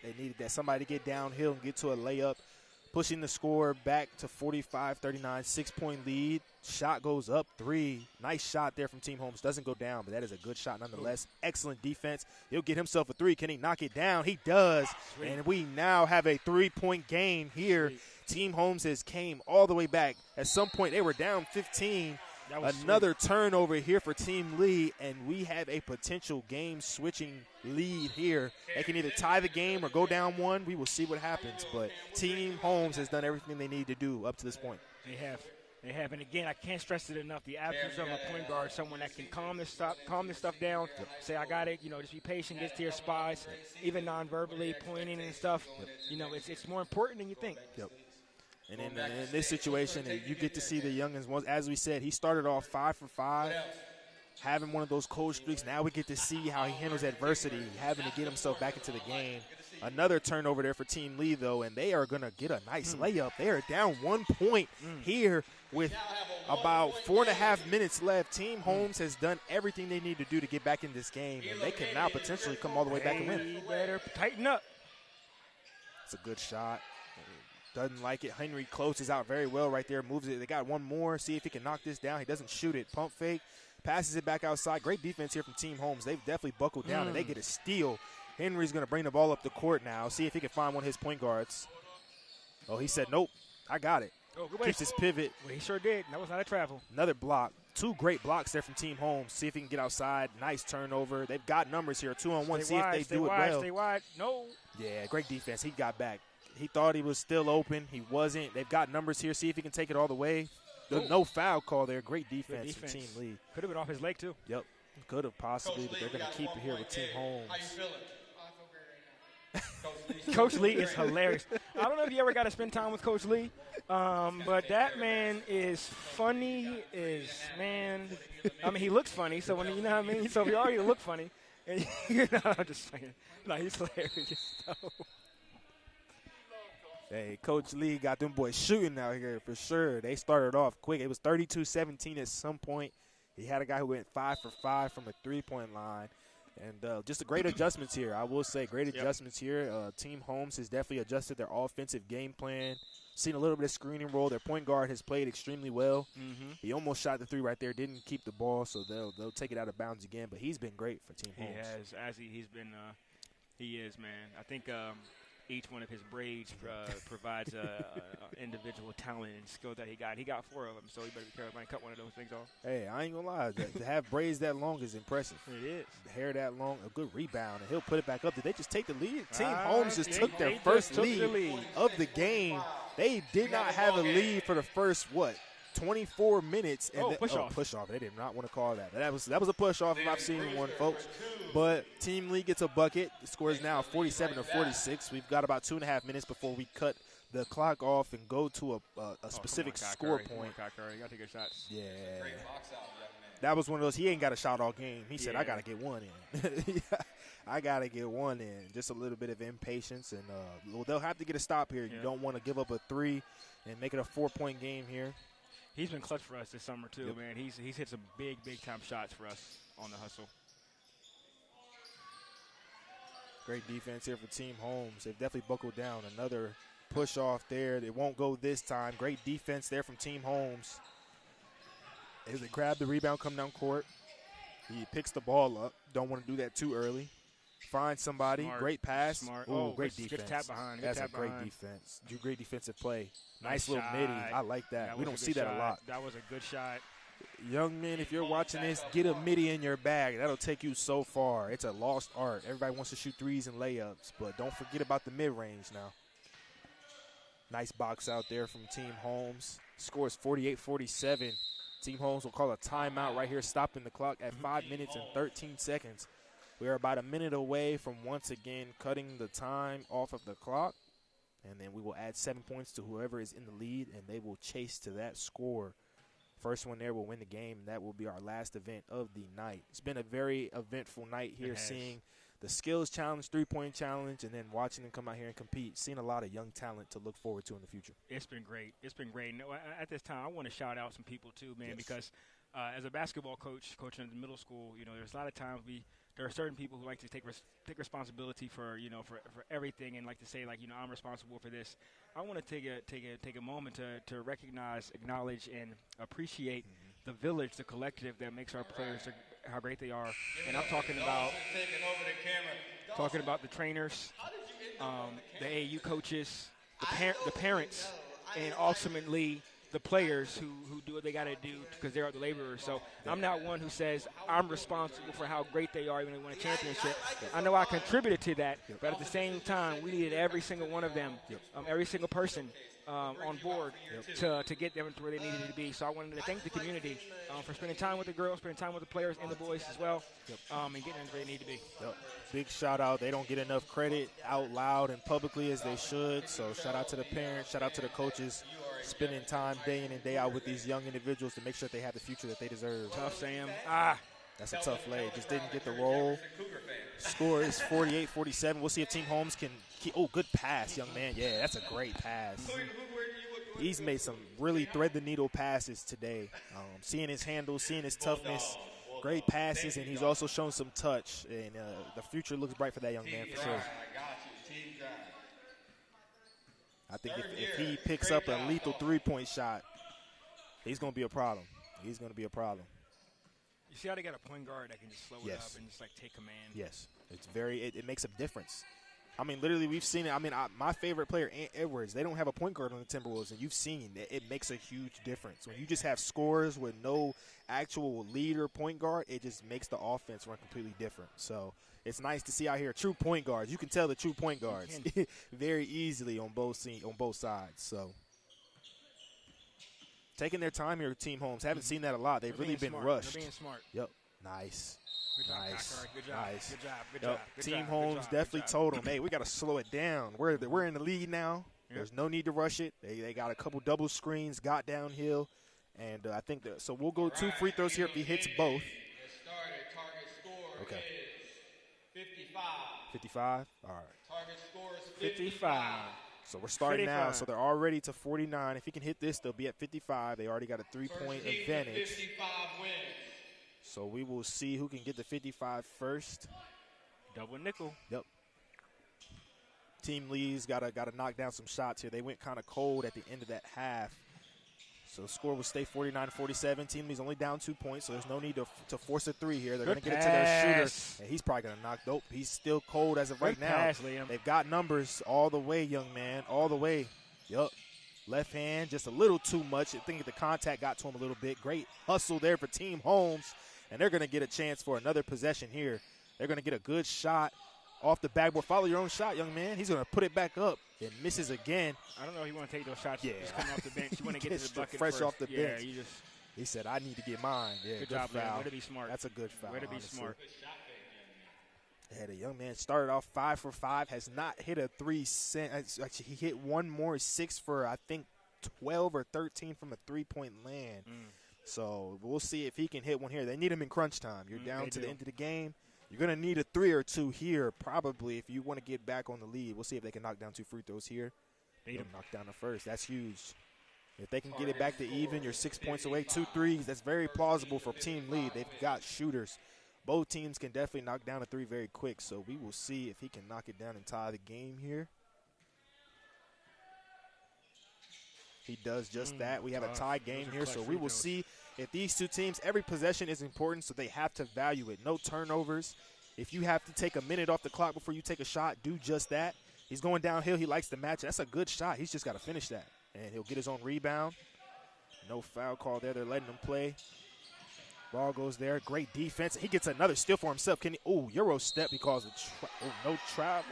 Somebody to get downhill and get to a layup, pushing the score back to 45-39, 6-point lead. Shot goes up 3. Nice shot there from Team Holmes. Doesn't go down, but that is a good shot nonetheless. Excellent defense. He'll get himself a 3. Can he knock it down? He does. Sweet. And we now have a 3-point game here. Sweet. Team Holmes has came all the way back. At some point, they were down 15. Another turnover here for Team Lee, and we have a potential game-switching lead here. They can either tie the game or go down 1. We will see what happens, but Team Holmes has done everything they need to do up to this point. They have. And, again, I can't stress it enough. The absence of a point guard, someone that can calm this stuff down, say, I got it, just be patient, get to your spots, even non-verbally pointing and stuff. It's more important than you think. Yep. And in this situation, you get to see the youngins. As we said, he started off 5 for 5, having one of those cold streaks. Now we get to see how he handles adversity, having to get himself back into the game. Another turnover there for Team Lee, though, and they are going to get a nice layup. They are down 1 point here with about 4.5 minutes left. Team Holmes has done everything they need to do to get back in this game, and they can now potentially come all the way back and win. They better tighten up. It's a good shot. Doesn't like it. Henry closes out very well right there. Moves it. They got one more. See if he can knock this down. He doesn't shoot it. Pump fake. Passes it back outside. Great defense here from Team Holmes. They've definitely buckled down, and they get a steal. Henry's going to bring the ball up the court now. See if he can find one of his point guards. Oh, he said, nope. I got it. Keeps his pivot. Well, he sure did. That was not a travel. Another block. 2 great blocks there from Team Holmes. See if he can get outside. Nice turnover. They've got numbers here. 2-on-1. See if they do it well. Stay wide. No. Yeah, great defense. He got back. He thought he was still open. He wasn't. They've got numbers here. See if he can take it all the way. No foul call there. Great defense from Team Lee. Could have been off his leg, too. Yep. Could have possibly, but they're going to keep it here with Team Holmes. How you feeling? Coach Lee is hilarious. I don't know if you ever got to spend time with Coach Lee, but that man is funny. I mean, he looks funny, so when you know what I mean. So he already look funny, and I'm just saying. No, he's hilarious. So. Hey, Coach Lee got them boys shooting out here for sure. They started off quick. It was 32-17 at some point. He had a guy who went 5 for 5 from a 3-point line. And just a great adjustments here. I will say great adjustments here. Team Holmes has definitely adjusted their offensive game plan. Seen a little bit of screening roll. Their point guard has played extremely well. He almost shot the 3 right there. Didn't keep the ball, so they'll take it out of bounds again. But he's been great for Team Holmes. He has. He is, man. I think each one of his braids provides individual talent and skill that he got. He got 4 of them, so he better be careful and cut one of those things off. Hey, I ain't going to lie. To have braids that long is impressive. It is. The hair that long, a good rebound, and he'll put it back up. Did they just take the lead? Team Holmes just took their first lead of the game. They did not have a lead for the first, 24 minutes. And push off. They did not want to call that. That was a push off if I've seen one, folks. But Team Lee gets a bucket. The score is now 47-46. We've got about 2.5 minutes before we cut the clock off and go to a specific score point. You got to take your shots. Yeah. That was one of those. He ain't got a shot all game. He said, I got to get one in. I got to get one in. Just a little bit of impatience. And they'll have to get a stop here. You don't want to give up a 3 and make it a 4-point game here. He's been clutch for us this summer, too, man. He's hit some big-time shots for us on the hustle. Great defense here for Team Holmes. They've definitely buckled down. Another push off there. It won't go this time. Great defense there from Team Holmes. As they grab the rebound, come down court. He picks the ball up. Don't want to do that too early. Find somebody. Smart. Great pass. Smart. Ooh, great good defense. tap behind. Good That's tap a great behind. defense. Great defensive play. Nice little shot. midi. I like that. We was don't a see good that a shot. lot. That was a good shot. Young men, if you're watching this, get a midi in your bag. That'll take you so far. It's a lost art. Everybody wants to shoot threes and layups, but don't forget about the mid-range now. Nice box out there from Team Holmes. Score is 48-47. Team Holmes will call a timeout right here, stopping the clock at 5 minutes and 13 seconds. We are about a minute away from once again cutting the time off of the clock, and then we will add 7 points to whoever is in the lead, and they will chase to that score. First one there will win the game, and that will be our last event of the night. It's been a very eventful night here, seeing the skills challenge, three-point challenge, and then watching them come out here and compete. Seeing a lot of young talent to look forward to in the future. It's been great. It's been great. No, at this time, I want to shout out some people too, man, because as a basketball coach, coaching in the middle school, there's a lot of times there are certain people who like to take responsibility for for everything and like to say I'm responsible for this. I want to take a moment to recognize, acknowledge, and appreciate the village, the collective that makes our players how great they are. And I'm talking about the trainers, the AAU coaches, the parents, and ultimately the players who do what they got to do because they're the laborers. So I'm not one who says I'm responsible for how great they are when they win a championship. I know I contributed to that, but at the same time, we needed every single one of them, every single person on board to get them to where they needed to be. So I wanted to thank the community for spending time with the girls, spending time with the players and the boys as well, and getting them to where they need to be. Big shout out. They don't get enough credit out loud and publicly as they should. So shout out to the parents, shout out to the coaches, spending time day in and day out with these young individuals to make sure that they have the future that they deserve. Tough, Sam. That's a tough lay. Just didn't get the roll. Score is 48-47. We'll see if Team Holmes can keep. Oh, good pass, young man. Yeah, that's a great pass. He's made some really thread-the-needle passes today. Seeing his handles, seeing his toughness. Great passes, and he's also shown some touch. And the future looks bright for that young man for sure. I think if he picks up a lethal three-point shot, he's going to be a problem. He's going to be a problem. You see how they got a point guard that can just slow it up and just take command? Yes. It makes a difference. I mean, literally, we've seen it. I mean, my favorite player, Ant Edwards, they don't have a point guard on the Timberwolves, and you've seen that it makes a huge difference. When you just have scorers with no actual leader point guard, it just makes the offense run completely different. So it's nice to see out here true point guards. You can tell the true point guards very easily on both sides. So taking their time here, Team Holmes. Haven't seen that a lot. They've really been rushed. They're being smart. Yep. Nice. Good job, nice. Good job. Nice. Good job. Good Yep. job. Good Team job. Holmes Good job. definitely Good job. told them, hey, we got to slow it down. We're in the lead now. Yep. There's no need to rush it. They got a couple double screens, got downhill, and I think so. We'll go 2 free throws here if he hits both. Okay. 55. 55. All right. Target score is 55. So we're starting 55. now. So they're already to 49. If he can hit this, they'll be at 55. They already got a 3-point advantage. 55 wins. So we will see who can get the 55 first. Double nickel. Yep. Team Lee's got to knock down some shots here. They went kind of cold at the end of that half. So the score will stay 49-47. Team Lee's only down 2 points, so there's no need to force a three here. They're going to get it to their shooter. And he's probably going to knock dope. He's still cold as of right now. Pass, Liam. They've got numbers all the way, young man, all the way. Yup. Left hand, just a little too much. I think the contact got to him a little bit. Great hustle there for Team Holmes. And they're going to get a chance for another possession here. They're going to get a good shot off the backboard. Follow your own shot, young man. He's going to put it back up and misses again. I don't know if you want to take those shots. Yeah. Just coming off the bench. You want to get to the bucket fresh first. off the bench. You just. He said, I need to get mine. Yeah, good job, foul. man. Way to be smart. That's a good foul. Way to be honestly. smart. Yeah, the young man started off 5 for 5, has not hit a 3 cent. Actually, he hit one more, 6 for, I think, 12 or 13 from a three-point land. So we'll see if he can hit one here. They need him in crunch time. You're down to the end of the game. You're going to need a 3 or 2 here probably if you want to get back on the lead. We'll see if they can knock down 2 free throws here. They'll knock down the first. That's huge. If they can get it back to even, you're 6 points away. 2 threes, that's very plausible for team lead. They've got shooters. Both teams can definitely knock down a 3 very quick, so we will see if he can knock it down and tie the game here. He does just that. We have a tough. tie game Those are here, clutch so free we will throws. see if these two teams, every possession is important, so they have to value it. No turnovers. If you have to take a minute off the clock before you take a shot, do just that. He's going downhill. He likes the match. That's a good shot. He's just got to finish that, and he'll get his own rebound. No foul call there. They're letting him play. Ball goes there. Great defense. He gets another steal for himself. Can he? Oh, Euro step because of no travel.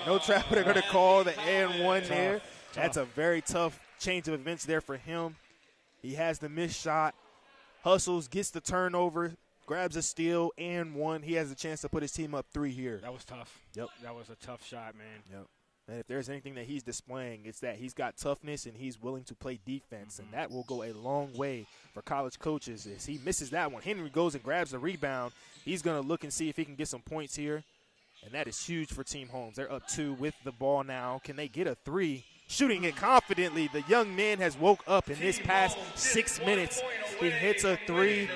No travel. They're going to call the and one there. That's a very tough change of events there for him. He has the missed shot. Hustles, gets the turnover, grabs a steal, and one. He has a chance to put his team up 3 here. That was tough. Yep. That was a tough shot, man. Yep. And if there's anything that he's displaying, it's that he's got toughness and he's willing to play defense, and that will go a long way for college coaches. As he misses that one, Henry goes and grabs the rebound. He's going to look and see if he can get some points here, and that is huge for Team Holmes. They're up 2 with the ball now. Can they get a 3? Shooting it confidently. The young man has woke up in this past 6 minutes. He hits a 3.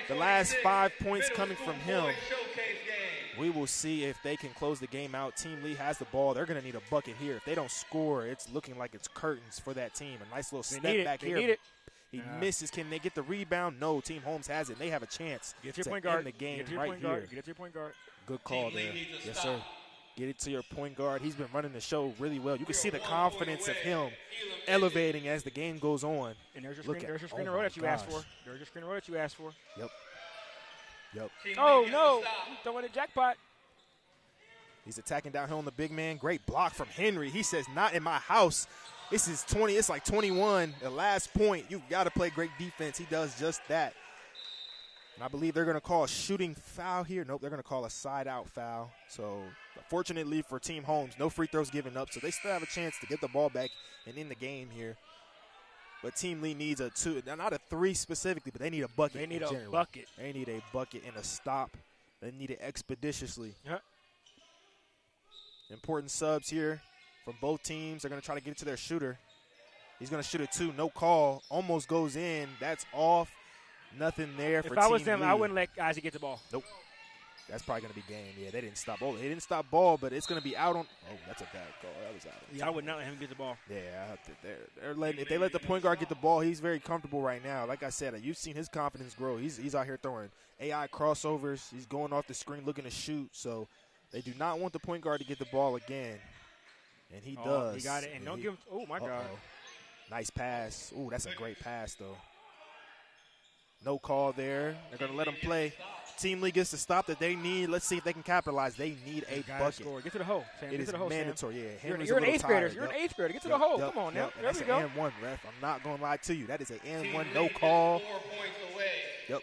The last 5 points coming from him. We will see if they can close the game out. Team Lee has the ball. They're going to need a bucket here. If they don't score, it's looking like it's curtains for that team. A nice little step back here. Need it. He misses. Can they get the rebound? No. Team Holmes has it. They have a chance Get to your to point guard. end the game Get to your right point here. guard. Get it to your point guard. Good call there. Yes, sir. Get it to your point guard. He's been running the show really well. You can see the confidence of him elevating as the game goes on. And there's your Look screen, there's your at- screen oh roll my that you asked gosh. for. There's your screen roll that you asked for. Yep. Yep. Oh, no. Throwing a jackpot. He's attacking downhill on the big man. Great block from Henry. He says, not in my house. This is 20. It's like 21. The last point. You've got to play great defense. He does just that. And I believe they're going to call a shooting foul here. Nope, they're going to call a side-out foul. So, fortunately for Team Holmes, no free throws given up. So, they still have a chance to get the ball back and in the game here. But Team Lee needs a 2. Not a 3 specifically, but they need a bucket. They need in a general. bucket. They need a bucket and a stop. They need it expeditiously. Yep. Important subs here from both teams. They're going to try to get it to their shooter. He's going to shoot it 2. No call. Almost goes in. That's off. Nothing there for Team Lee. If I was them, I wouldn't let Isaac get the ball. Nope. That's probably going to be game. Yeah, they didn't stop ball. They didn't stop ball, but it's going to be out on. Oh, that's a bad call. That was out. Yeah, I would not let him get the ball. Yeah, they're letting. If they let the point guard get the ball, he's very comfortable right now. Like I said, you've seen his confidence grow. He's out here throwing AI crossovers. He's going off the screen looking to shoot. So they do not want the point guard to get the ball again, and he does. He got it, and don't give him. Oh my God! Nice pass. Oh, that's a great pass though. No call there. They're going to let him play. Team Lee gets the stop that they need. Let's see if they can capitalize. They need a bucket. Score. Get to the hole, Sam. It Get is to the hole, mandatory. Sam. Yeah, Henry's you're a an little 8th grader. tired. You're Yep. an 8th grader. Get to the hole. Yep. Come on now. Yep. There That's we an go. and one, ref. I'm not going to lie to you. That is an and one. No call. 4 points away. Yep.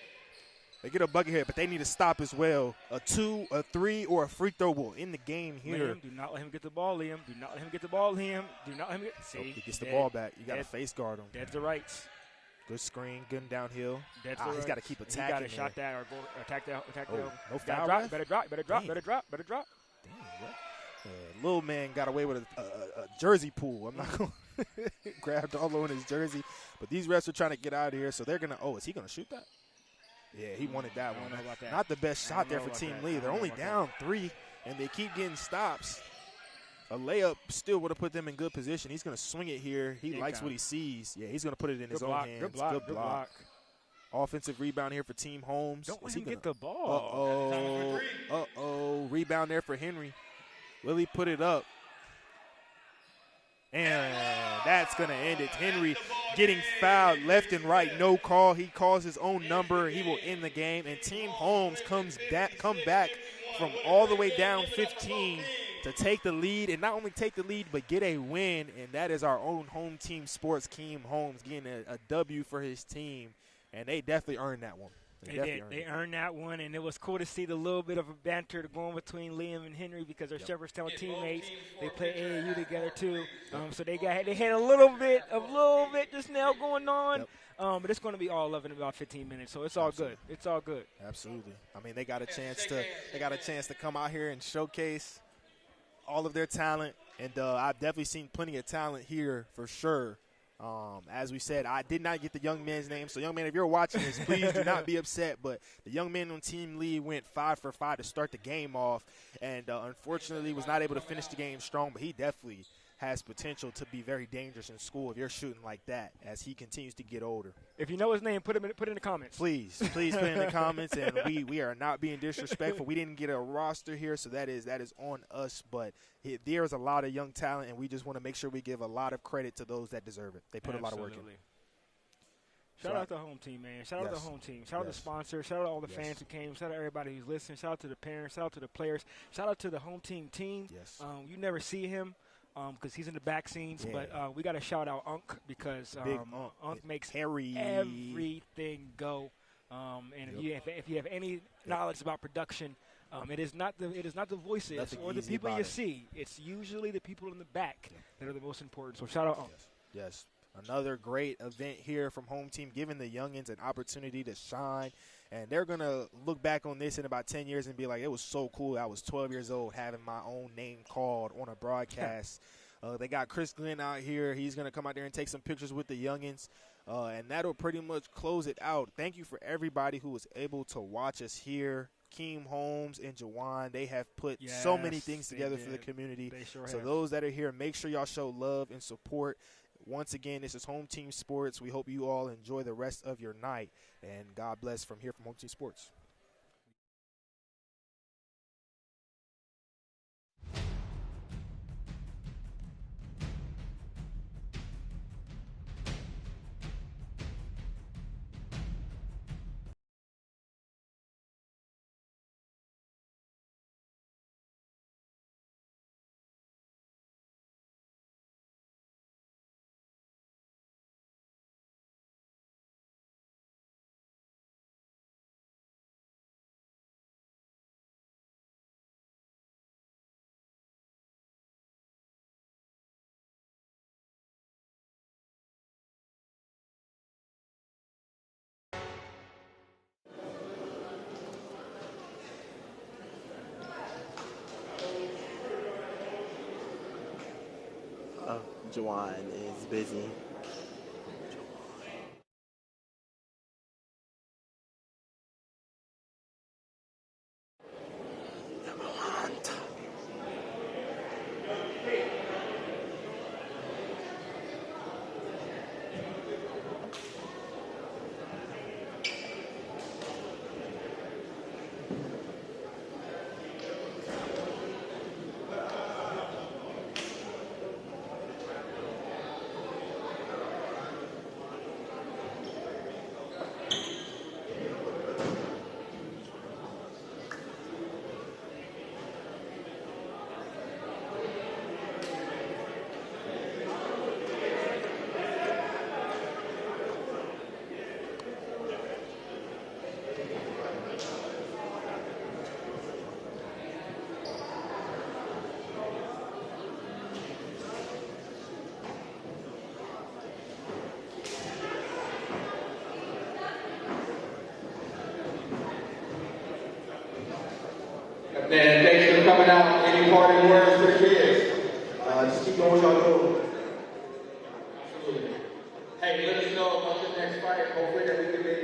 They get a bucket here, but they need to stop as well. A 2, a 3, or a free throw will end the game here. Liam, do not let him get the ball, Liam. Do not let him get the ball, Liam. Do not let him get. See, He gets the ball back. You got to face guard him. That's the rights. Good screen, good downhill. That's He's got to keep attacking. He got to there. shot that or go attack that. Attack Oh, that. no foul, Drop, ref? better drop. Better drop. Better drop. Better drop. Little man got away with a jersey pull. I'm not going to grab all over his jersey. But these refs are trying to get out of here, so they're going to – oh, is he going to shoot that? Yeah, he wanted that I one. don't know about that. Not the best I shot don't there know for about Team that. Lee. I They're don't only know down about 3, and they keep getting stops. A layup still would have put them in good position. He's going to swing it here. He Big likes time. what he sees. Yeah, he's going to put it in his Good block. own hands. Good block. Good block. Offensive rebound here for Team Holmes. Don't let Is he him get gonna- the ball. Uh-oh. Rebound there for Henry. Will he put it up? And that's going to end it. Henry getting fouled left and right. No call. He calls his own number. He will end the game. And Team Holmes come back from all the way down 15 to take the lead. And not only take the lead, but get a win. And that is our own home team sports. Team Holmes getting a W for his team. And they definitely earned that one. They did. They earned that one, and it was cool to see the little bit of a banter going between Liam and Henry because they're Shepherdstown teammates. They play AAU together too, so they had a little bit just now going on. But it's going to be all love in about 15 minutes, so it's all good. It's all good. Absolutely. I mean, they got a chance to come out here and showcase all of their talent, and I've definitely seen plenty of talent here for sure. As we said, I did not get the young man's name. So, young man, if you're watching this, please do not be upset. But the young man on Team Lee went 5 for 5 to start the game off, and unfortunately was not able to finish the game strong. But he definitely has potential to be very dangerous in school if you're shooting like that as he continues to get older. If you know his name, put it in the comments. Please put it in the comments. And we are not being disrespectful. We didn't get a roster here, so that is on us. But there's a lot of young talent, and we just want to make sure we give a lot of credit to those that deserve it. They put a lot of work in. Shout out to the home team, man. Shout out to the home team. Shout out to the sponsors. Shout out to all the fans who came. Shout out to everybody who's listening. Shout out to the parents. Shout out to the players. Shout out to the home team. Yes. You never see him because he's in the back scenes. Yeah. But we got to shout out Unc because Unc makes everything go. And if you have any knowledge about production, it is not the voices or the people you see. It's usually the people in the back that are the most important. So shout out Unc. Yes. Another great event here from home team, giving the youngins an opportunity to shine. And they're going to look back on this in about 10 years and be like, it was so cool. I was 12 years old having my own name called on a broadcast. They got Chris Glenn out here. He's going to come out there and take some pictures with the youngins. And that'll pretty much close it out. Thank you for everybody who was able to watch us here. Keem Holmes and Jawan, they have put so many things together for the community. They sure so have. Those that are here, make sure y'all show love and support. Once again, this is Home Team Sports. We hope you all enjoy the rest of your night. And God bless from here from Home Team Sports. Jawan is busy. Man, thanks for coming out. Any parting words for the kids? Just keep doing what y'all doing. Absolutely. Hey, let us know about the next fight. Hopefully that we can make